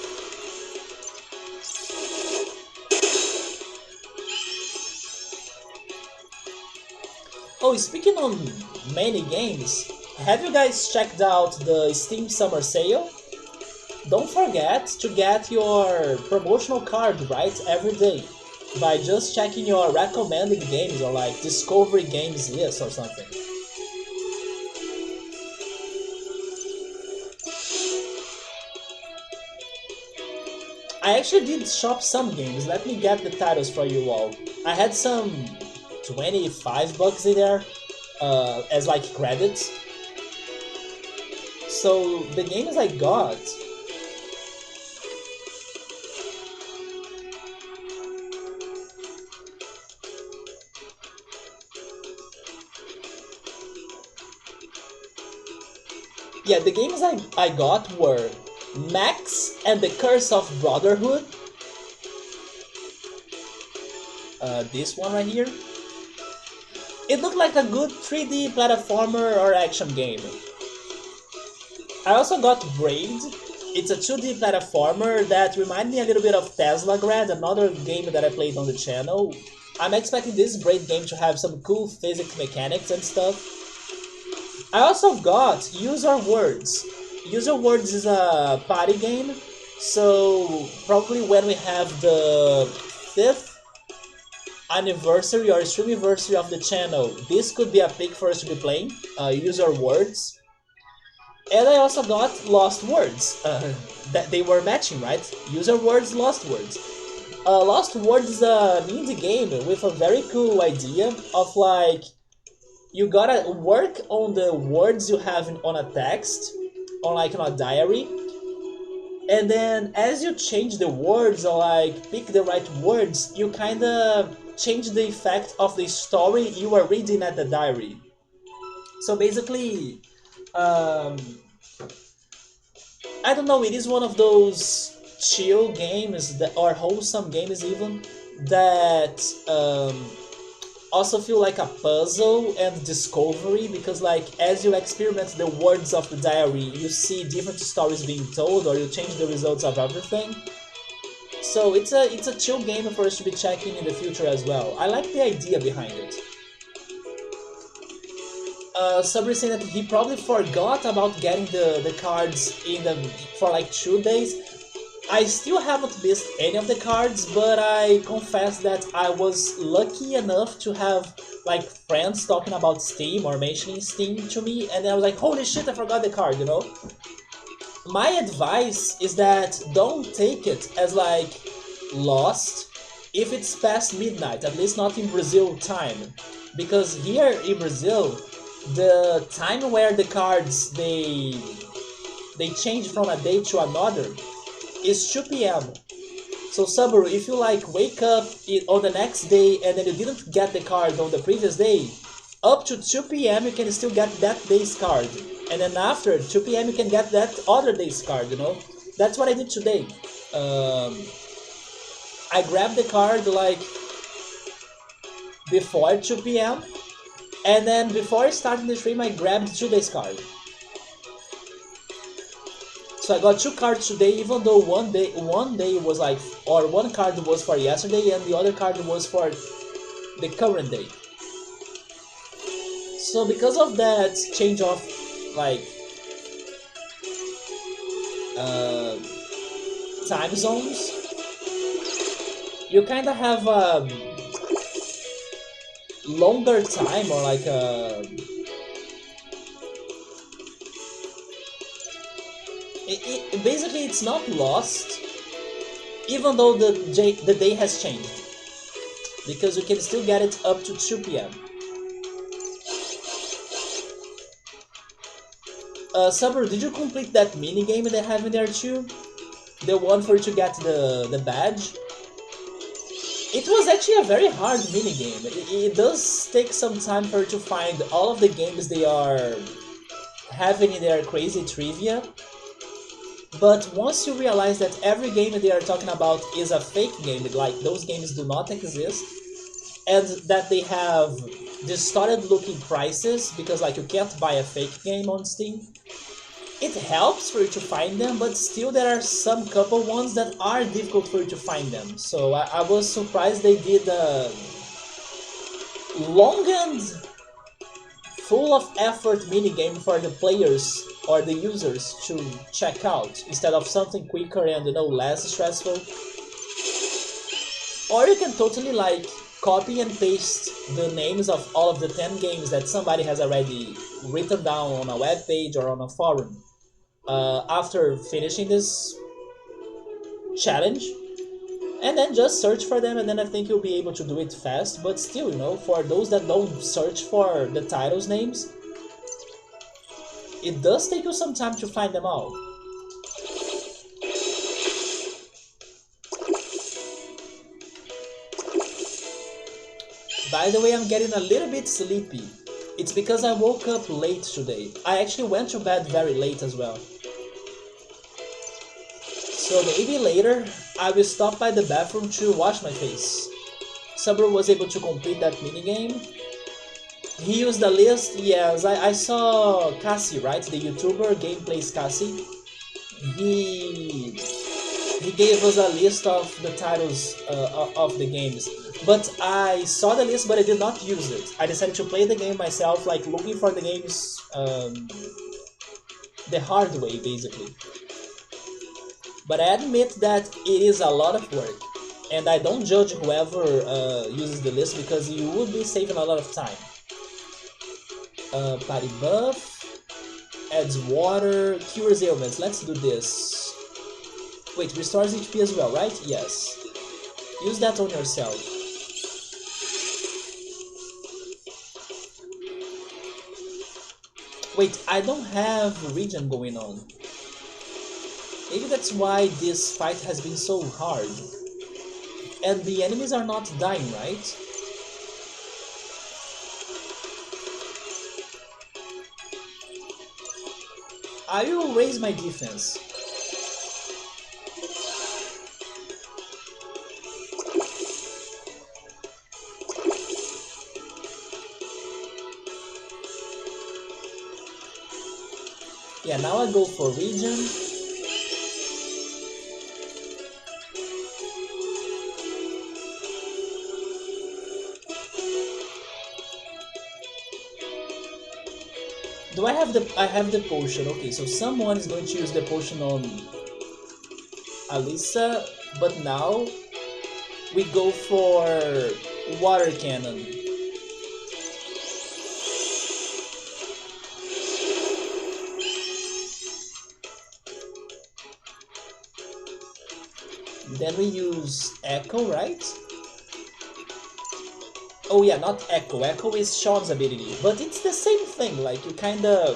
Oh, speaking on many games, have you guys checked out the Steam Summer Sale? Don't forget to get your promotional card right every day by just checking your recommended games or like Discovery Games list or something. I actually did shop some games. Let me get the titles for you all. I had some 25 bucks in there as like credits. So the games I got. Yeah, the games I got were Max and the Curse of Brotherhood. This one right here. It looked like a good 3D platformer or action game. I also got Braid. It's a 2D platformer that reminded me a little bit of Tesla Grad, another game that I played on the channel. I'm expecting this Braid game to have some cool physics mechanics and stuff. I also got User Words. User Words is a party game, so probably when we have the 5th anniversary or stream anniversary of the channel, this could be a pick for us to be playing, User Words. And I also got Lost Words, that they were matching, right? User Words, Lost Words. Lost Words is an indie game with a very cool idea of like, you gotta work on the words you have on a text, on like in a diary, and then as you change the words or like pick the right words, you kinda change the effect of the story you are reading at the diary. So basically, I don't know, it is one of those chill games that, or wholesome games even, that also feel like a puzzle and discovery, because like as you experiment the words of the diary, you see different stories being told or you change the results of everything. So it's a chill game for us to be checking in the future as well. I like the idea behind it. Sabri saying that he probably forgot about getting the cards for like 2 days. I still haven't missed any of the cards, but I confess that I was lucky enough to have like friends talking about Steam or mentioning Steam to me, and I was like, holy shit, I forgot the card, you know? My advice is that don't take it as like lost if it's past midnight, at least not in Brazil time. Because here in Brazil, the time where the cards they change from a day to another is 2 p.m. So Subaru, if you like wake up on the next day and then you didn't get the card on the previous day, up to 2 p.m. you can still get that day's card. And then after 2 p.m. you can get that other day's card, you know? That's what I did today. I grabbed the card like before 2 p.m. and then before starting the stream I grabbed 2 days card. So I got 2 cards today, even though one day was like, or one card was for yesterday and the other card was for the current day. So because of that change of like time zones, you kind of have a longer time, or like basically it's not lost, even though the day has changed, because you can still get it up to 2 p.m. Sabr, did you complete that mini game they have in there too? the one for you to get the badge. It was actually a very hard minigame. It does take some time for you to find all of the games they are having in their crazy trivia. But once you realize that every game they are talking about is a fake game, like those games do not exist, and that they have distorted looking prices because like you can't buy a fake game on Steam, it helps for you to find them, but still there are some couple ones that are difficult for you to find them. So I was surprised they did a long and full of effort minigame for the players or the users to check out, instead of something quicker and less stressful. Or you can totally like copy and paste the names of all of the 10 games that somebody has already written down on a web page or on a forum after finishing this challenge, and then just search for them, and then I think you'll be able to do it fast. But still, for those that don't search for the titles names, it does take you some time to find them all. By the way, I'm getting a little bit sleepy. It's because I woke up late today. I actually went to bed very late as well. So maybe later, I will stop by the bathroom to wash my face. Sabro was able to complete that minigame. He used the list, yes, I saw Cassie, right? The YouTuber, Gameplays Cassie. He gave us a list of the titles of the games. But I saw the list, but I did not use it. I decided to play the game myself, like looking for the games the hard way, basically. But I admit that it is a lot of work, and I don't judge whoever uses the list because you would be saving a lot of time. Party buff, adds water, cures ailments. Let's do this. Wait, restores HP as well, right? Yes. Use that on yourself. Wait, I don't have regen going on. Maybe that's why this fight has been so hard. And the enemies are not dying, right? I will raise my defense. Yeah, now I go for regen. Do I have the potion? Okay, so someone is going to use the potion on Alyssa, but now we go for water cannon. Then we use Echo, right? Oh yeah, not Echo. Echo is Sean's ability, but it's the same thing, like you kinda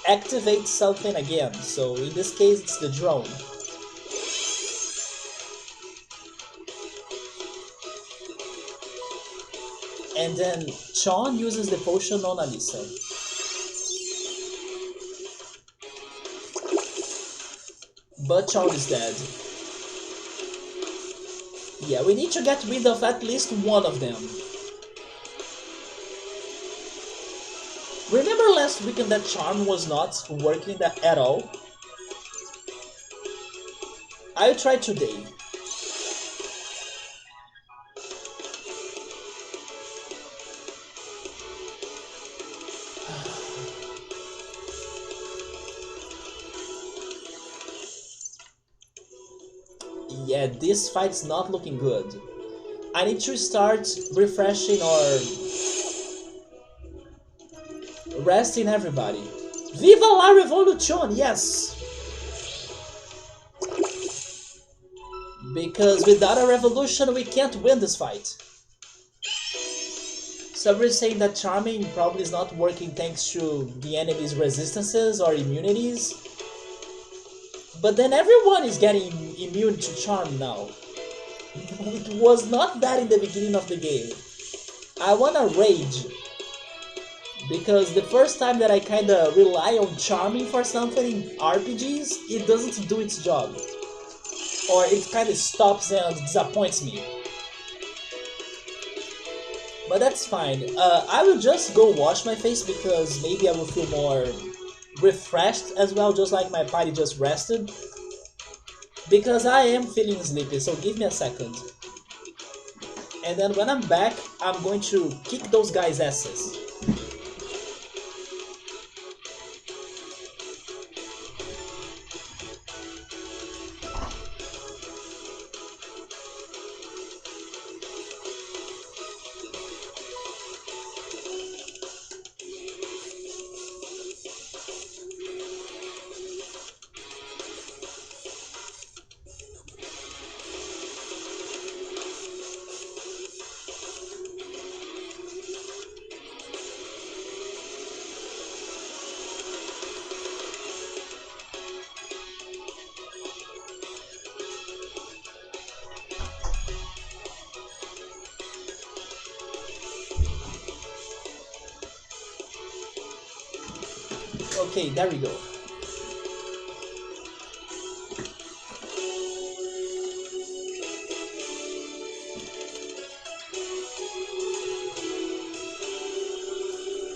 activate something again, so in this case it's the drone. And then Sean uses the potion on Alyssa. But Sean is dead. Yeah, we need to get rid of at least one of them. Remember last weekend that Charm was not working at all? I'll try today. Yeah, this fight's not looking good. I need to start refreshing or resting everybody. Viva la Revolution, yes! Because without a revolution we can't win this fight. Some are saying that Charming probably is not working thanks to the enemy's resistances or immunities. But then everyone is getting immune to charm now. It was not that in the beginning of the game. I wanna rage because the first time that I kinda rely on charming for something in RPGs, it doesn't do its job. Or it kinda stops and disappoints me. But that's fine. I will just go wash my face because maybe I will feel more refreshed as well, just like my body just rested. Because I am feeling sleepy, so give me a second. And then when I'm back, I'm going to kick those guys' asses. Okay, there we go.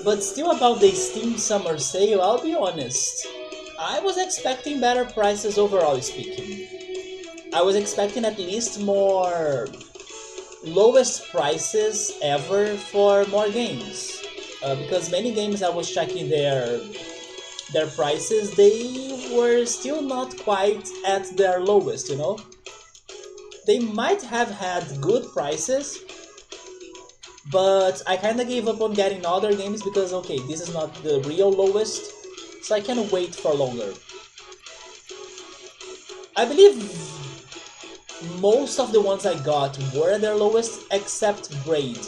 But still about the Steam Summer Sale, I'll be honest. I was expecting better prices overall speaking. I was expecting at least more lowest prices ever for more games. Because many games I was checking their prices, they were still not quite at their lowest, you know? They might have had good prices, but I kinda gave up on getting other games because, okay, this is not the real lowest, so I can wait for longer. I believe most of the ones I got were at their lowest, except Braid.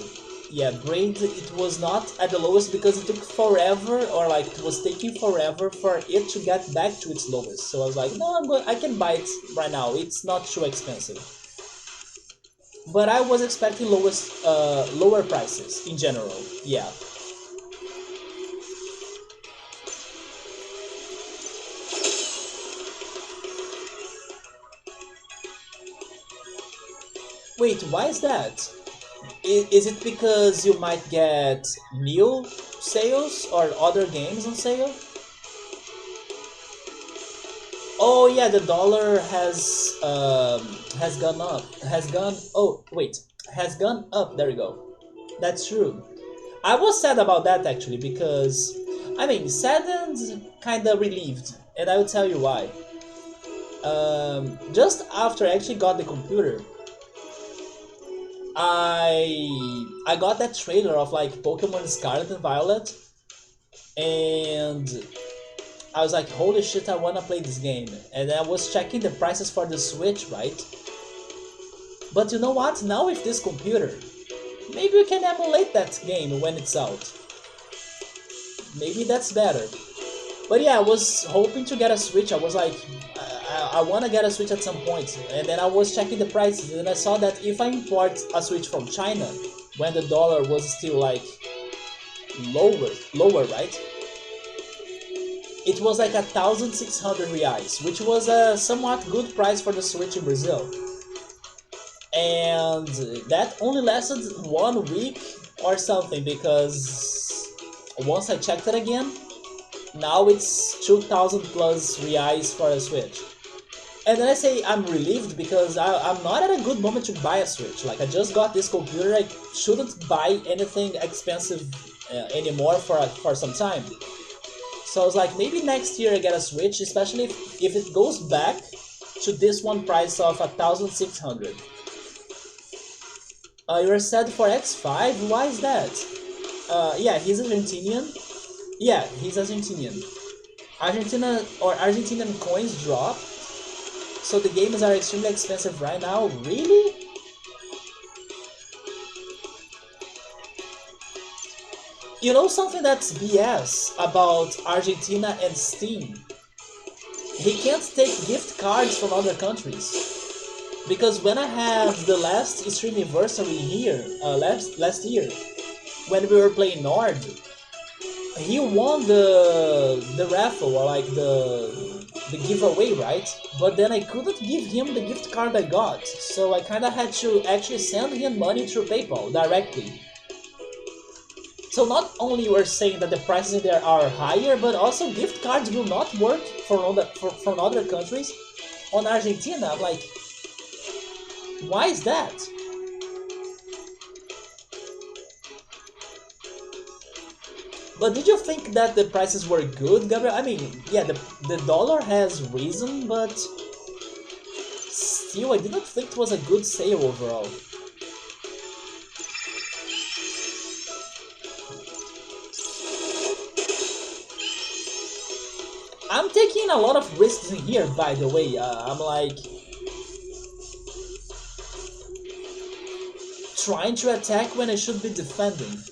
Yeah, Braid, it was not at the lowest because it took forever, or like it was taking forever for it to get back to its lowest. So I was like, no, I can buy it right now. It's not too expensive. But I was expecting lower prices in general. Yeah. Wait, why is that? Is it because you might get new sales or other games on sale? Oh yeah, the dollar has gone up. Has gone. Oh wait, has gone up. There you go. That's true. I was sad about that actually because, I mean, sad and kind of relieved, and I will tell you why. Just after I actually got the computer, I got that trailer of like Pokemon Scarlet and Violet, and I was like, holy shit, I wanna play this game. And I was checking the prices for the Switch, right? But you know what? Now with this computer, maybe we can emulate that game when it's out. Maybe that's better. But yeah, I was hoping to get a Switch. I was like, I want to get a Switch at some point. And then I was checking the prices, and I saw that if I import a Switch from China, when the dollar was still like lower, right? It was like 1,600 reais, which was a somewhat good price for the Switch in Brazil. And that only lasted 1 week or something because once I checked it again, now it's 2,000 plus reais for a Switch. And then I say I'm relieved because I'm not at a good moment to buy a Switch. Like, I just got this computer, I shouldn't buy anything expensive anymore for some time. So I was like, maybe next year I get a Switch, especially if it goes back to this one price of 1,600. You're sad for X5? Why is that? Yeah, he's Argentinian. Yeah, he's Argentinian. Argentinian coins drop, so the games are extremely expensive right now. Really? You know something that's BS about Argentina and Steam? he can't take gift cards from other countries. Because when I had the last stream anniversary here, last year, when we were playing Nord, he won the raffle or like the giveaway, right? But then I couldn't give him the gift card I got, so I kind of had to actually send him money through PayPal directly. So not only we're saying that the prices in there are higher, but also gift cards will not work from other countries on Argentina. I'm like, why is that? But did you think that the prices were good, Gabriel? I mean, yeah, the dollar has risen, but still, I didn't think it was a good sale overall. I'm taking a lot of risks in here, by the way. I'm like trying to attack when I should be defending.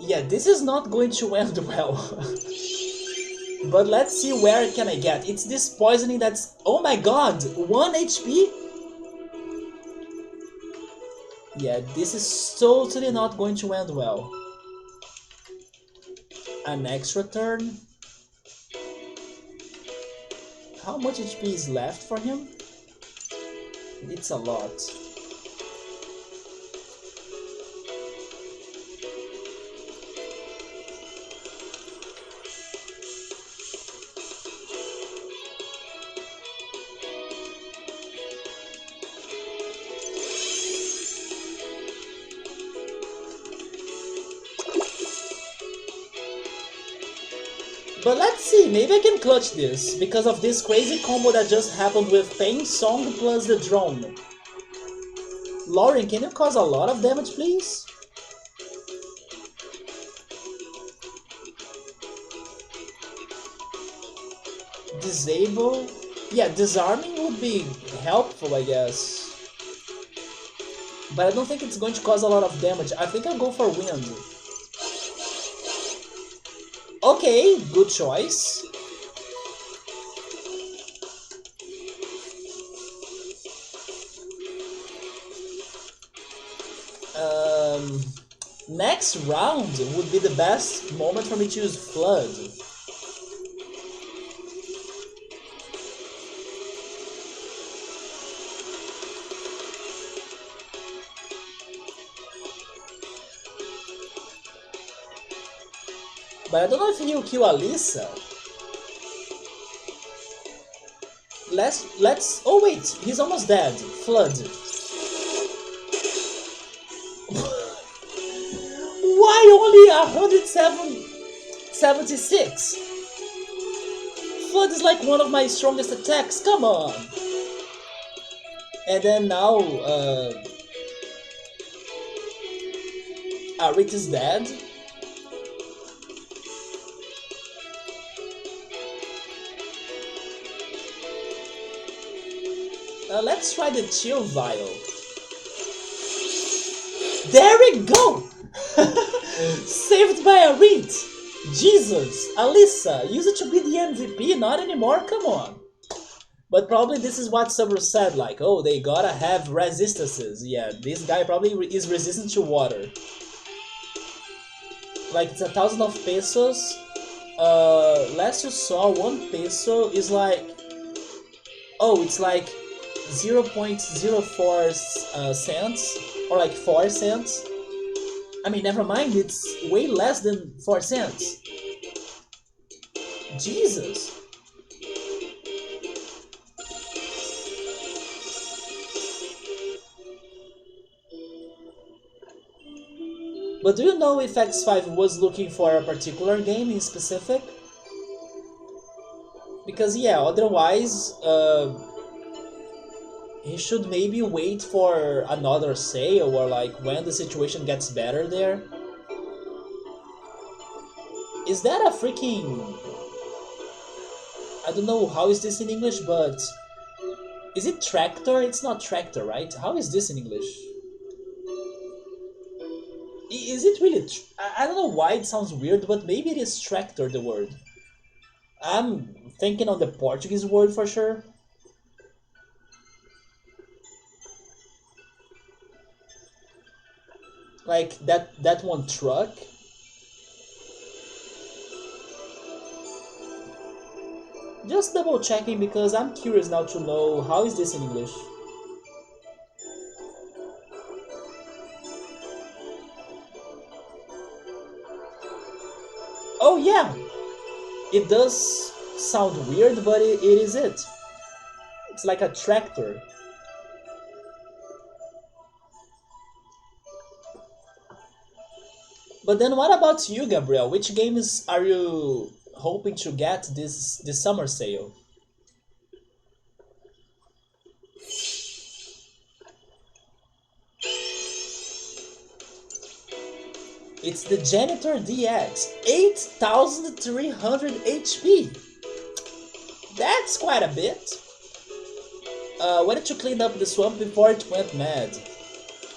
Yeah, this is not going to end well. But let's see where can I get. It's this poisoning that's... Oh my god! 1 HP? Yeah, this is totally not going to end well. An extra turn? How much HP is left for him? It's a lot. But let's see, maybe I can clutch this, because of this crazy combo that just happened with Pain Song plus the drone. Lauren, can you cause a lot of damage, please? Disable? Yeah, disarming would be helpful, I guess. But I don't think it's going to cause a lot of damage. I think I'll go for wind. Okay, good choice. Next round would be the best moment for me to use Flood. But I don't know if he'll kill Alisa. Let's... Oh wait, he's almost dead. Flood. Why only 176? Flood is like one of my strongest attacks, come on! And then now... Rick is dead. Let's try the chill vial. There we go! Saved by a read! Jesus! Alisa, use it to be the MVP, not anymore, come on! But probably this is what Sabro said, like, oh, they gotta have resistances. Yeah, this guy probably is resistant to water. Like, it's 1,000 of pesos. Last you saw, 1 peso is like... Oh, it's like 0.04 cents, or like 4 cents. I mean, never mind, it's way less than 4 cents. Jesus! But do you know if X5 was looking for a particular game in specific? Because yeah, otherwise he should maybe wait for another sale or like when the situation gets better there. Is that a freaking... I don't know how is this in English, but is it tractor? It's not tractor, right? How is this in English? Is it really? I don't know why it sounds weird, but maybe it is tractor the word. I'm thinking on the Portuguese word for sure. Like that one truck. Just double checking because I'm curious now to know how is this in English. Oh yeah, it does sound weird, but it is it. It's like a tractor. But then what about you, Gabriel? Which games are you hoping to get this summer sale? It's the Janitor DX, 8,300 HP. That's quite a bit. Wanted to clean up the swamp before it went mad.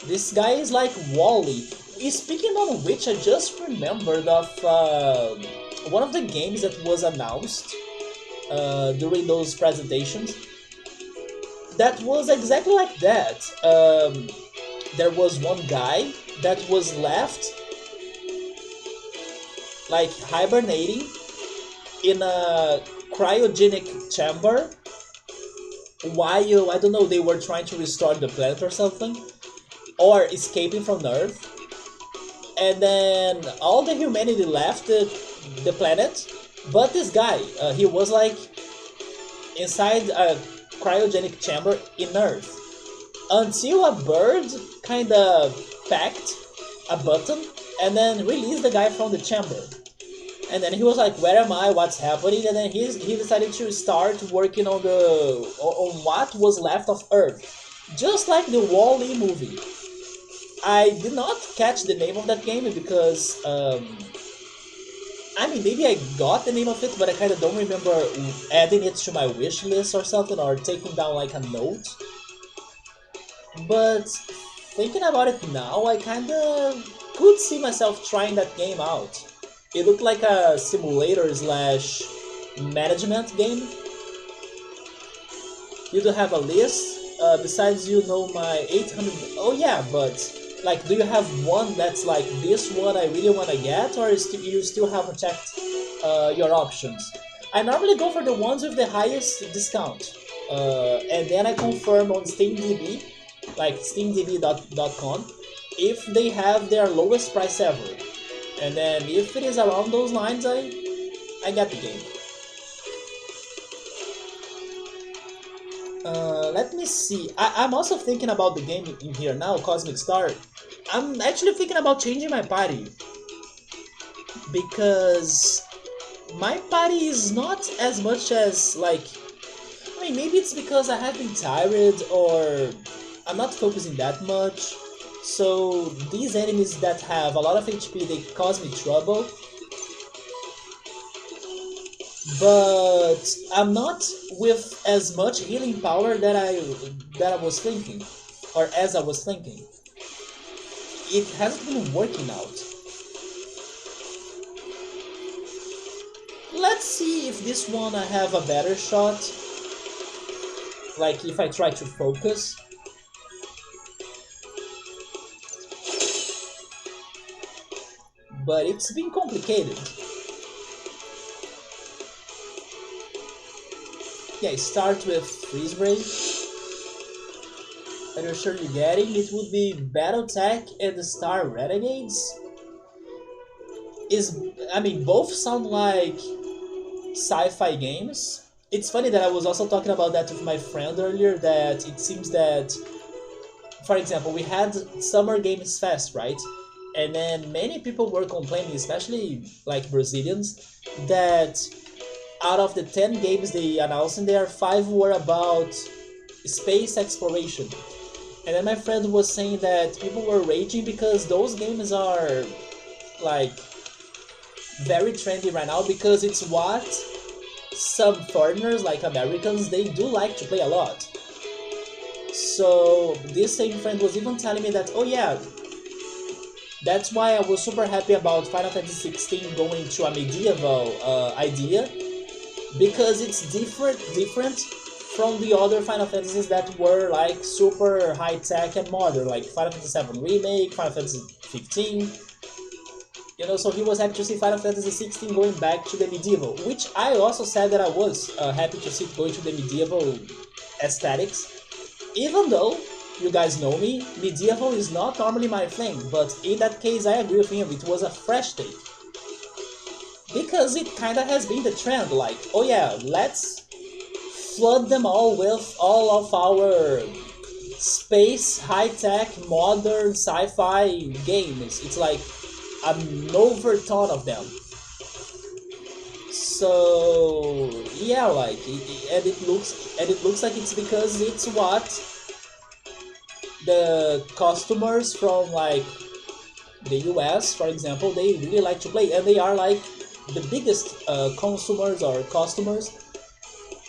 This guy is like Wally. Speaking on which, I just remembered of one of the games that was announced during those presentations. That was exactly like that. There was one guy that was left like hibernating in a cryogenic chamber while, I don't know, they were trying to restore the planet or something, or escaping from Earth. And then all the humanity left the planet, but this guy, he was like inside a cryogenic chamber in Earth until a bird kind of packed a button and then released the guy from the chamber. And then he was like, "Where am I? What's happening?" And then he decided to start working on what was left of Earth, just like the Wall-E movie. I did not catch the name of that game because I mean, maybe I got the name of it, but I kind of don't remember adding it to my wish list or something, or taking down like a note. But thinking about it now, I kind of could see myself trying that game out. It looked like a simulator slash management game. You do have a list. Besides, you know my 800. Oh yeah, but like, do you have one that's like this one I really want to get, or you still haven't checked your options? I normally go for the ones with the highest discount, and then I confirm on SteamDB, like steamdb.com, if they have their lowest price ever. And then if it is around those lines, I get the game. Let me see. I'm also thinking about the game in here now, Cosmic Star. I'm actually thinking about changing my party. Because my party is not as much as, like... I mean, maybe it's because I have been tired or I'm not focusing that much. So these enemies that have a lot of HP, they cause me trouble. But I'm not with as much healing power that I was thinking, or as I was thinking. It hasn't been working out. Let's see if this one I have a better shot. Like if I try to focus. But it's been complicated. Yeah, start with Freeze Ray. Are you sure you're getting? It would be Battletech and the Star Renegades. I mean, both sound like sci-fi games. It's funny that I was also talking about that with my friend earlier, that it seems that, for example, we had Summer Games Fest, right? And then many people were complaining, especially like Brazilians, that out of the 10 games they announced in there, 5 were about space exploration. And then my friend was saying that people were raging because those games are like very trendy right now, because it's what some foreigners like Americans, they do like to play a lot. So this same friend was even telling me that, oh yeah, that's why I was super happy about Final Fantasy 16 going to a medieval idea, because it's different from the other Final Fantasies that were like super high tech and modern, like Final Fantasy 7 Remake, Final Fantasy 15. You know, so he was happy to see Final Fantasy 16 going back to the medieval, which I also said that I was happy to see it going to the medieval aesthetics. Even though, you guys know me, medieval is not normally my thing, but in that case I agree with him, it was a fresh take. Because it kinda has been the trend, like, oh yeah, let's flood them all with all of our space, high-tech, modern, sci-fi games. It's like an overton of them. So yeah, like, and it looks like it's because it's what the customers from like the US, for example, they really like to play, and they are like the biggest consumers or customers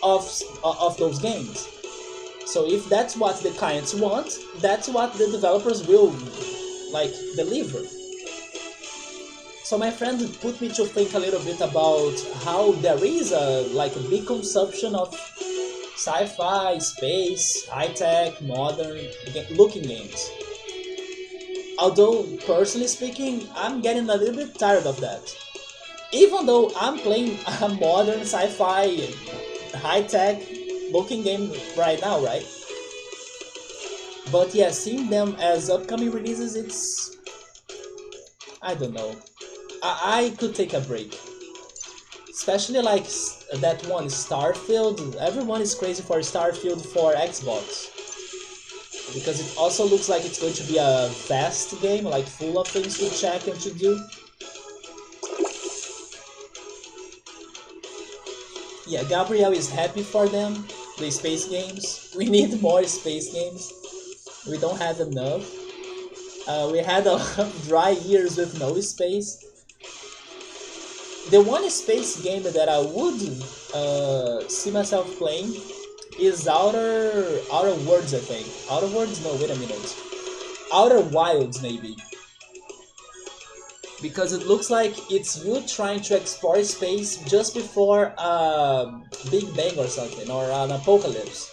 of those games. So if that's what the clients want, that's what the developers will like deliver. So my friend put me to think a little bit about how there is a like a big consumption of sci-fi, space, high-tech, modern looking games. Although personally speaking, I'm getting a little bit tired of that. Even though I'm playing a modern sci-fi, high-tech looking game right now, right? But yeah, seeing them as upcoming releases, it's... I don't know. I could take a break. Especially like that one, Starfield. Everyone is crazy for Starfield for Xbox. Because it also looks like it's going to be a vast game, like full of things to check and to do. Yeah, Gabriel is happy for them, the space games. We need more space games. We don't have enough. We had a lot of dry years with no space. The one space game that I would see myself playing is Outer Worlds, I think. Outer Worlds? No, wait a minute. Outer Wilds, maybe. Because it looks like it's you trying to explore space just before a Big Bang or something, or an apocalypse.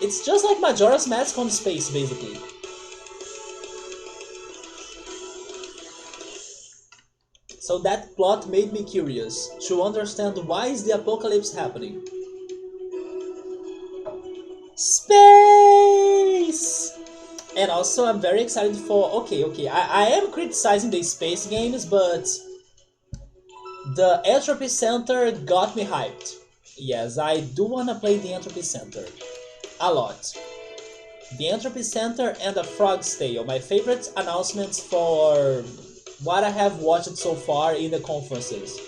It's just like Majora's Mask on space, basically. So that plot made me curious to understand why is the apocalypse happening. Space! And also I'm very excited for... Okay, I am criticizing the space games, but the Entropy Center got me hyped. Yes, I do wanna play the Entropy Center. A lot. The Entropy Center and the Frog's Tale, my favorite announcements for what I have watched so far in the conferences.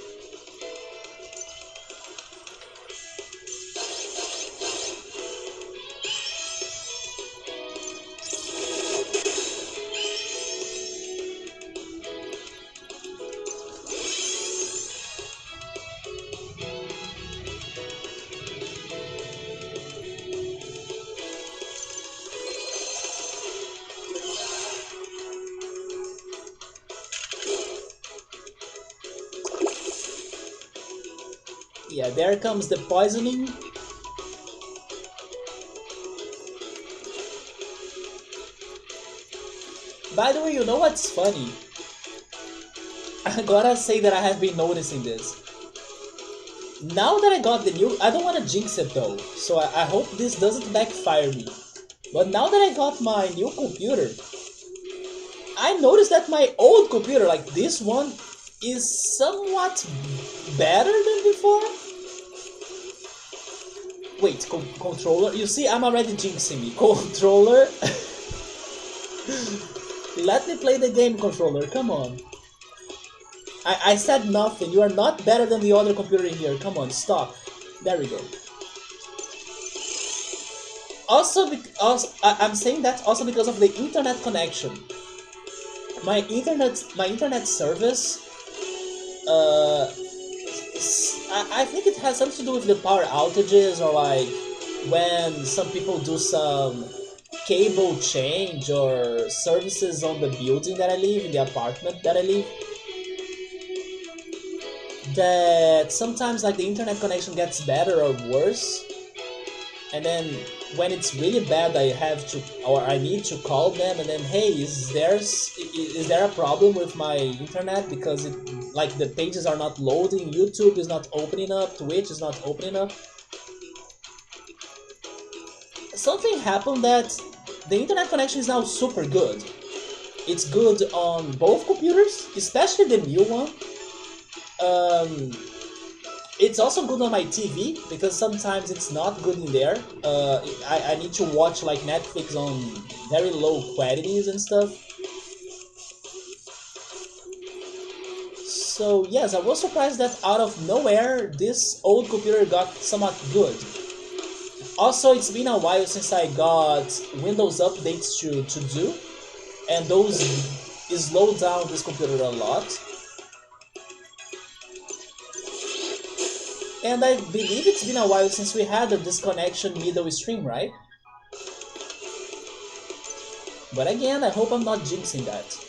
Yeah, there comes the poisoning. By the way, you know what's funny? I gotta say that I have been noticing this. Now that I got the new... I don't want to jinx it though, so I hope this doesn't backfire me. But now that I got my new computer, I noticed that my old computer, like this one, is somewhat better than before. Wait, controller? You see, I'm already jinxing me. Controller? Let me play the game, controller, come on. I said nothing. You are not better than the other computer here. Come on, stop. There we go. Also, I'm saying that also because of the internet connection. My internet service. Uh, I think it has something to do with the power outages or like when some people do some cable change or services on the building that I live, in the apartment that I live, that sometimes like the internet connection gets better or worse, and then when it's really bad I have to, or I need to call them and then, hey, is there a problem with my internet because it, like the pages are not loading, YouTube is not opening up, Twitch is not opening up. Something happened that the internet connection is now super good. It's good on both computers, especially the new one. Um, it's also good on my TV because sometimes it's not good in there. I need to watch like Netflix on very low qualities and stuff. So yes, I was surprised that out of nowhere this old computer got somewhat good. Also, it's been a while since I got Windows updates to do, and those slow down this computer a lot. And I believe it's been a while since we had a disconnection middle stream, right? But again, I hope I'm not jinxing that.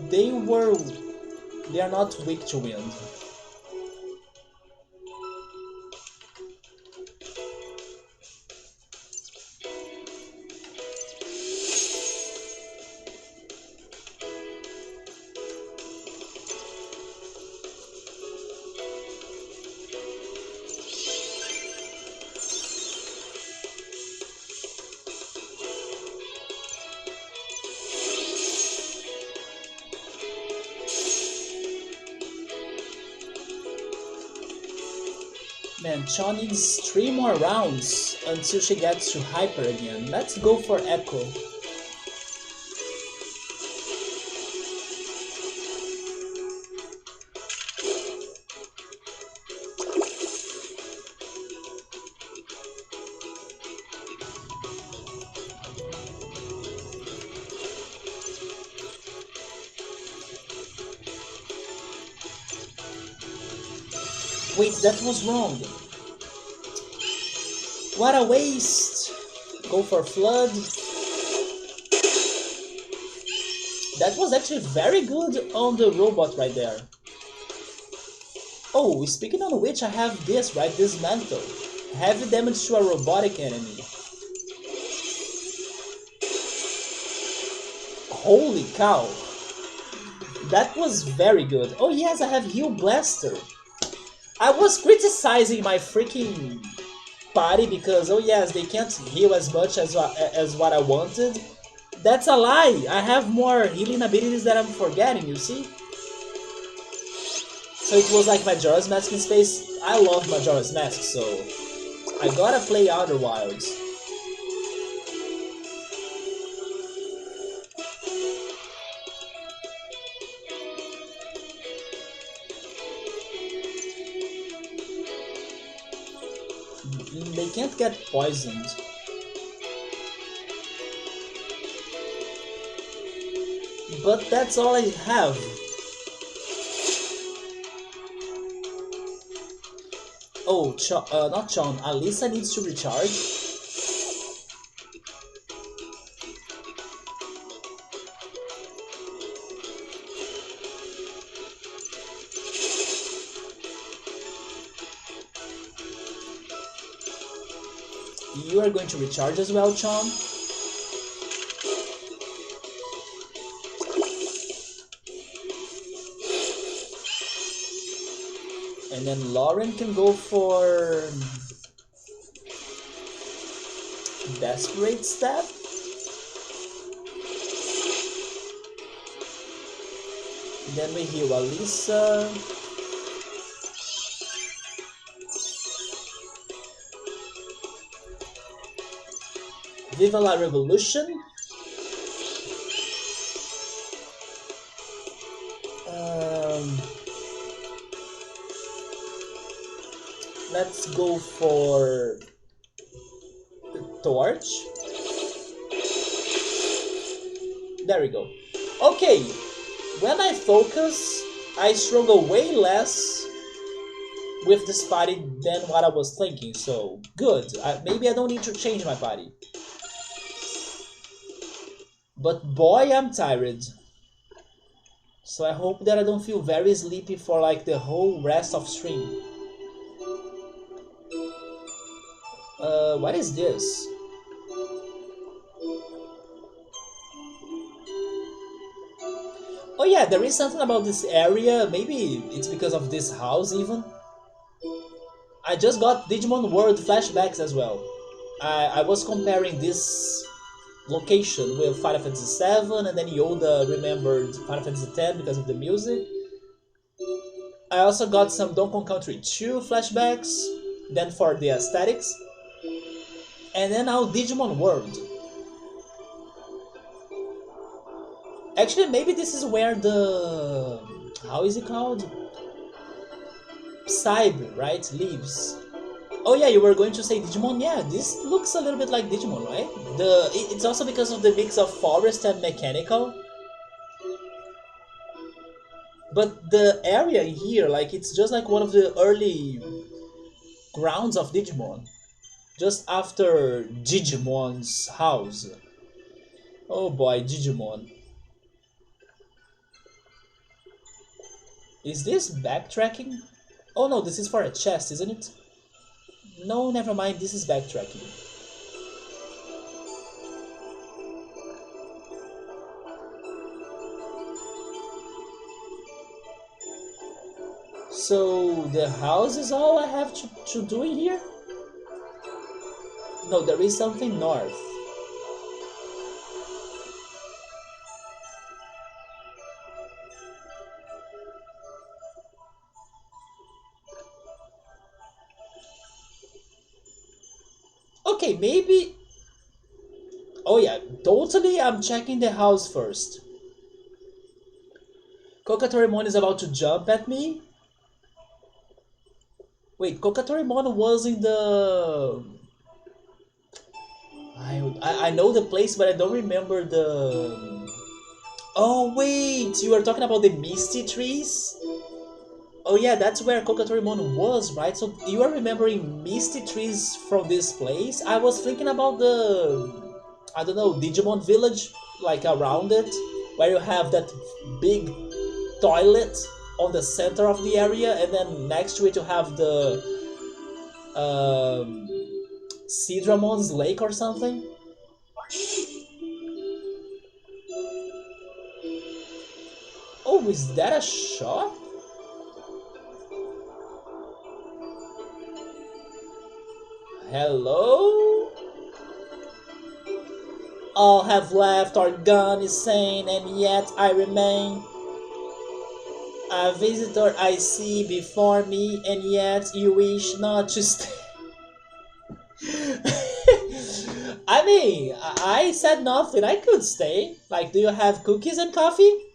They were... They are not weak to wind. Man, Chon needs 3 more rounds until she gets to Hyper again. Let's go for Echo. Wait, that was wrong. What a waste. Go for Flood. That was actually very good on the robot right there. Oh, speaking on which, I have this, right? Dismantle. Heavy damage to a robotic enemy. Holy cow. That was very good. Oh yes, I have Heal Blaster. I was criticizing my freaking party because, oh yes, they can't heal as much as what I wanted. That's a lie. I have more healing abilities that I'm forgetting, you see? So it was like Majora's Mask in space. I love Majora's Mask, so I gotta play Outer Wilds. They can't get poisoned. But that's all I have. Oh, not Chon. Alisa needs to recharge. You are going to recharge as well, Chon. And then Lauren can go for Desperate Step. Then we heal Alisa. Viva la Revolution. Um, let's go for the torch. There we go. Okay, when I focus, I struggle way less with this party than what I was thinking, so good. Maybe I don't need to change my party. But boy, I'm tired. So I hope that I don't feel very sleepy for like the whole rest of stream. What is this? Oh yeah, there is something about this area. Maybe it's because of this house even. I just got Digimon World flashbacks as well. I was comparing this location with Final Fantasy VII, and then Yoda remembered Final Fantasy X because of the music. I also got some Donkey Kong Country 2 flashbacks, then for the aesthetics, and then now Digimon World. Actually, maybe this is where the... how is it called? Psybe, right? Lives. Oh yeah, you were going to say Digimon? Yeah, this looks a little bit like Digimon, right? It's also because of the mix of forest and mechanical. But the area here, like, it's just like one of the early grounds of Digimon. Just after Digimon's house. Oh boy, Digimon. Is this backtracking? Oh no, this is for a chest, isn't it? No, never mind, this is backtracking. So the house is all I have to do in here? No, there is something north. Okay, maybe... oh yeah, totally I'm checking the house first. Kokatorimon is about to jump at me? Wait, Kokatorimon was in the... I know the place, but I don't remember the... oh wait, you were talking about the Misty Trees? Oh yeah, that's where Kokatorimon was, right? So you are remembering Misty Trees from this place? I was thinking about the... I don't know, Digimon Village, like around it, where you have that big toilet on the center of the area, and then next to it you have the um, Sidramon's Lake or something. Oh, is that a shop? Hello? All have left or gone insane, and yet I remain. A visitor I see before me, and yet you wish not to stay. I mean, I said nothing. I could stay. Like, do you have cookies and coffee?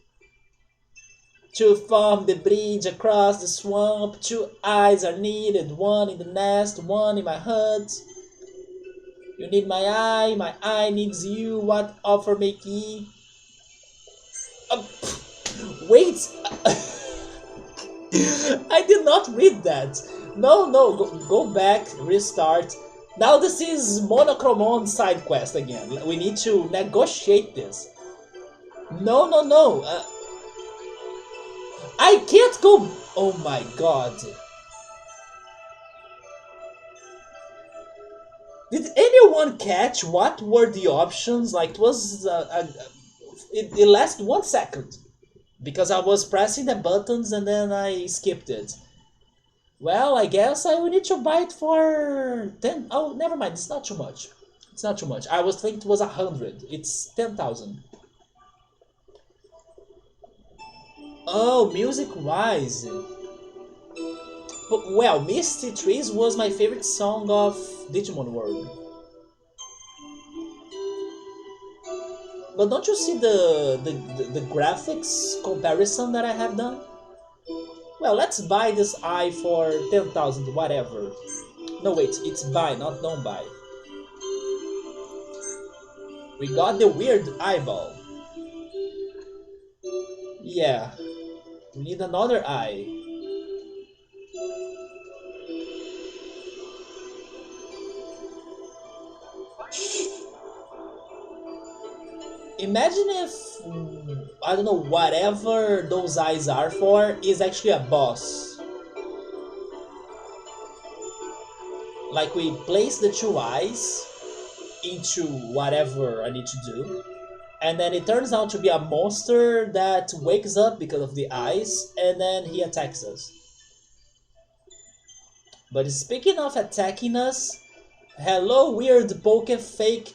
To form the bridge across the swamp, two eyes are needed, one in the nest, one in my hut. You need my eye needs you, what offer make ye? Wait! I did not read that. No, go back, restart. Now this is Monochromon side quest again. We need to negotiate this. No. I can't go... oh my god. Did anyone catch what were the options? Like, it was... it lasted 1 second. Because I was pressing the buttons and then I skipped it. Well, I guess I will need to buy it for 10... oh, never mind, it's not too much. It's not too much. I was thinking it was 100. It's 10,000. Oh, music-wise. But, well, Misty Trees was my favorite song of Digimon World. But don't you see the graphics comparison that I have done? Well, let's buy this eye for 10,000, whatever. No, wait, it's buy, not don't buy. We got the weird eyeball. Yeah, we need another eye. Imagine if, I don't know, whatever those eyes are for is actually a boss. Like we place the two eyes into whatever I need to do, and then it turns out to be a monster that wakes up because of the eyes, and then he attacks us. But speaking of attacking us, hello weird poke fake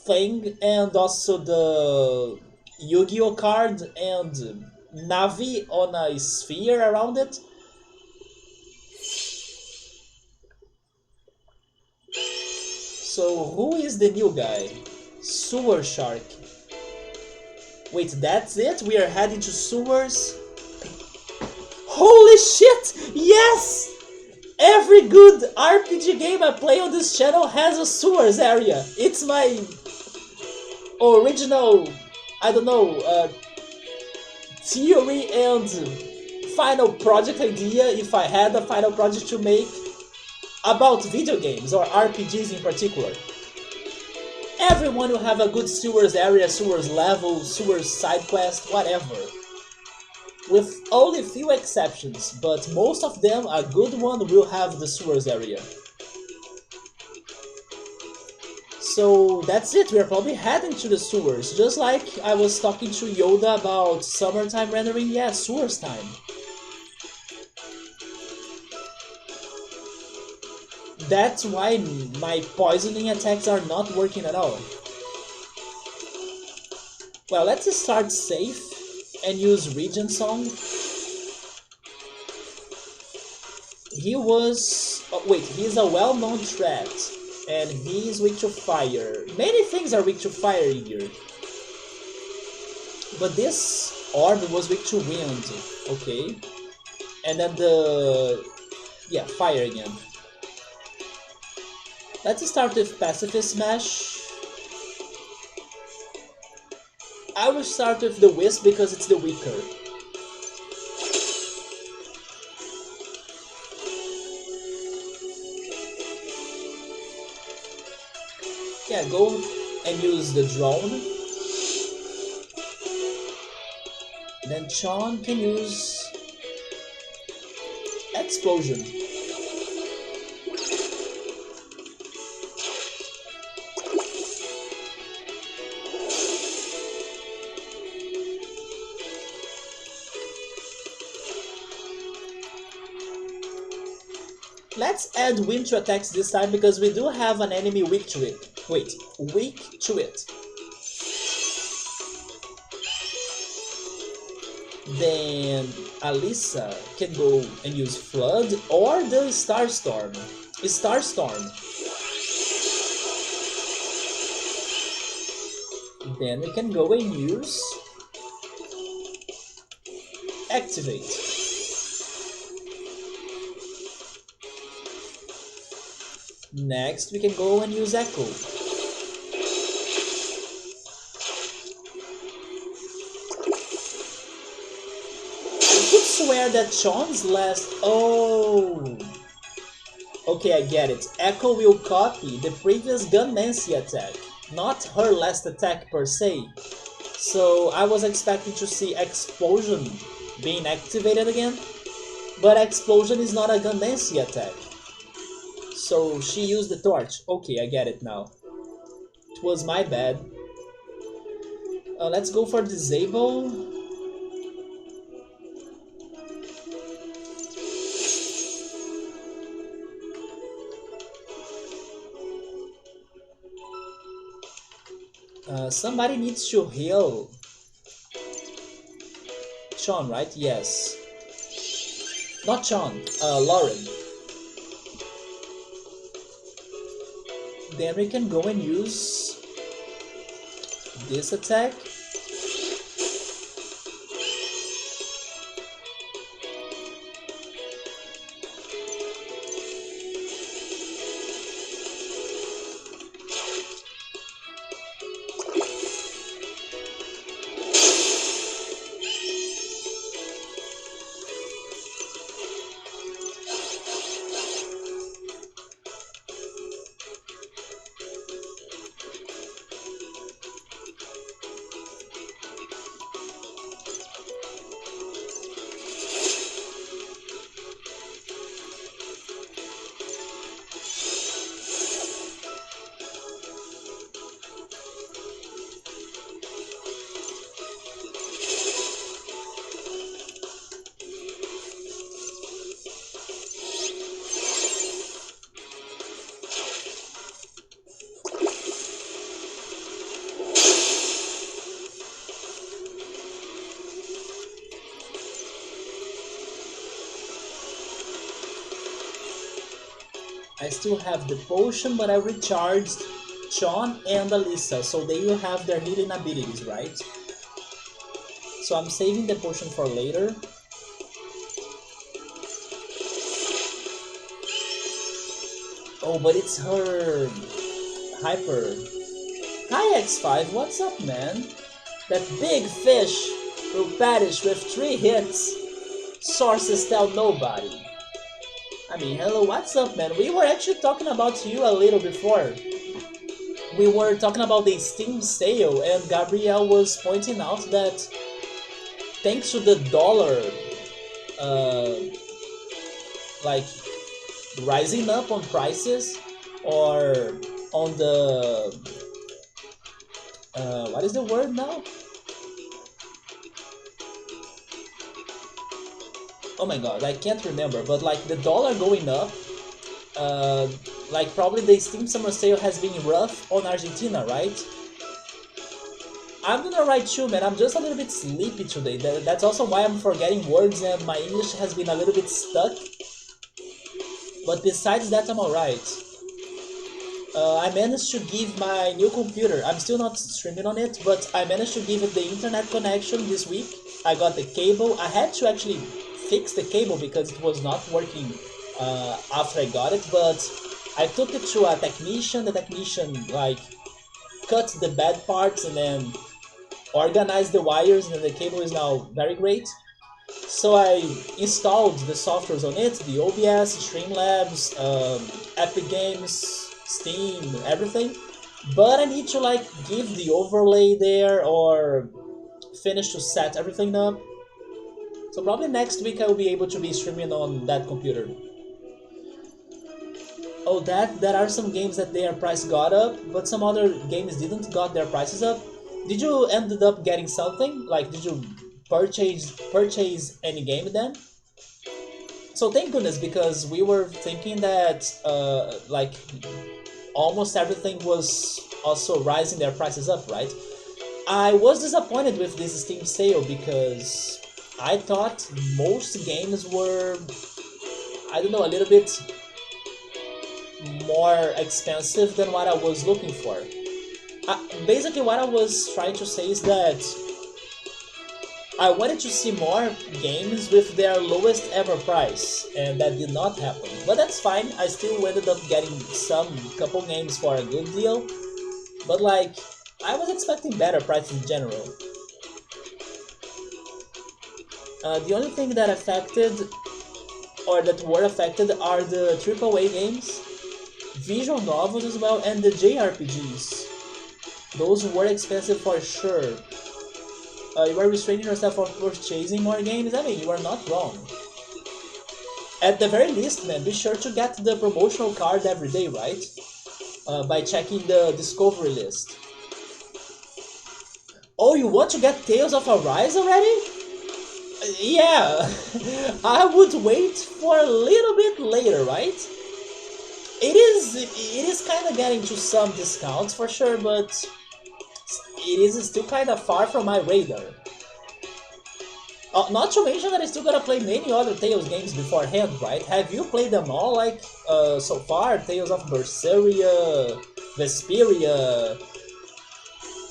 thing, and also the Yu-Gi-Oh card and Navi on a sphere around it. So who is the new guy? Sewer Shark. Wait, that's it? We are heading to sewers? Holy shit! Yes! Every good RPG game I play on this channel has a sewers area. It's my original, I don't know, theory and final project idea, if I had a final project to make about video games or RPGs in particular. Everyone will have a good sewers area, sewers level, sewers side quest, whatever. With only few exceptions, but most of them, a good one will have the sewers area. So that's it, we are probably heading to the sewers, just like I was talking to Yoda about summertime rendering, yeah, sewers time. That's why my poisoning attacks are not working at all. Well, let's start safe and use Regent Song. He was... oh, wait, he's a well-known threat, and he is weak to fire. Many things are weak to fire here. But this orb was weak to wind, okay. And then the... yeah, fire again. Let's start with Pacifist Smash. I will start with the Wisp because it's the weaker. Yeah, go and use the drone. Then Sean can use Explosion. Let's add wind to attacks this time because we do have an enemy weak to it. Wait, weak to it. Then Alisa can go and use Flood or the Starstorm. Starstorm. Then we can go and use Activate. Next, we can go and use Echo. I could swear that Sean's last... oh... okay, I get it. Echo will copy the previous Gun Nancy attack, not her last attack per se. So I was expecting to see Explosion being activated again, but Explosion is not a Gun Nancy attack. So she used the torch. Okay, I get it now. It was my bad. Let's go for disable. Somebody needs to heal Sean, right? Yes. Not Sean, Lauren. Then we can go and use this attack. I still have the potion, but I recharged Sean and Alyssa, so they will have their healing abilities, right? So I'm saving the potion for later. Oh, but it's her hyper. Hi X5, what's up, man? That big fish will perish with 3 hits. Sources tell nobody. I mean, hello, what's up, man? We were actually talking about you a little before. We were talking about the Steam sale, and Gabrielle was pointing out that thanks to the dollar, like rising up on prices, or on the what is the word now? Oh my god, I can't remember, but like the dollar going up, like probably the Steam Summer Sale has been rough on Argentina, right? I'm gonna write too, man. I'm just a little bit sleepy today. That's also why I'm forgetting words and my English has been a little bit stuck. But besides that, I'm alright. I managed to give my new computer, I'm still not streaming on it, but I managed to give it the internet connection this week. I got the cable. I had to actually fix the cable because it was not working after I got it, but I took it to a technician. The technician like cut the bad parts and then organized the wires, and the cable is now very great. So I installed the softwares on it, the OBS, Streamlabs, Epic Games, Steam, everything. But I need to like give the overlay there or finish to set everything up. So probably next week I will be able to be streaming on that computer. Oh, there are some games that their price got up, but some other games didn't got their prices up. Did you ended up getting something? Like, did you purchase any game then? So thank goodness, because we were thinking that like almost everything was also rising their prices up, right? I was disappointed with this Steam sale because I thought most games were, I don't know, a little bit more expensive than what I was looking for. Basically what I was trying to say is that I wanted to see more games with their lowest ever price, and that did not happen. But that's fine, I still ended up getting some couple games for a good deal, but like, I was expecting better prices in general. The only thing that affected, or that were affected, are the AAA games, visual novels as well, and the JRPGs. Those were expensive for sure. You are restraining yourself from purchasing more games? I mean, you are not wrong. At the very least, man, be sure to get the promotional card every day, right? By checking the discovery list. Oh, you want to get Tales of Arise already? Yeah, I would wait for a little bit later, right? It is kind of getting to some discounts for sure, but it is still kind of far from my radar. Not to mention that I still gotta play many other Tales games beforehand, right? Have you played them all, like, so far? Tales of Berseria, Vesperia,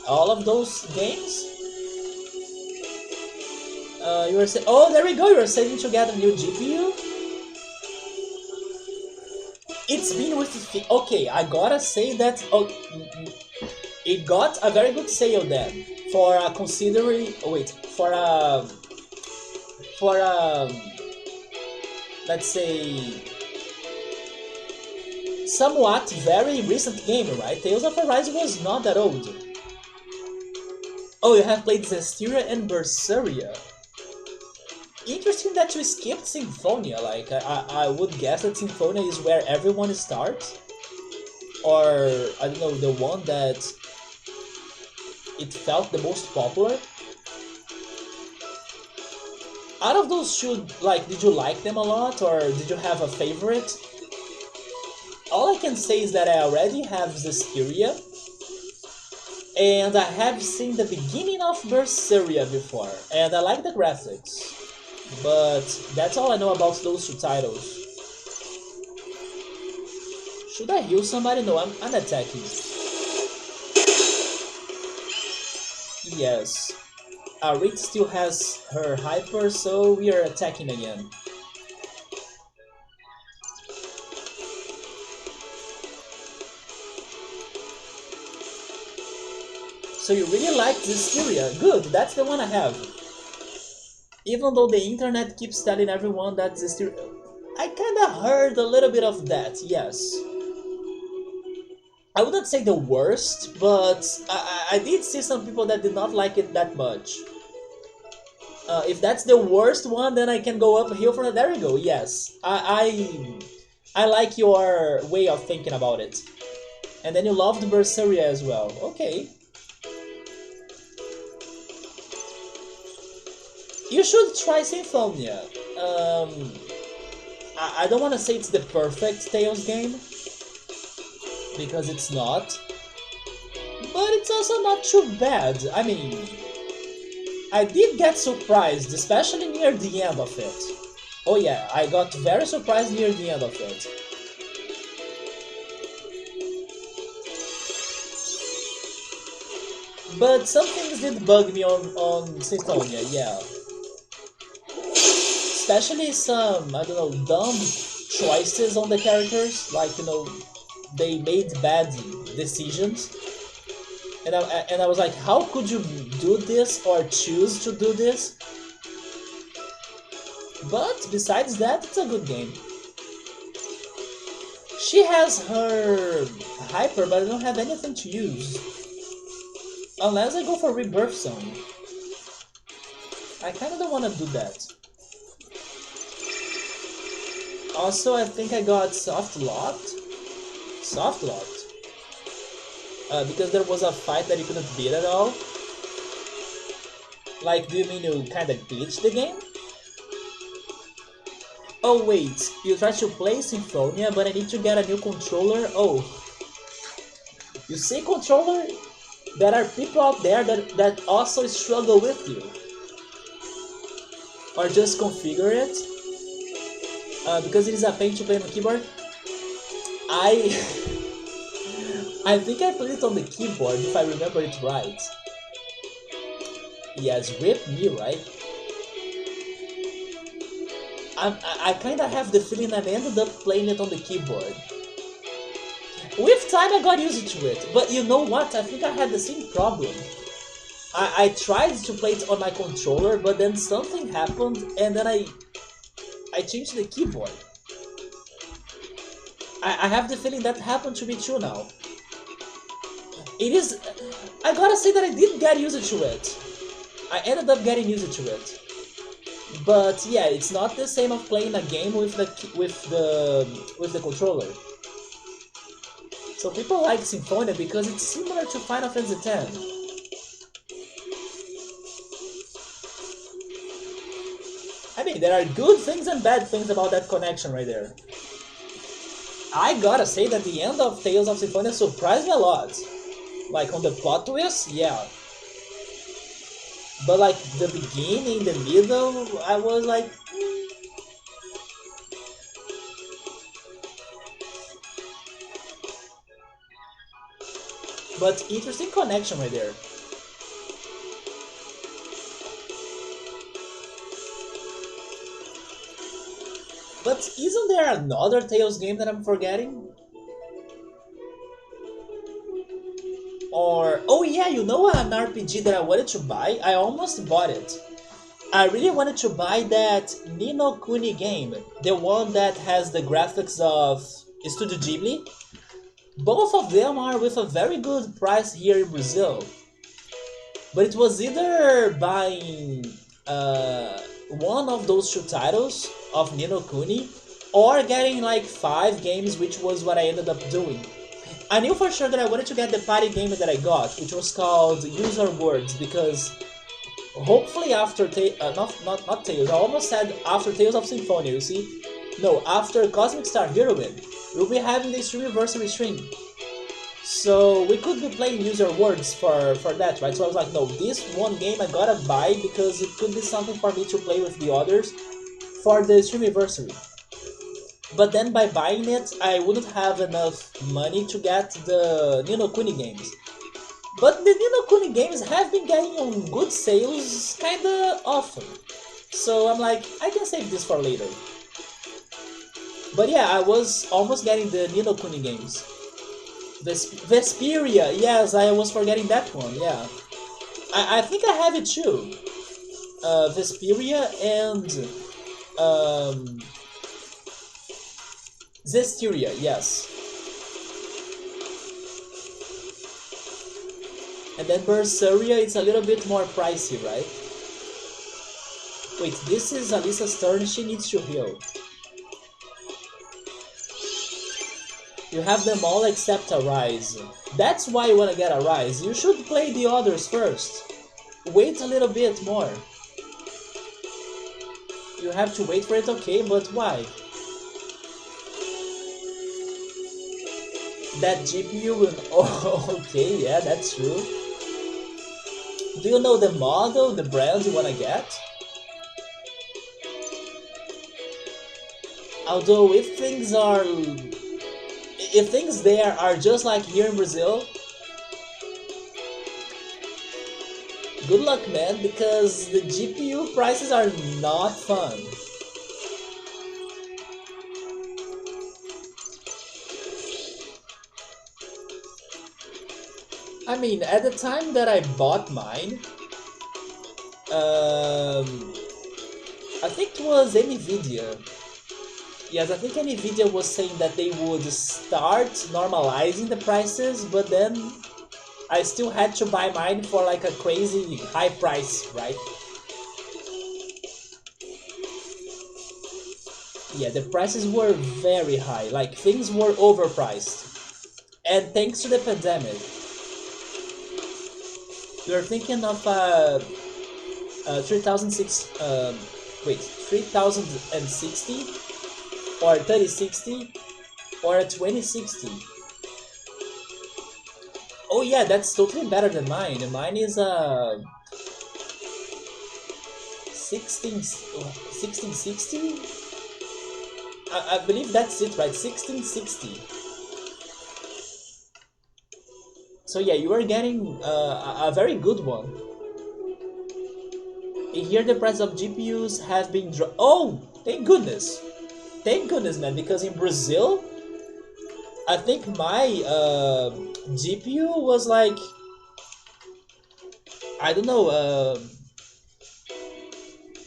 all of those games? You were saying, oh, there we go, you were saving to get a new GPU? It's been with the, okay, I gotta say that, oh, it got a very good sale then, for a considering, oh wait, for a, let's say, somewhat very recent game, right? Tales of Arise was not that old. Oh, you have played Zestiria and Berseria. Interesting that you skipped Symphonia, like, I would guess that Symphonia is where everyone starts. Or, I don't know, the one that it felt the most popular. Out of those two, like, did you like them a lot, or did you have a favorite? All I can say is that I already have Zestiria, and I have seen the beginning of Berseria before, and I like the graphics. But that's all I know about those two titles. Should I heal somebody? No, I'm attacking. Yes. Rit still has her hyper, so we are attacking again. So you really like Zestiria? Good, that's the one I have. Even though the internet keeps telling everyone that Zestiria... I kinda heard a little bit of that, yes. I wouldn't say the worst, but I did see some people that did not like it that much. If that's the worst one, then I can go uphill from it. There we go, yes. I like your way of thinking about it. And then you loved Berseria as well. Okay. You should try Symphonia. I don't want to say it's the perfect Tales game, because it's not. But it's also not too bad. I mean, I did get surprised, especially near the end of it. Oh yeah, I got very surprised near the end of it. But some things did bug me on Symphonia, yeah. Especially some, I don't know, dumb choices on the characters, like, you know, they made bad decisions. And I was like, how could you do this or choose to do this? But besides that, it's a good game. She has her hyper, but I don't have anything to use. Unless I go for Rebirth Zone. I kinda don't wanna do that. Also, I think I got soft locked. Soft locked. Because there was a fight that you couldn't beat at all. Like, do you mean you kinda glitched the game? Oh wait, you tried to play Symphonia, but I need to get a new controller? Oh. You see, controller? There are people out there that also struggle with you. Or just configure it. Because it is a pain to play on the keyboard. I think I played it on the keyboard, if I remember it right. Yes, rip me, right? I kinda have the feeling I ended up playing it on the keyboard. With time I got used to it, but you know what? I think I had the same problem. I tried to play it on my controller, but then something happened, and then I changed the keyboard. I have the feeling that happened to me too now. It is... I gotta say that I did get used to it. I ended up getting used to it. But yeah, it's not the same of playing a game with the controller. So people like Symphonia because it's similar to Final Fantasy X. I mean, there are good things and bad things about that connection right there. I gotta say that the end of Tales of Symphonia surprised me a lot. Like, on the plot twist, yeah. But like the beginning, the middle, I was like, but interesting connection right there. But isn't there another Tales game that I'm forgetting? Or oh yeah, you know an RPG that I wanted to buy? I almost bought it. I really wanted to buy that Ni no Kuni game, the one that has the graphics of Studio Ghibli. Both of them are with a very good price here in Brazil. But it was either buying one of those two titles of Ni no Kuni or getting like 5 games, which was what I ended up doing. I knew for sure that I wanted to get the party game that I got, which was called User Words, because hopefully after not Tales, I almost said after Tales of Symphonia, you see? No, after Cosmic Star Heroine, we'll be having the Streamiversary stream. So we could be playing User Words for that, right? So I was like, no, this one game I gotta buy because it could be something for me to play with the others for the Streamiversary. But then by buying it, I wouldn't have enough money to get the Ni no Kuni games. But the Ni no Kuni games have been getting on good sales kinda often. So I'm like, I can save this for later. But yeah, I was almost getting the Ni no Kuni games. Vesperia, yes, I was forgetting that one, yeah. I think I have it too. Vesperia and Zestiria, yes. And then Berseria is a little bit more pricey, right? Wait, this is Alyssa's turn, she needs to heal. You have them all except a Rise. That's why you wanna get a Rise. You should play the others first. Wait a little bit more. You have to wait for it, okay, but why? That GPU will... Oh, okay, yeah, that's true. Do you know the model, the brand you wanna get? Although if things there are just like here in Brazil, good luck, man, because the GPU prices are not fun. I mean, at the time that I bought mine, I think it was Nvidia. Yes, I think Nvidia was saying that they would start normalizing the prices, but then I still had to buy mine for like a crazy high price, right? Yeah, the prices were very high, like things were overpriced. And thanks to the pandemic, you're thinking of 3006, 3060 or 3060 or a 2060. Oh yeah, that's totally better than mine. Mine is a 1660. I believe that's it, right? 1660. So yeah, you are getting a very good one. And here the price of GPUs have been Oh, thank goodness! Thank goodness, man, because in Brazil, I think my GPU was like, I don't know,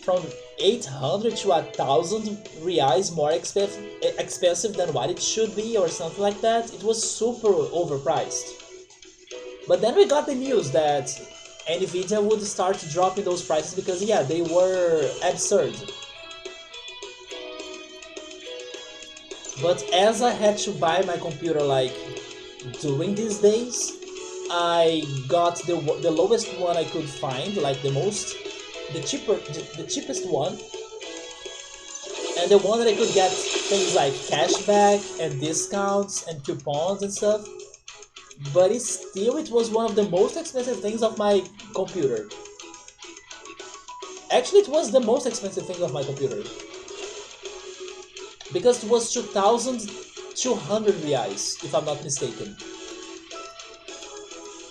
from 800 to 1,000 reais more expensive than what it should be or something like that. It was super overpriced. But then we got the news that Nvidia would start dropping those prices because yeah, they were absurd. But as I had to buy my computer like during these days, I got the lowest one I could find, like the cheapest one, and the one that I could get things like cashback and discounts and coupons and stuff. But it was one of the most expensive things of my computer. Actually, it was the most expensive thing of my computer. Because it was 2,200 reais, if I'm not mistaken.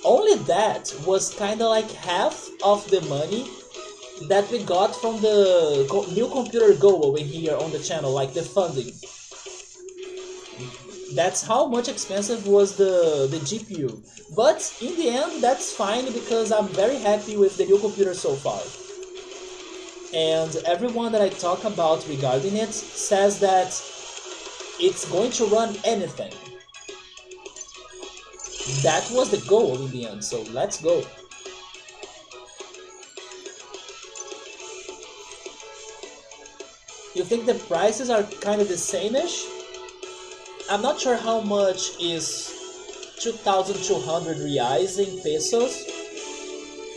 Only that was kinda like half of the money that we got from the new computer go over here on the channel, like the funding. That's how much expensive was the GPU. But in the end, that's fine because I'm very happy with the new computer so far. And everyone that I talk about regarding it says that it's going to run anything. That was the goal in the end, so let's go. You think the prices are kind of the same-ish? I'm not sure how much is 2,200 reais in pesos,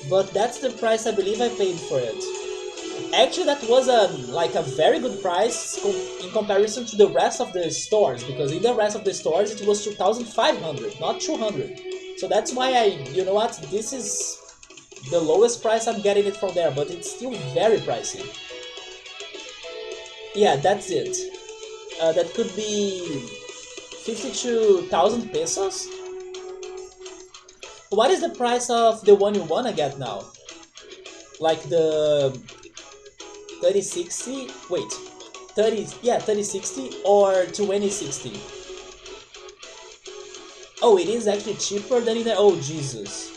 but that's the price I believe I paid for it. Actually, that was a very good price in comparison to the rest of the stores, because in the rest of the stores it was 2,500, not 200. So that's why you know what, this is the lowest price I'm getting it from there, but it's still very pricey. Yeah, that's it. That could be 52,000 pesos. What is the price of the one you wanna get now? Like the 3060? Wait, 3060 or 2060? Oh, it is actually cheaper than in the... Oh, Jesus.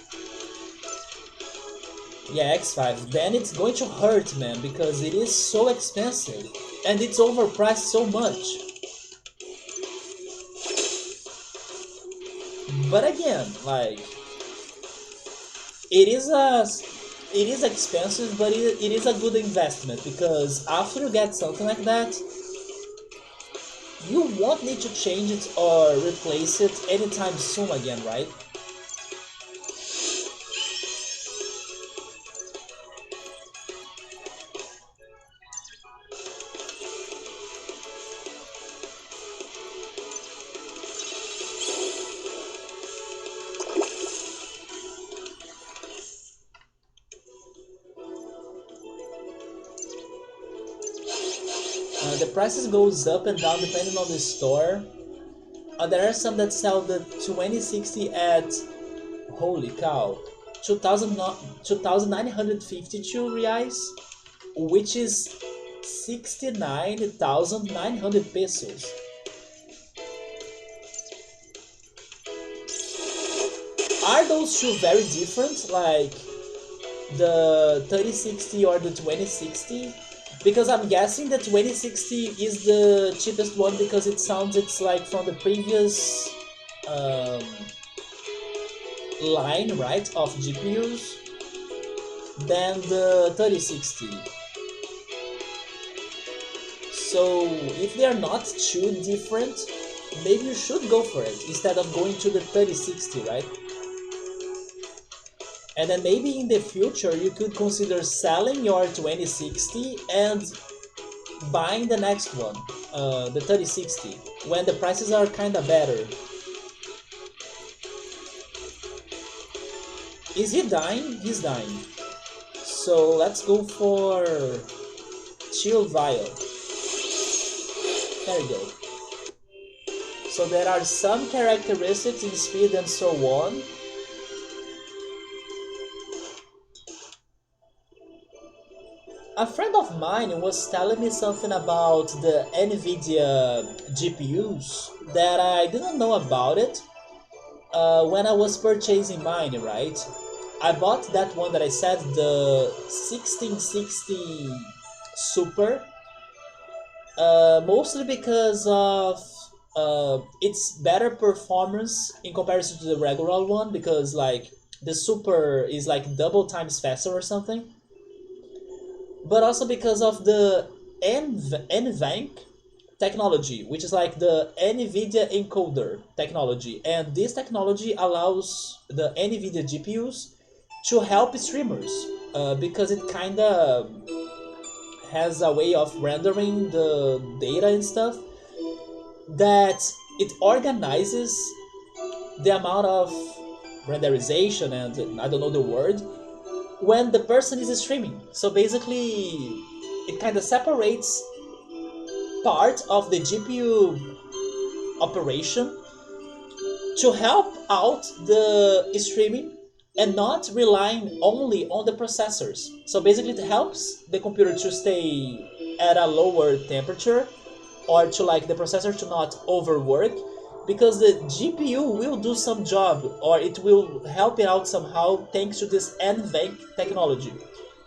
Yeah, X5. Then it's going to hurt, man, because it is so expensive. And it's overpriced so much. But again, like... It is expensive, but it is a good investment, because after you get something like that, you won't need to change it or replace it anytime soon again, right? The prices goes up and down depending on the store. There are some that sell the 2060 at, holy cow, 2,952 reais, which is 69,900 pesos. Are those two very different, like the 3060 or the 2060? Because I'm guessing the 2060 is the cheapest one because it sounds it's like from the previous line, right, of GPUs than the 3060. So if they are not too different, maybe you should go for it instead of going to the 3060, right? And then maybe in the future you could consider selling your 2060 and buying the next one, the 3060, when the prices are kinda better. Is he dying? He's dying. So let's go for Chill Vial. There we go. So there are some characteristics in speed and so on. A friend of mine was telling me something about the NVIDIA GPUs that I didn't know about it when I was purchasing mine, right? I bought that one that I said, the 1660 Super, mostly because of its better performance in comparison to the regular one, because like the Super is like double times faster or something. But also because of the NVENC technology, which is like the NVIDIA encoder technology. And this technology allows the NVIDIA GPUs to help streamers, because it kinda has a way of rendering the data and stuff that it organizes the amount of renderization and I don't know the word when the person is streaming. So basically, it kind of separates part of the GPU operation to help out the streaming and not relying only on the processors. So basically, it helps the computer to stay at a lower temperature or to like the processor to not overwork because the GPU will do some job or it will help it out somehow thanks to this NVENC technology.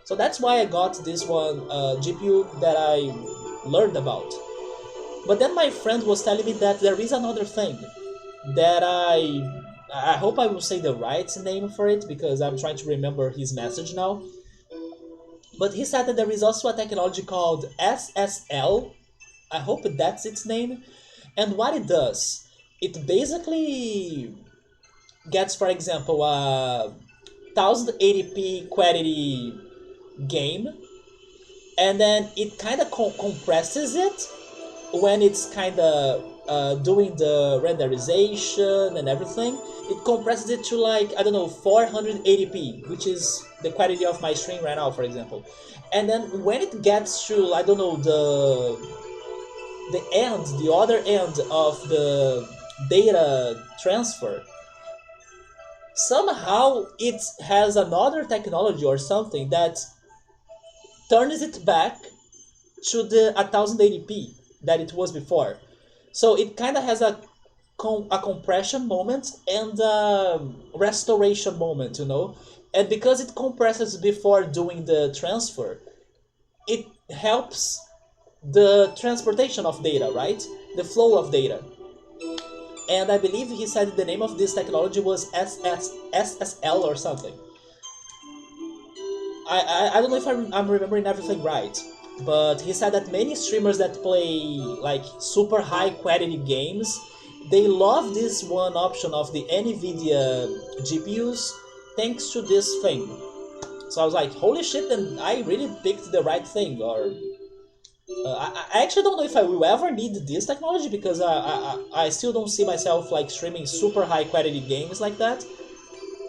So that's why I got this one GPU that I learned about. But then my friend was telling me that there is another thing that I hope I will say the right name for it because I'm trying to remember his message now. But he said that there is also a technology called SSL. I hope that's its name. And what it does, it basically gets, for example, a 1080p quality game, and then it kind of compresses it when it's kind of doing the renderization and everything. It compresses it to like, I don't know, 480p, which is the quality of my stream right now, for example. And then when it gets to, I don't know, the other end of the data transfer, somehow it has another technology or something that turns it back to the 1080p that it was before. So it kind of has a compression moment and a restoration moment, you know? And because it compresses before doing the transfer, it helps the transportation of data, right? The flow of data. And I believe he said the name of this technology was SSL or something. I don't know if I'm remembering everything right, but he said that many streamers that play like super high quality games, they love this one option of the NVIDIA GPUs thanks to this thing. So I was like, holy shit, and I really picked the right thing. Or I actually don't know if I will ever need this technology because I still don't see myself like streaming super high quality games like that.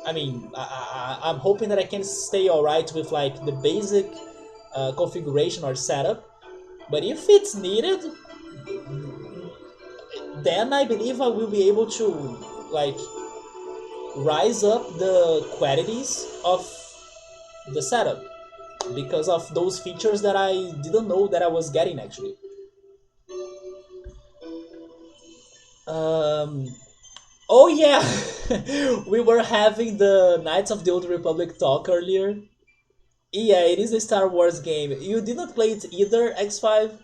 I mean, I'm hoping that I can stay alright with like the basic configuration or setup. But if it's needed, then I believe I will be able to like rise up the qualities of the setup because of those features that I didn't know that I was getting actually. Um, oh yeah, we were having the Knights of the Old Republic talk earlier. Yeah, it is a Star Wars game. You didn't play it either, X5?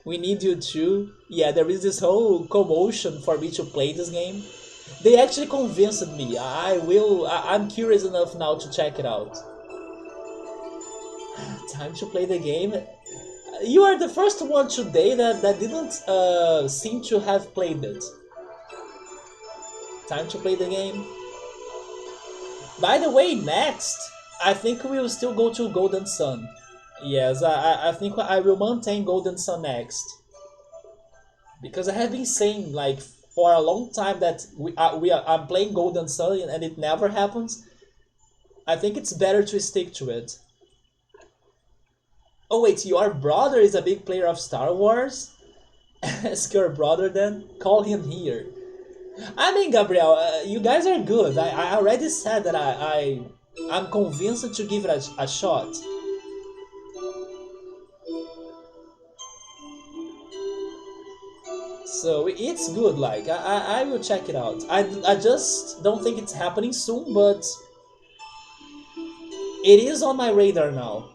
We need you too. Yeah, there is this whole commotion for me to play this game. They actually convinced me. I'm curious enough now to check it out. Time to play the game. You are the first one today that didn't seem to have played it. Time to play the game. By the way, next, I think we will still go to Golden Sun. Yes, I think I will maintain Golden Sun next. Because I have been saying like for a long time that I'm playing Golden Sun and it never happens. I think it's better to stick to it. Oh wait, your brother is a big player of Star Wars? Ask your brother then. Call him here. I mean, Gabriel, you guys are good. I already said that I'm convinced to give it a shot. So it's good, like, I will check it out. I just don't think it's happening soon, but it is on my radar now.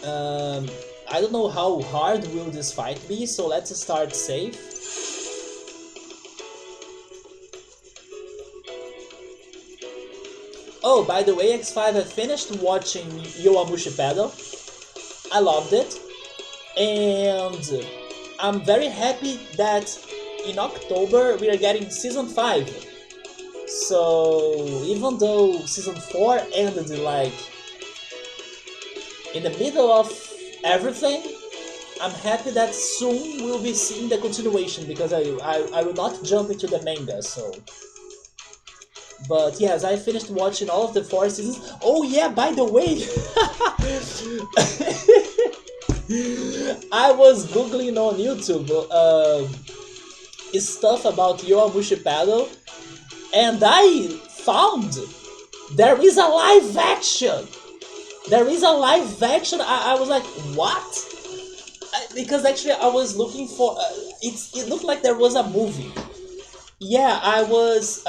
Um, I don't know how hard will this fight be, so let's start safe. Oh, by the way, X5, I finished watching Yowamushi Pedal. I loved it. And I'm very happy that in October we are getting Season 5. So, even though Season 4 ended like in the middle of everything, I'm happy that soon we'll be seeing the continuation because I will not jump into the manga, so. But yes, I finished watching all of the 4 seasons. Oh yeah, by the way, I was googling on YouTube stuff about Yowamushi Paddle, and I found there is a live action. There is a live action. I was like, what? Because actually I was looking for. It looked like there was a movie. Yeah, I was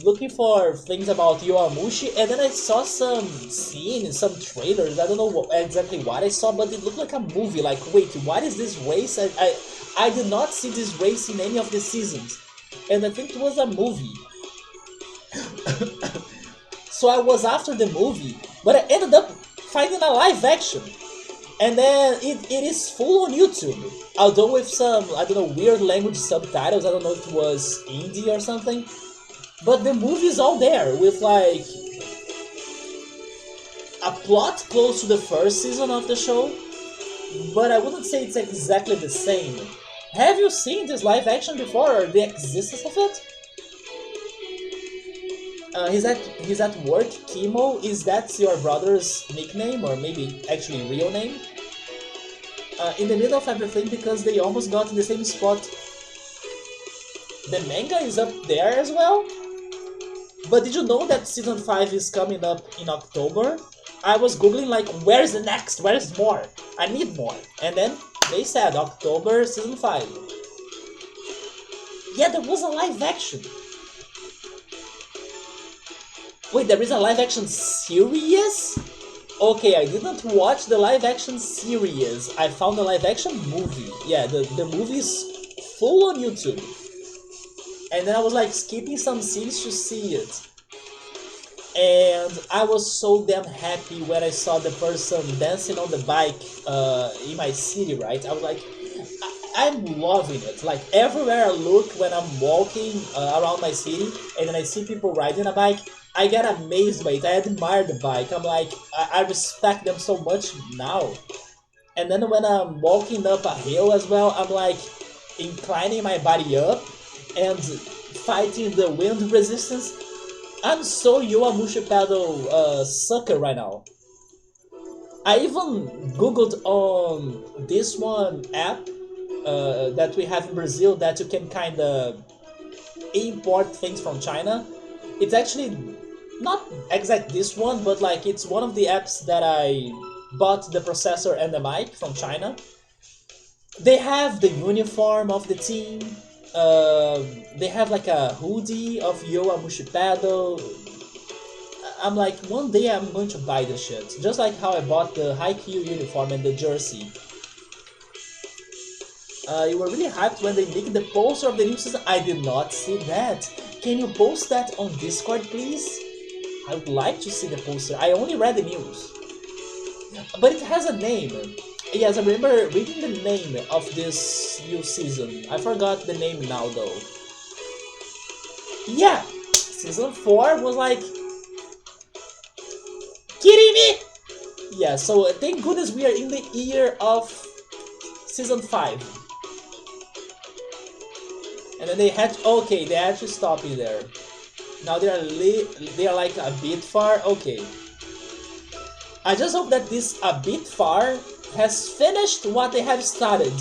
looking for things about Yowamushi, and then I saw some scenes, some trailers. I don't know exactly what I saw, but it looked like a movie. Like, wait, what is this race? I did not see this race in any of the seasons, and I think it was a movie. So I was after the movie, but I ended up finding a live action. And then it is full on YouTube. Although with some, I don't know, weird language subtitles. I don't know if it was indie or something. But the movie is all there with like a plot close to the first season of the show. But I wouldn't say it's exactly the same. Have you seen this live action before or the existence of it? He's at work. Kimo, is that your brother's nickname or maybe actually real name? In the middle of everything because they almost got in the same spot. The manga is up there as well. But did you know that season 5 is coming up in October? I was googling like, where's the next? Where's more? I need more. And then they said October season 5. Yeah, there was a live action. Wait, there is a live action series? Okay, I didn't watch the live action series. I found the live action movie. Yeah, the movie is full on YouTube. And then I was like skipping some scenes to see it. And I was so damn happy when I saw the person dancing on the bike in my city, right? I was like, I'm loving it. Like everywhere I look when I'm walking around my city and then I see people riding a bike, I get amazed by it. I admire the bike. I'm like, I respect them so much now. And then when I'm walking up a hill as well, I'm like inclining my body up and fighting the wind resistance. I'm so Yowamushi Paddle sucker right now. I even googled on this one app that we have in Brazil that you can kind of import things from China. It's actually not exact this one, but like it's one of the apps that I bought the processor and the mic from China. They have the uniform of the team. They have like a hoodie of Yowamushi Paddle. I'm like, one day I'm going to buy this shit. Just like how I bought the Haikyuu uniform and the jersey. You were really hyped when they leaked the poster of the new season. I did not see that. Can you post that on Discord, please? I would like to see the poster. I only read the news. But it has a name. Yes, I remember reading the name of this new season. I forgot the name now though. Yeah! Season 4 was like... Kidding me? Yeah, so thank goodness we are in the year of Season 5. And then they had... Okay, they had to stop me there. Now they are like a bit far. Okay. I just hope that this a bit far has finished what they have started,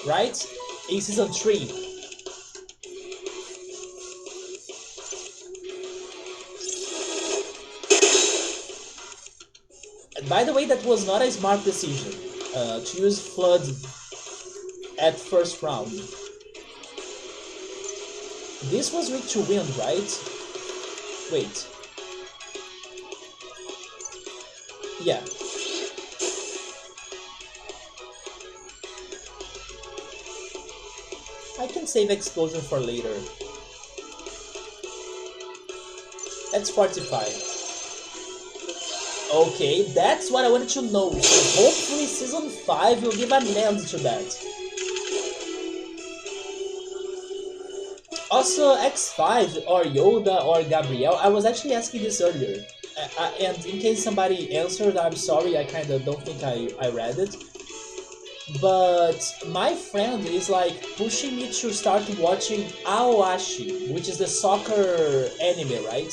right? In season 3. And by the way, that was not a smart decision to use Flood at first round. This was weak to wind, right? Wait. Yeah. I can save explosion for later. That's 45. Okay, that's what I wanted to know. So hopefully season 5 will give an end to that. Also, X5 or Yoda or Gabriel, I was actually asking this earlier. And in case somebody answered, I'm sorry, I kind of don't think I read it. But my friend is like pushing me to start watching Aoashi, which is the soccer anime, right?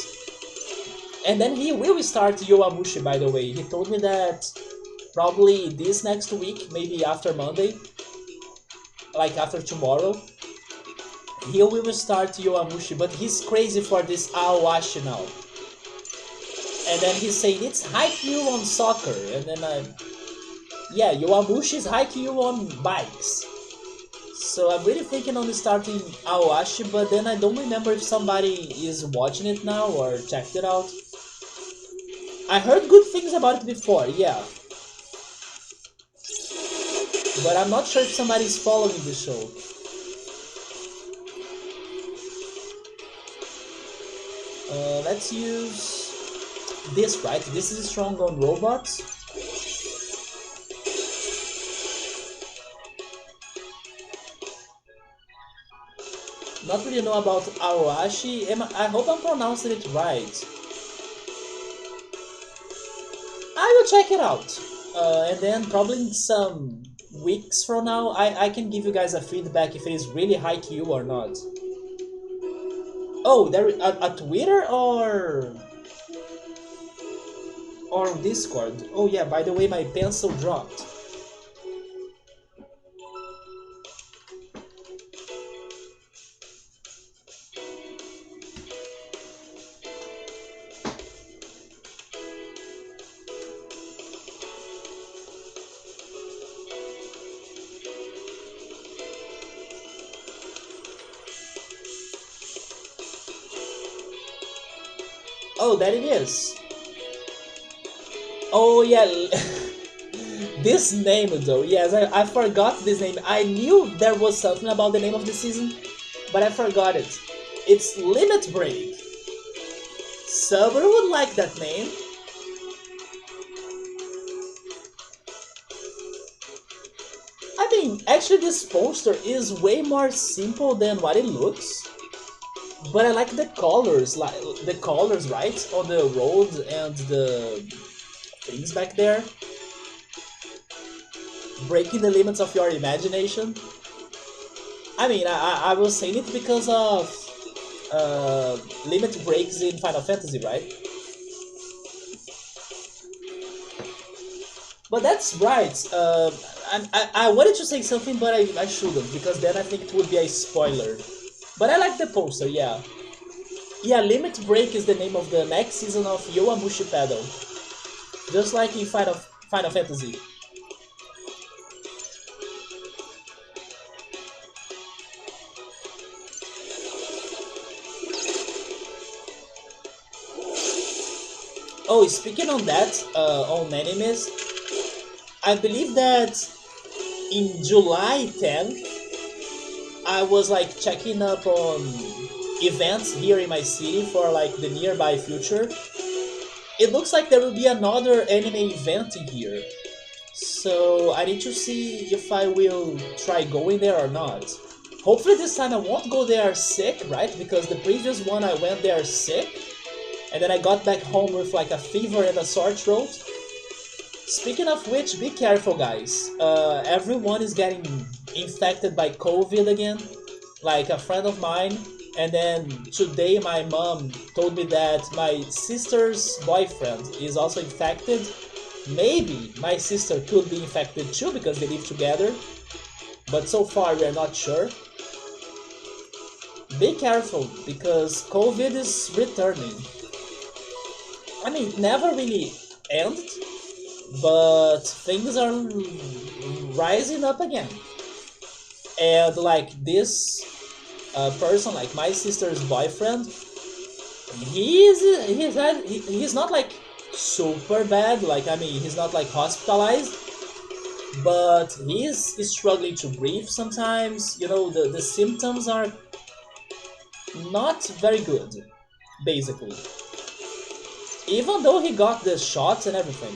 And then he will start Yowamushi, by the way. He told me that probably this next week, maybe after Monday, like after tomorrow, he will start Yowamushi, but he's crazy for this Aoashi now. And then he's saying it's Haikyuu on soccer, and then yeah, Yowamushi is Haikyuu on bikes. So I'm really thinking on starting Aoashi, but then I don't remember if somebody is watching it now or checked it out. I heard good things about it before, yeah. But I'm not sure if somebody's following the show. Let's use this, right? This is strong on robots. Not really know about Aoashi. I hope I'm pronouncing it right. I will check it out. And then probably in some weeks from now, I can give you guys a feedback if it is really Haikyuu or not. Oh, there a Twitter or Discord. Oh yeah, by the way, my pencil dropped. Oh, there it is. Oh yeah, this name though. Yes, I forgot this name. I knew there was something about the name of the season, but I forgot it. It's Limit Break. Someone would like that name. I mean, actually this poster is way more simple than what it looks. But I like the colors, right, on the road and the things back there. Breaking the limits of your imagination. I mean, I was saying it because of limit breaks in Final Fantasy, right? But that's right. I wanted to say something, but I shouldn't, because then I think it would be a spoiler. But I like the poster, yeah. Yeah, Limit Break is the name of the next season of Yowamushi Pedal. Just like in Final Fantasy. Oh, speaking on that, on animes, I believe that in July 10th, I was like checking up on events here in my city for like the nearby future. It looks like there will be another anime event here. So I need to see if I will try going there or not. Hopefully this time I won't go there sick, right? Because the previous one I went there sick, and then I got back home with like a fever and a sore throat. Speaking of which, be careful guys. Everyone is getting infected by COVID again. Like a friend of mine, and then today my mom told me that my sister's boyfriend is also infected. Maybe my sister could be infected too because they live together, but so far we are not sure. Be careful because COVID is returning. I mean, it never really ended, but things are rising up again. And like this person, like my sister's boyfriend, he's not like super bad. Like I mean, he's not like hospitalized, but he's struggling to breathe sometimes. You know, the symptoms are not very good, basically. Even though he got the shots and everything.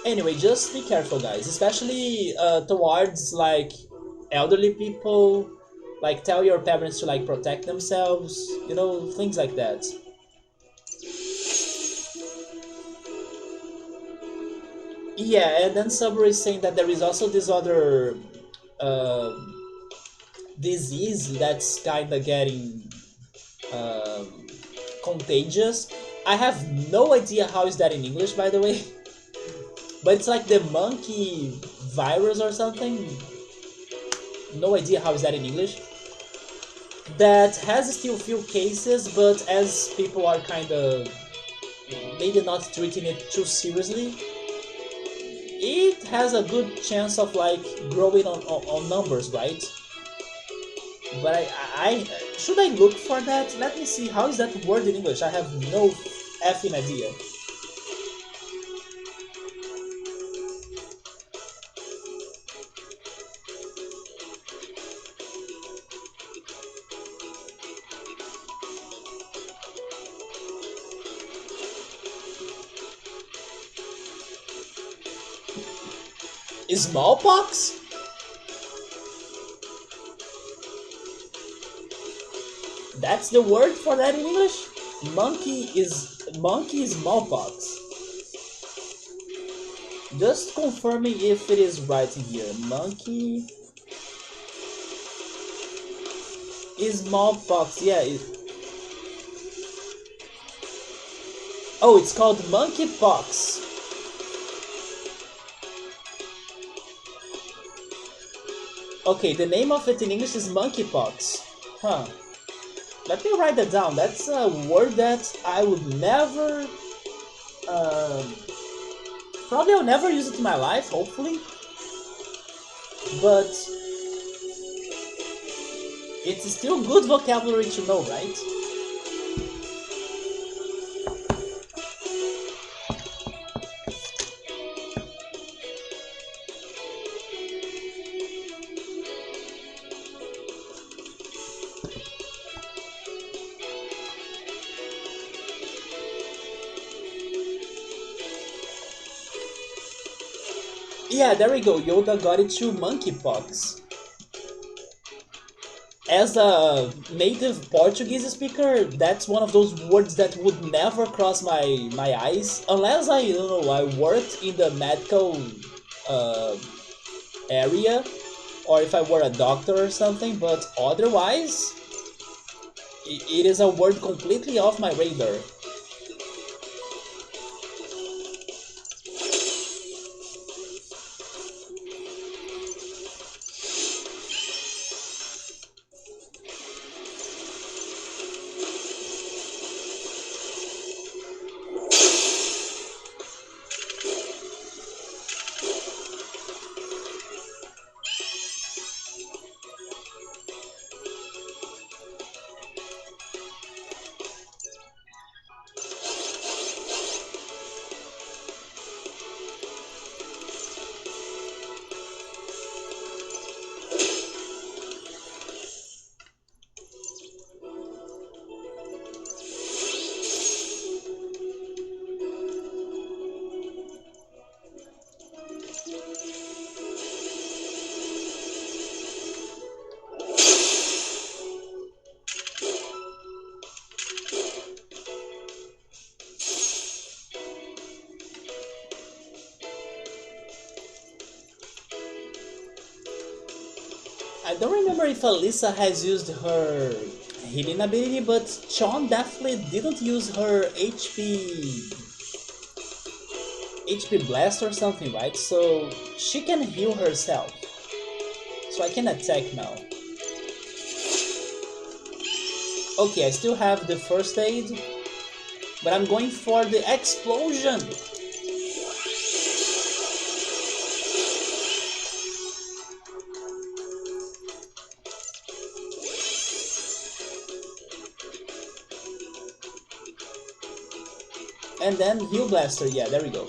Anyway, just be careful guys, especially towards like elderly people Like tell your parents to like protect themselves, you know, things like that. Yeah, and then Subway is saying that there is also this other uh, disease that's kind of getting um, contagious. I have no idea how is that in English, by the way, but it's like the monkey virus or something. No idea how is that in English. That has still few cases, but as people are kind of maybe not treating it too seriously, it has a good chance of like growing on numbers, right? But I should I look for that? Let me see. How is that word in English? I have no effing idea. Smallpox? That's the word for that in English? Monkey smallpox. Just confirming if it is right in here. Monkey is smallpox. Yeah. Oh, it's called monkeypox. Okay, the name of it in English is monkeypox. Huh. Let me write that down. That's a word that I would never. Um, Probably I'll never use it in my life, hopefully. But it's still good vocabulary to know, right? Yeah, there we go. Yoda got it to monkeypox. As a native Portuguese speaker, that's one of those words that would never cross my eyes unless I, you know, I worked in the medical uh, area or if I were a doctor or something. But otherwise, it is a word completely off my radar. I don't remember if Alyssa has used her healing ability, but Sean definitely didn't use her HP blast or something, right? So she can heal herself. So I can attack now. Okay, I still have the first aid, but I'm going for the explosion. And then heal blaster. Yeah, there we go.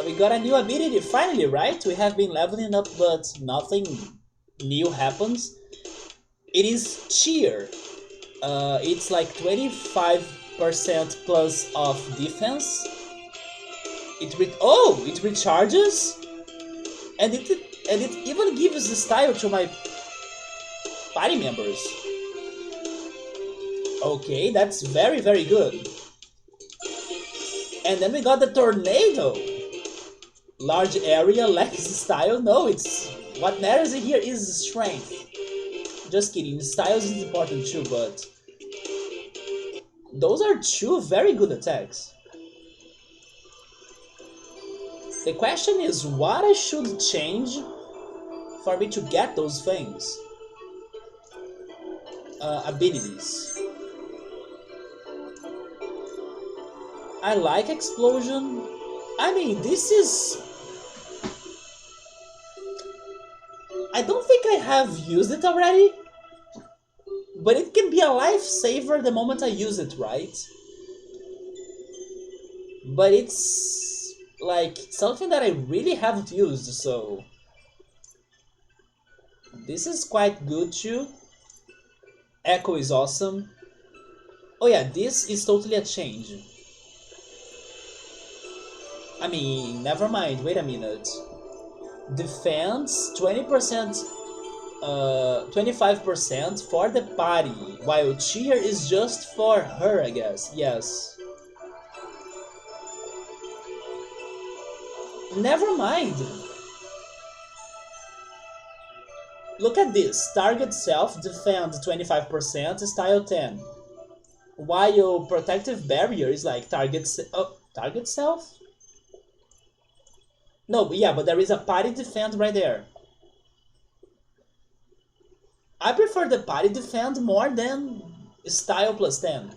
We got a new ability finally, right? We have been leveling up, but nothing new happens. It is cheer. It's like 25% plus of defense. It recharges, and it even gives the style to my party members. Okay, that's very good. And then we got the tornado. Large area, less style. No, it's what matters here is strength. Just kidding. Styles is important too, but those are two very good attacks. The question is what I should change for me to get those things. Abilities. I like explosion. I mean, this is... I don't think I have used it already, but it can be a lifesaver the moment I use it, right? But it's like something that I really haven't used, so this is quite good too. Echo is awesome. Oh yeah, this is totally a change. I mean, never mind, wait a minute. Defense 20%, 25% for the party, while cheer is just for her, I guess. Yes. Never mind. Look at this. Target self defend 25%, style 10. While protective barrier is like target self? No, but yeah, but there is a party defend right there. I prefer the party defend more than style plus 10.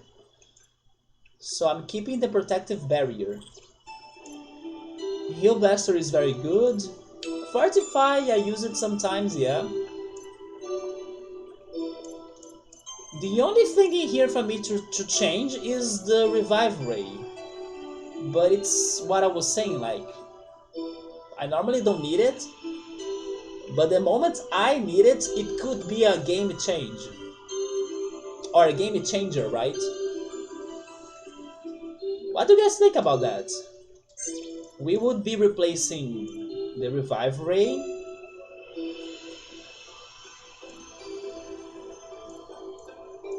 So I'm keeping the protective barrier. Heal Blaster is very good. Fortify, I use it sometimes, yeah. The only thing in here for me to change is the Revive Ray. But it's what I was saying, like, I normally don't need it, but the moment I need it, it could be a game change. Or a game changer, right? What do you guys think about that? We would be replacing the Revive Ray.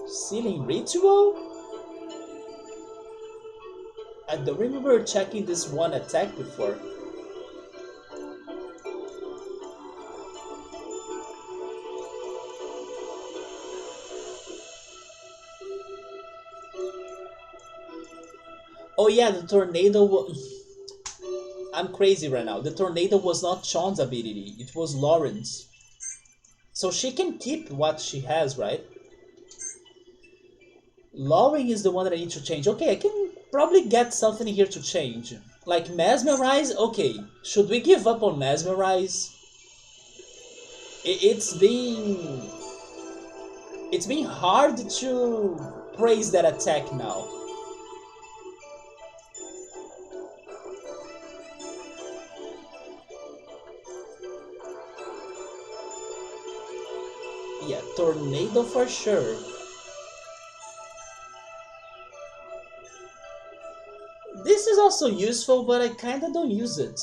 Sealing Ritual? I don't remember checking this one attack before. Oh yeah, the tornado. I'm crazy right now. The tornado was not Sean's ability, it was Lauren's. So she can keep what she has, right? Lauren is the one that I need to change. Okay, I can probably get something here to change. Like Mesmerize? Okay, should we give up on Mesmerize? It's been... It's been hard to praise that attack now. Yeah, Tornado for sure. This is also useful, but I kinda don't use it.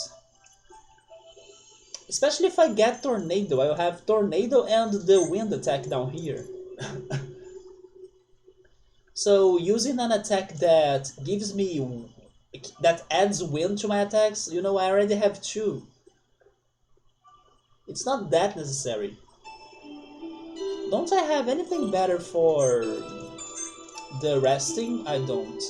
Especially if I get Tornado, I'll have Tornado and the Wind attack down here. So using an attack that gives me... that adds Wind to my attacks, you know, I already have two. It's not that necessary. Don't I have anything better for the resting? I don't.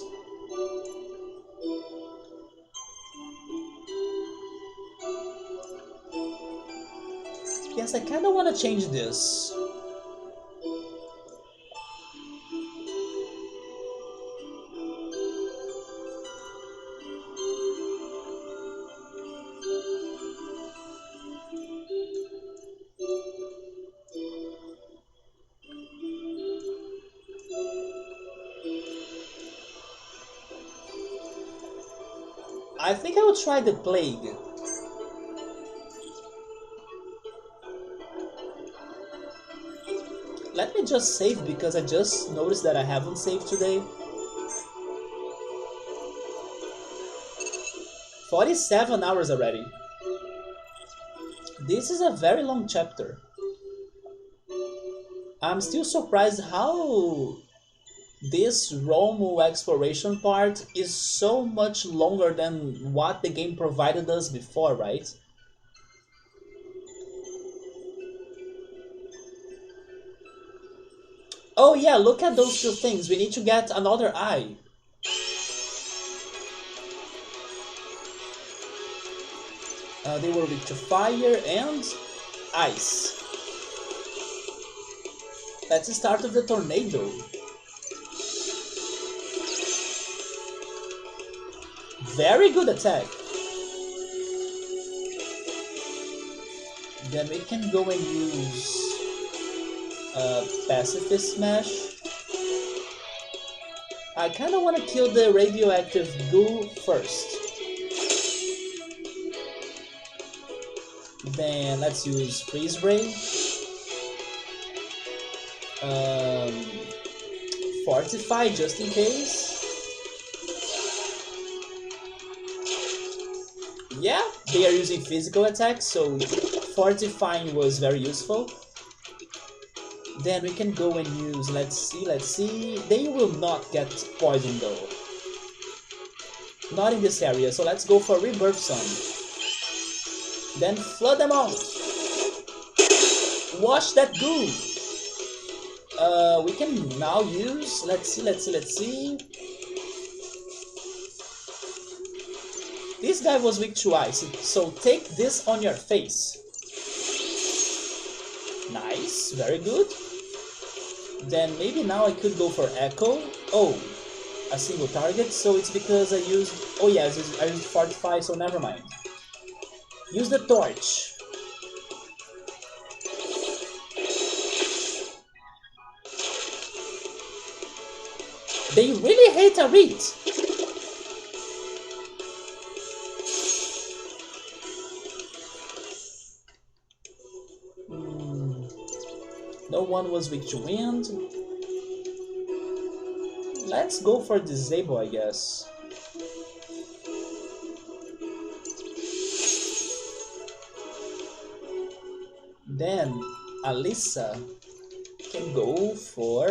Yes, I kinda wanna change this. I think I will try the Plague. Let me just save because I just noticed that I haven't saved today. 47 hours already. This is a very long chapter. I'm still surprised how this Rhomu exploration part is so much longer than what the game provided us before, right? Oh yeah, look at those two things. We need to get another eye. They were weak to fire and ice. Let's start with the tornado. Very good attack. Then we can go and use Pacifist Smash. I kind of want to kill the radioactive goo first. Then let's use Freeze Ray. Fortify just in case. Yeah, they are using physical attacks, so fortifying was very useful. Then we can go and use, let's see. They will not get poisoned though. Not in this area, so let's go for Rebirth Sun. Then flood them all. Wash that goo. We can now use, let's see. This guy was weak to ice, so take this on your face. Nice, very good. Then maybe now I could go for Echo. Oh, a single target, so it's because I used... Oh yeah, I used Fortify, so never mind. Use the Torch. They really hate a read. No one was weak to wind. Let's go for disable, I guess. Then Alyssa can go for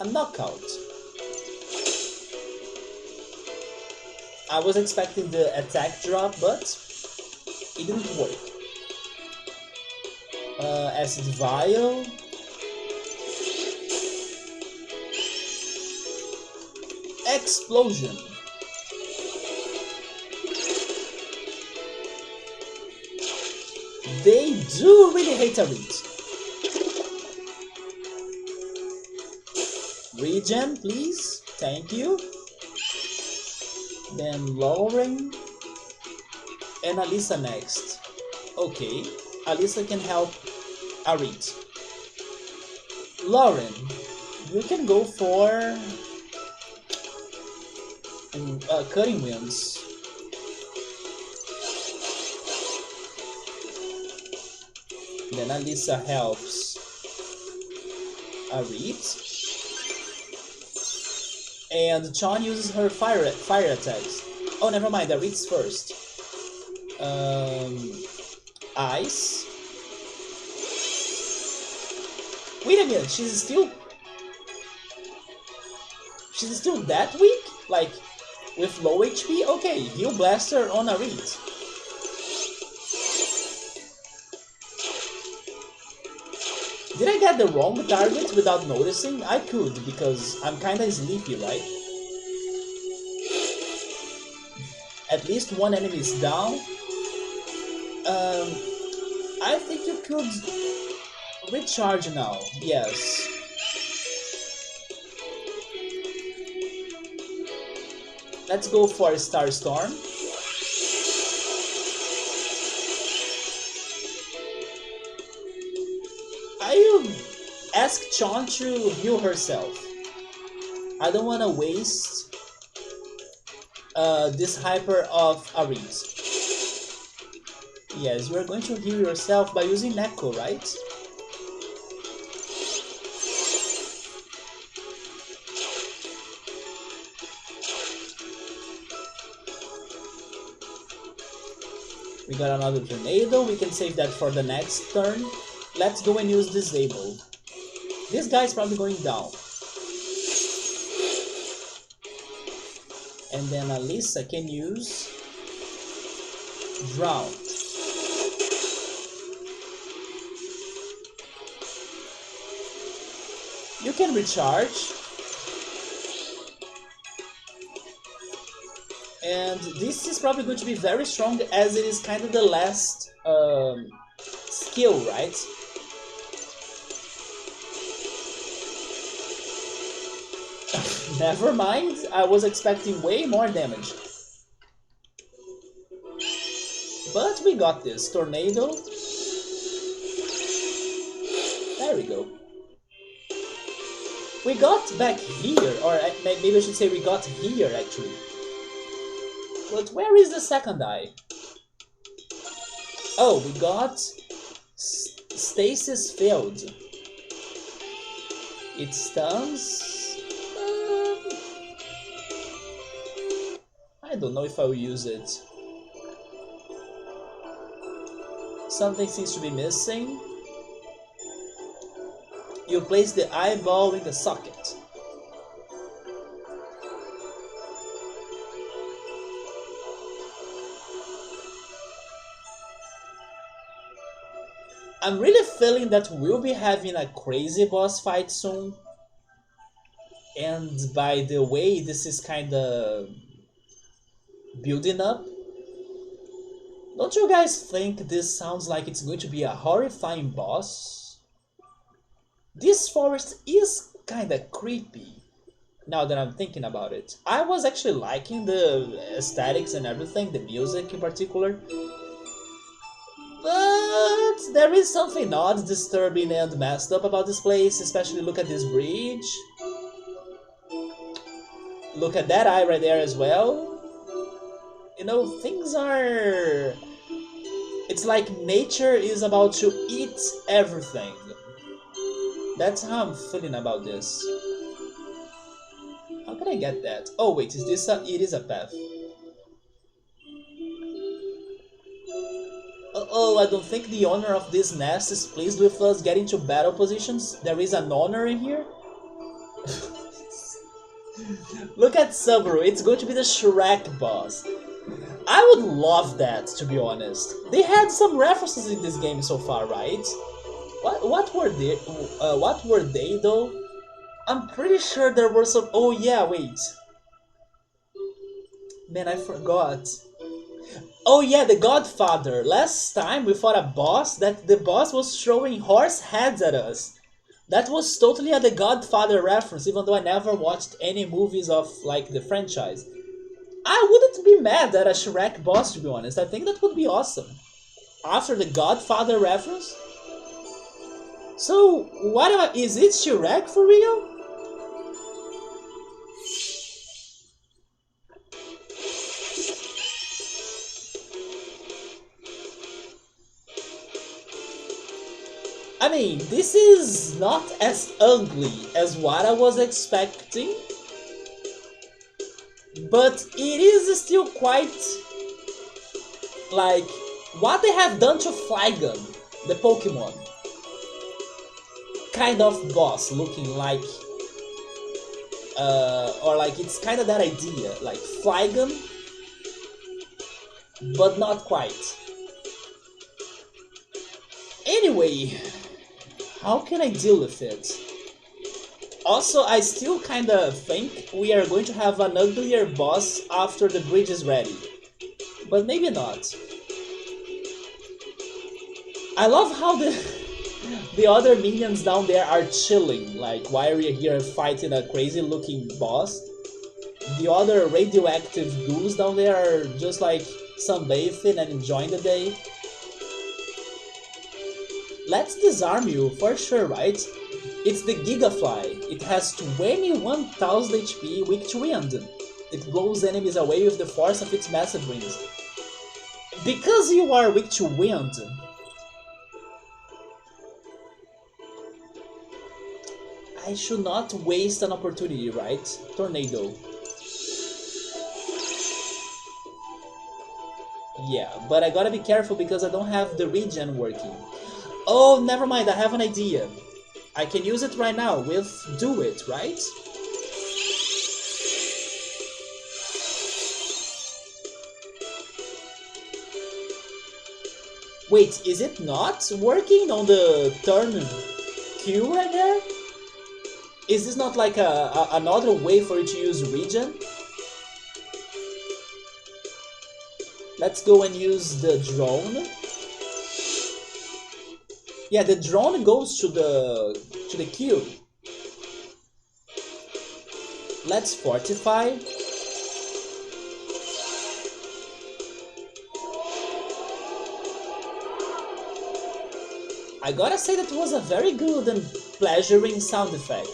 a knockout. I was expecting the attack drop, but it didn't work. Acid Vial. Explosion. They do really hate a read. Regen, please. Thank you. Then Lauren and Alyssa next. Okay, Alyssa can help Arit. Lauren, you can go for Cutting Winds. Then Alyssa helps Arit. And Chon uses her fire attacks. Oh, never mind, Arit's first. Ice. Wait a minute, she's still that weak? Like, with low HP? Okay, heal Blaster on Arit. Did I get the wrong target without noticing? I could, because I'm kinda sleepy, right? At least one enemy is down. I think you could recharge now, yes. Let's go for Star Storm. Why you ask Chon to heal herself? I don't wanna waste this hyper of Arit. Yes, you are going to heal yourself by using Neko, right? We got another tornado, we can save that for the next turn. Let's go and use disable. This guy's probably going down. And then Alyssa can use drown. You can recharge. And this is probably going to be very strong as it is kind of the last skill, right? Never mind, I was expecting way more damage. But we got this. Tornado. There we go. We got back here, or maybe I should say we got here actually. But where is the second eye? Oh, we got Stasis Field. It stuns. I don't know if I will use it. Something seems to be missing. You place the eyeball in the socket. I'm really feeling that we'll be having a crazy boss fight soon. And by the way this is kinda building up, don't you guys think this sounds like it's going to be a horrifying boss? This forest is kinda creepy, now that I'm thinking about it. I was actually liking the aesthetics and everything, the music in particular. But there is something odd, disturbing and messed up about this place, especially look at this bridge. Look at that eye right there as well. You know, things are... It's like nature is about to eat everything. That's how I'm feeling about this. How can I get that? Oh wait, is this a... It is a path. Oh, I don't think the owner of this nest is pleased with us getting to battle positions. There is an owner in here. Look at Subaru, it's going to be the Shrek boss. I would love that, to be honest. They had some references in this game so far, right? What were they? What were they though? I'm pretty sure there were some. Oh yeah, wait. Man, I forgot. Oh yeah, the Godfather. Last time we fought a boss that the boss was throwing horse heads at us. That was totally a The Godfather reference, even though I never watched any movies of like the franchise. I wouldn't be mad at a Shrek boss, to be honest. I think that would be awesome. After the Godfather reference? So, what is it Shrek for real? I mean, this is not as ugly as what I was expecting, but it is still quite like what they have done to Flygon, the Pokemon. Kind of boss looking like, or like it's kind of that idea, like Flygon, but not quite. Anyway, how can I deal with it? Also, I still kinda think we are going to have an uglier boss after the bridge is ready. But maybe not. I love how the other minions down there are chilling. Like, while we're here fighting a crazy looking boss, the other radioactive ghouls down there are just like sunbathing and enjoying the day. Let's disarm you for sure, right? It's the Gigafly. It has 21,000 HP, weak to wind. It blows enemies away with the force of its massive wings. Because you are weak to wind, I should not waste an opportunity, right? Tornado. Yeah, but I gotta be careful because I don't have the regen working. Oh, never mind, I have an idea. I can use it right now with Do It, right? Wait, is it not working on the turn Q right there? Is this not like another way for you to use regen? Let's go and use the drone. Yeah, the drone goes to the Q. Let's fortify. I gotta say that was a very good and pleasuring sound effect.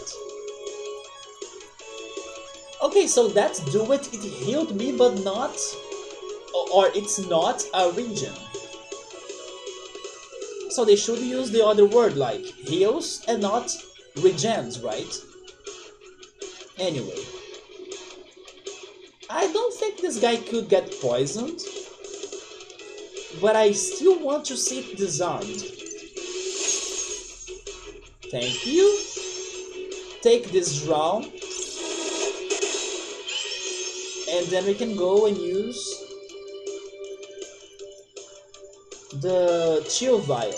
Okay, so that's Do It. It healed me, but not... or it's not a regen. So they should use the other word, like heals and not regens, right? Anyway. I don't think this guy could get poisoned. But I still want to see it disarmed. Thank you. Take this drown. And then we can go and use the chill vial.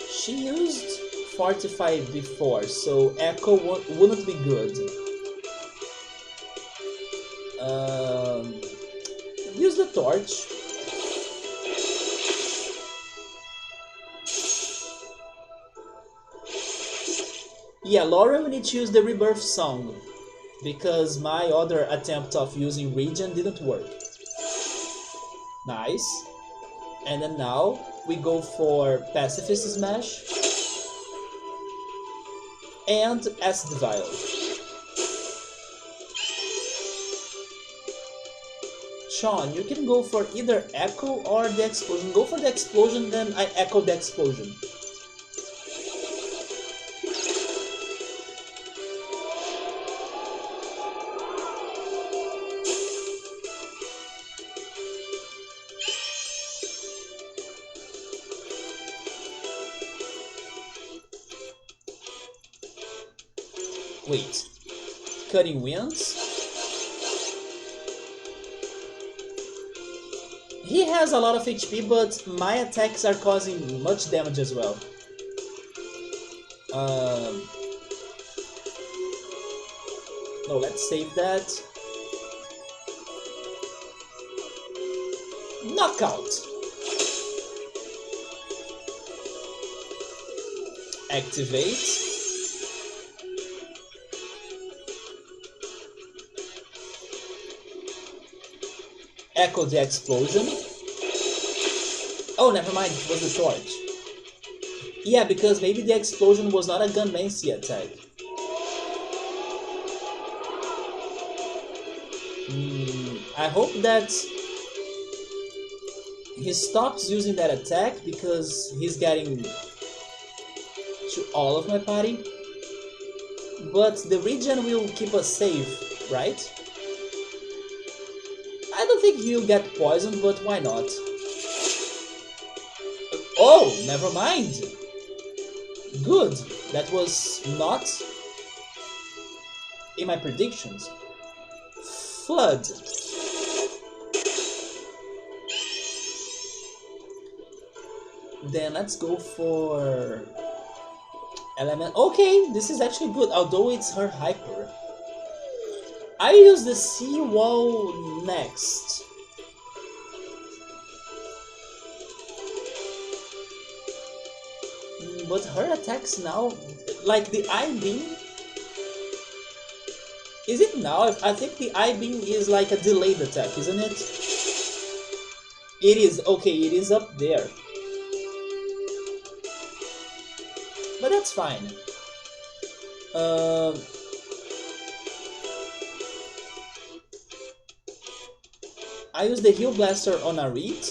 She used fortify before, so echo wouldn't be good. Use the torch. Yeah, Laura, we need to use the rebirth song, because my other attempt of using regen didn't work. Nice. And then now we go for pacifist smash and acid vial. Sean, you can go for either echo or the explosion. Go for the explosion, then I echo the explosion. Wait, cutting winds? He has a lot of HP, but my attacks are causing much damage as well. No, let's save that. Knockout! Activate. Echo the explosion. Oh, never mind, it was the torch. Yeah, because maybe the explosion was not a Gunmancy attack. I hope that he stops using that attack because he's getting to all of my party. But the regen will keep us safe, right? I don't think he'll get poisoned, but why not? Oh, never mind. Good. That was not in my predictions. Flood. Then let's go for element. Okay, this is actually good, although it's her hyper. I use the seawall next. But her attacks now, like the I-beam. Is it now? I think the I-beam is like a delayed attack, isn't it? It is, okay, it is up there. But that's fine. Um, I use the Heal Blaster on a Reed.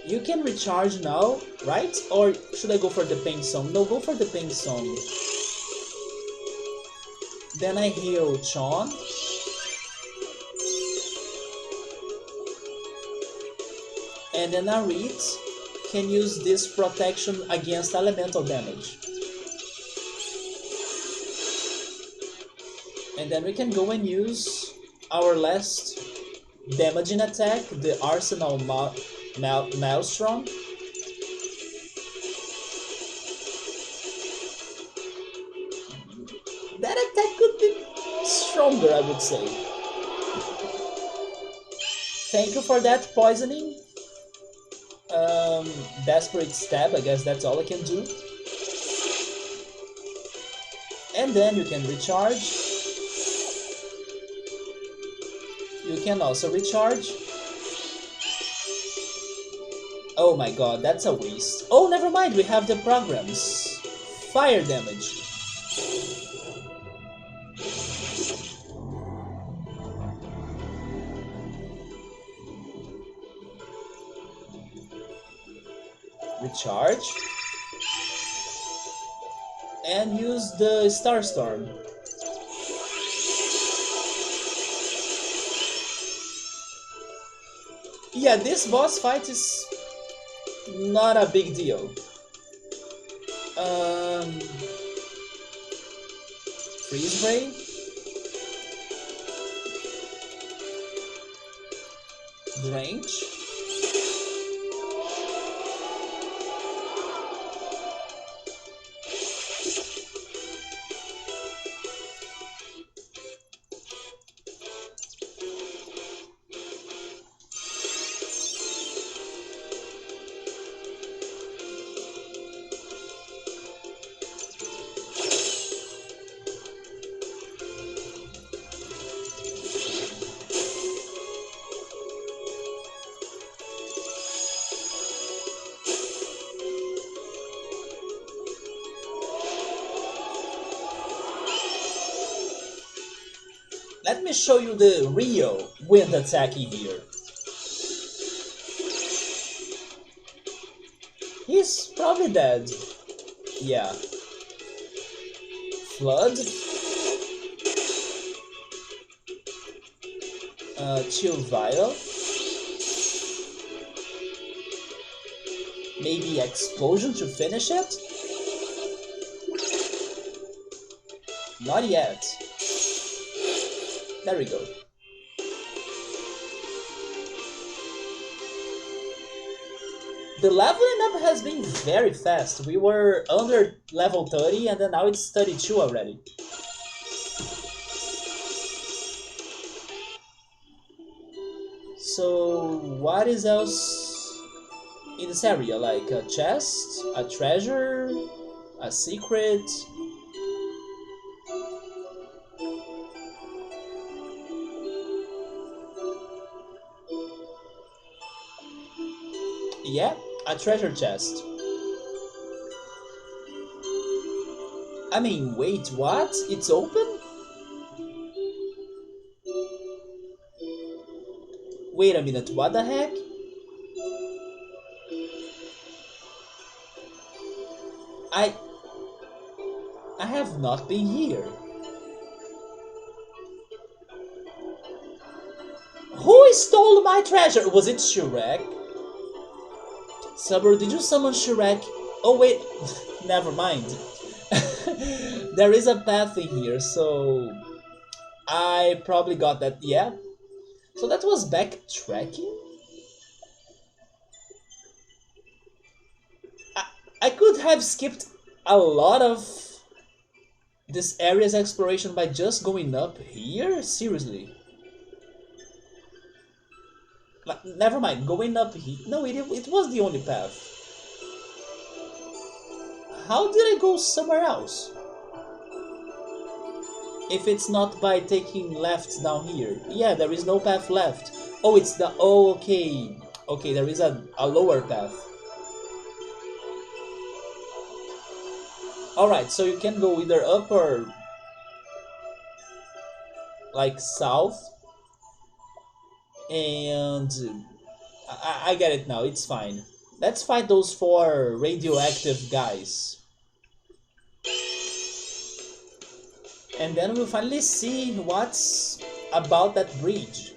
You can recharge now, right? Or should I go for the pink song? No, go for the pink song. Then I heal Chon. And then Arit can use this protection against elemental damage. And then we can go and use our last damaging attack, the Arsenal Maelstrom. That attack could be stronger, I would say. Thank you for that, poisoning. Desperate Stab, I guess that's all I can do. And then you can recharge. You can also recharge. Oh my god, that's a waste. Oh, never mind, we have the programs. Fire damage. Recharge. And use the Star Storm. Yeah, this boss fight is not a big deal. Freeze Ray. Drench. Let me show you the real wind attack here. He's probably dead. Yeah. Flood. Chill Vial. Maybe Explosion to finish it? Not yet. There we go. The leveling up has been very fast. We were under level 30 and then now it's 32 already. So what is else in this area? Like a chest, a treasure, a secret? Yeah, a treasure chest. I mean, wait, what? It's open? Wait a minute, what the heck? I have not been here. Who stole my treasure? Was it Shrek? Subaru, did you summon Shrek? Oh wait, never mind. There is a path in here, so I probably got that, yeah. So that was backtracking? I could have skipped a lot of this area's exploration by just going up here? Seriously? Never mind, going up here. No, it was the only path. How did I go somewhere else? If it's not by taking left down here. Yeah, there is no path left. Oh, it's the... Oh, okay. Okay, there is a lower path. Alright, so you can go either up or... like south. And... I get it now, it's fine. Let's fight those 4 radioactive guys. And then we'll finally see what's about that bridge.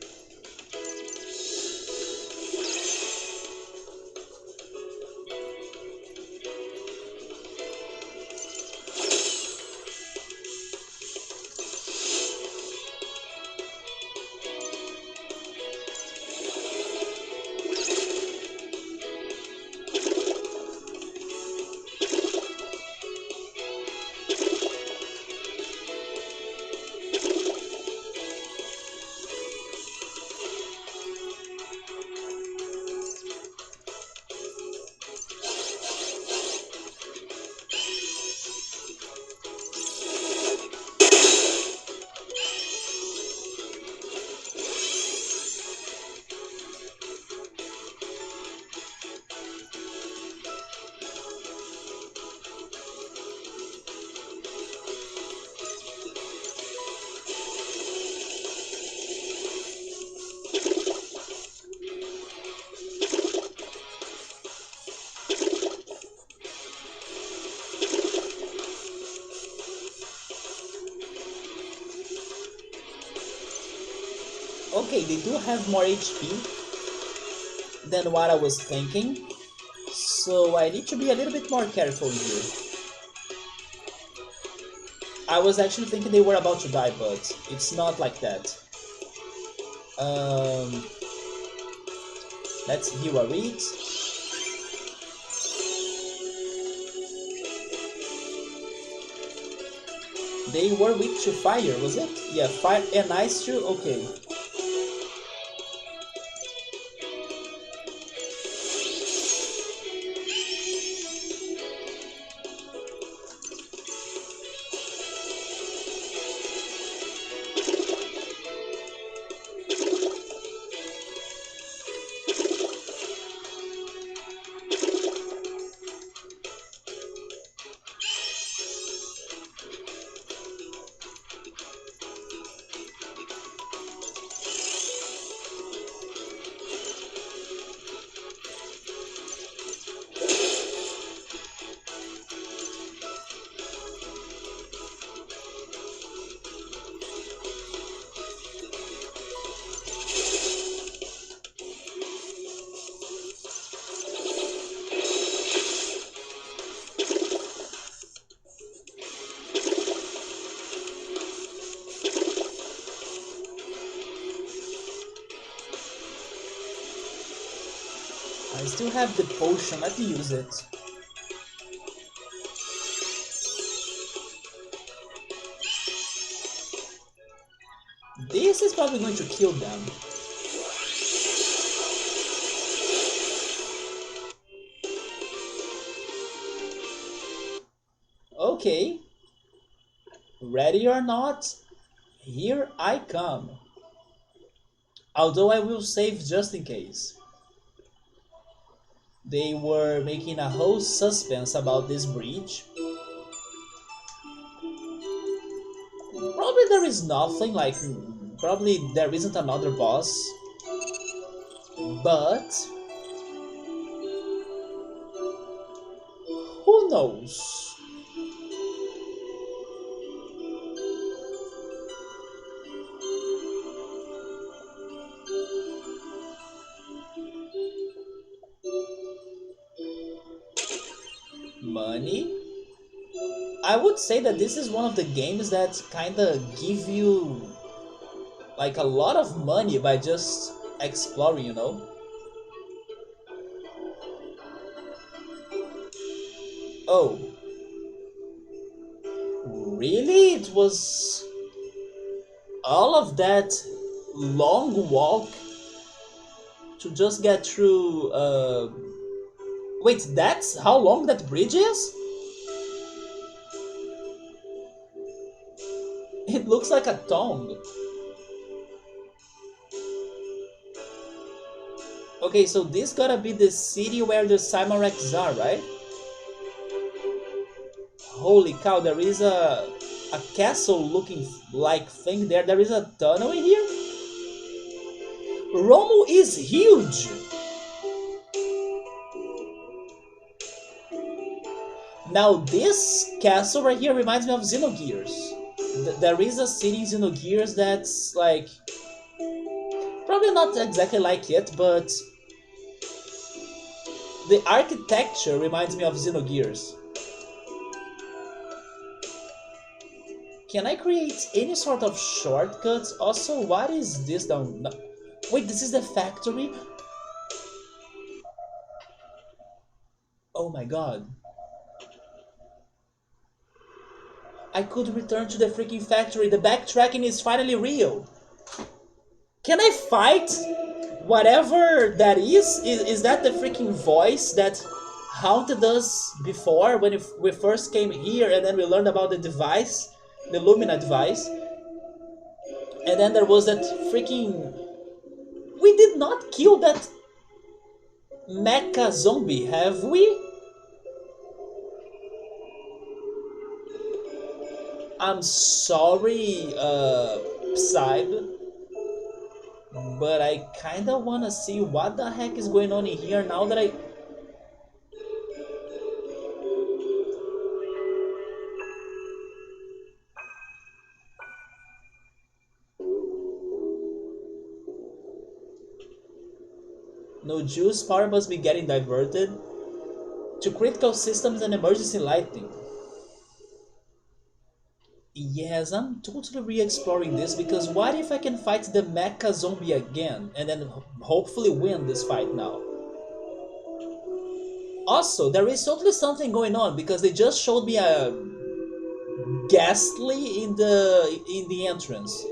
Okay, they do have more HP than what I was thinking, so I need to be a little bit more careful here. I was actually thinking they were about to die, but it's not like that. Let's heal a read. They were weak to fire, was it? Yeah, fire and ice too? Okay. I still have the potion, let me use it. This is probably going to kill them. Okay. Ready or not, here I come. Although I will save just in case. They were making a whole suspense about this breach. Probably there is nothing, like, probably there isn't another boss. But who knows? Money? I would say that this is one of the games that kinda give you like a lot of money by just exploring, you know? Oh. Really? It was all of that long walk to just get through, Wait, that's how long that bridge is? It looks like a tongue. Okay, so this gotta be the city where the Cymareks are, right? Holy cow, there is a castle looking like thing there. There is a tunnel in here? Rhomu is huge! Now this castle right here reminds me of Xenogears. There is a city in Xenogears that's like... probably not exactly like it, but... the architecture reminds me of Xenogears. Can I create any sort of shortcuts? Also, what is this down? No. Wait, this is the factory? Oh my god. I could return to the freaking factory. The backtracking is finally real. Can I fight whatever that is? Is that the freaking voice that haunted us before when we first came here and then we learned about the device? The Lumina device? And then there was that freaking... we did not kill that mecha zombie, have we? I'm sorry, Psybe, but I kinda wanna see what the heck is going on in here now that I... no juice, power must be getting diverted to critical systems and emergency lighting. Yes, I'm totally re-exploring this because what if I can fight the mecha zombie again and then hopefully win this fight now? Also, there is totally something going on because they just showed me a ghastly in the entrance.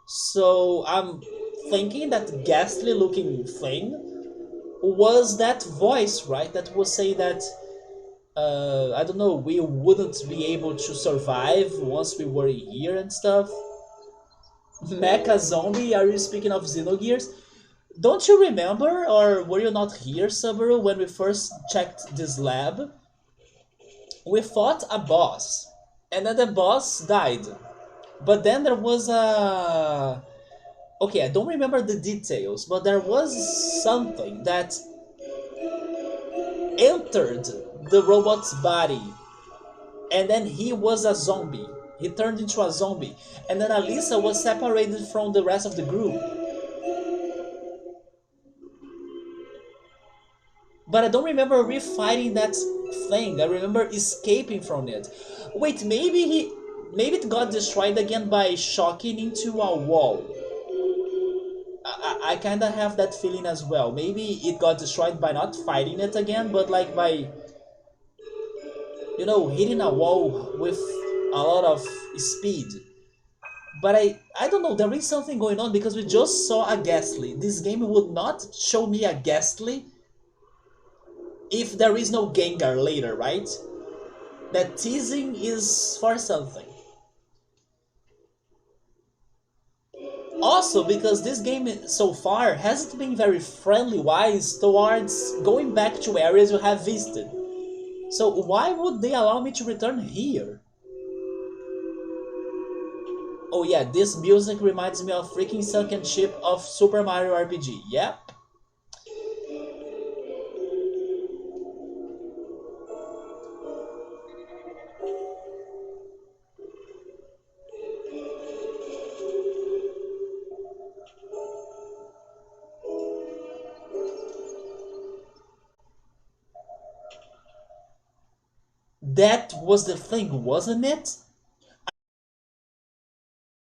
So I'm thinking that ghastly looking thing was that voice, right? That was saying that I don't know, we wouldn't be able to survive once we were here and stuff. Mecha zombie, are you speaking of Xenogears? Don't you remember, or were you not here, Subaru, when we first checked this lab? We fought a boss, and then the boss died. But then there was a... okay, I don't remember the details, but there was something that entered the robot's body, and then he was a zombie. He turned into a zombie, and then Alisa was separated from the rest of the group. But I don't remember refighting that thing. I remember escaping from it. Wait, maybe it got destroyed again by shocking into a wall. I kind of have that feeling as well. Maybe it got destroyed by not fighting it again, but like by, you know, hitting a wall with a lot of speed. But I don't know, there is something going on because we just saw a Ghastly. This game would not show me a Ghastly if there is no Gengar later, right? That teasing is for something. Also, because this game so far hasn't been very friendly-wise towards going back to areas you have visited. So why would they allow me to return here? Oh yeah, this music reminds me of freaking Sunken Ship of Super Mario RPG. Yep. That was the thing, wasn't it?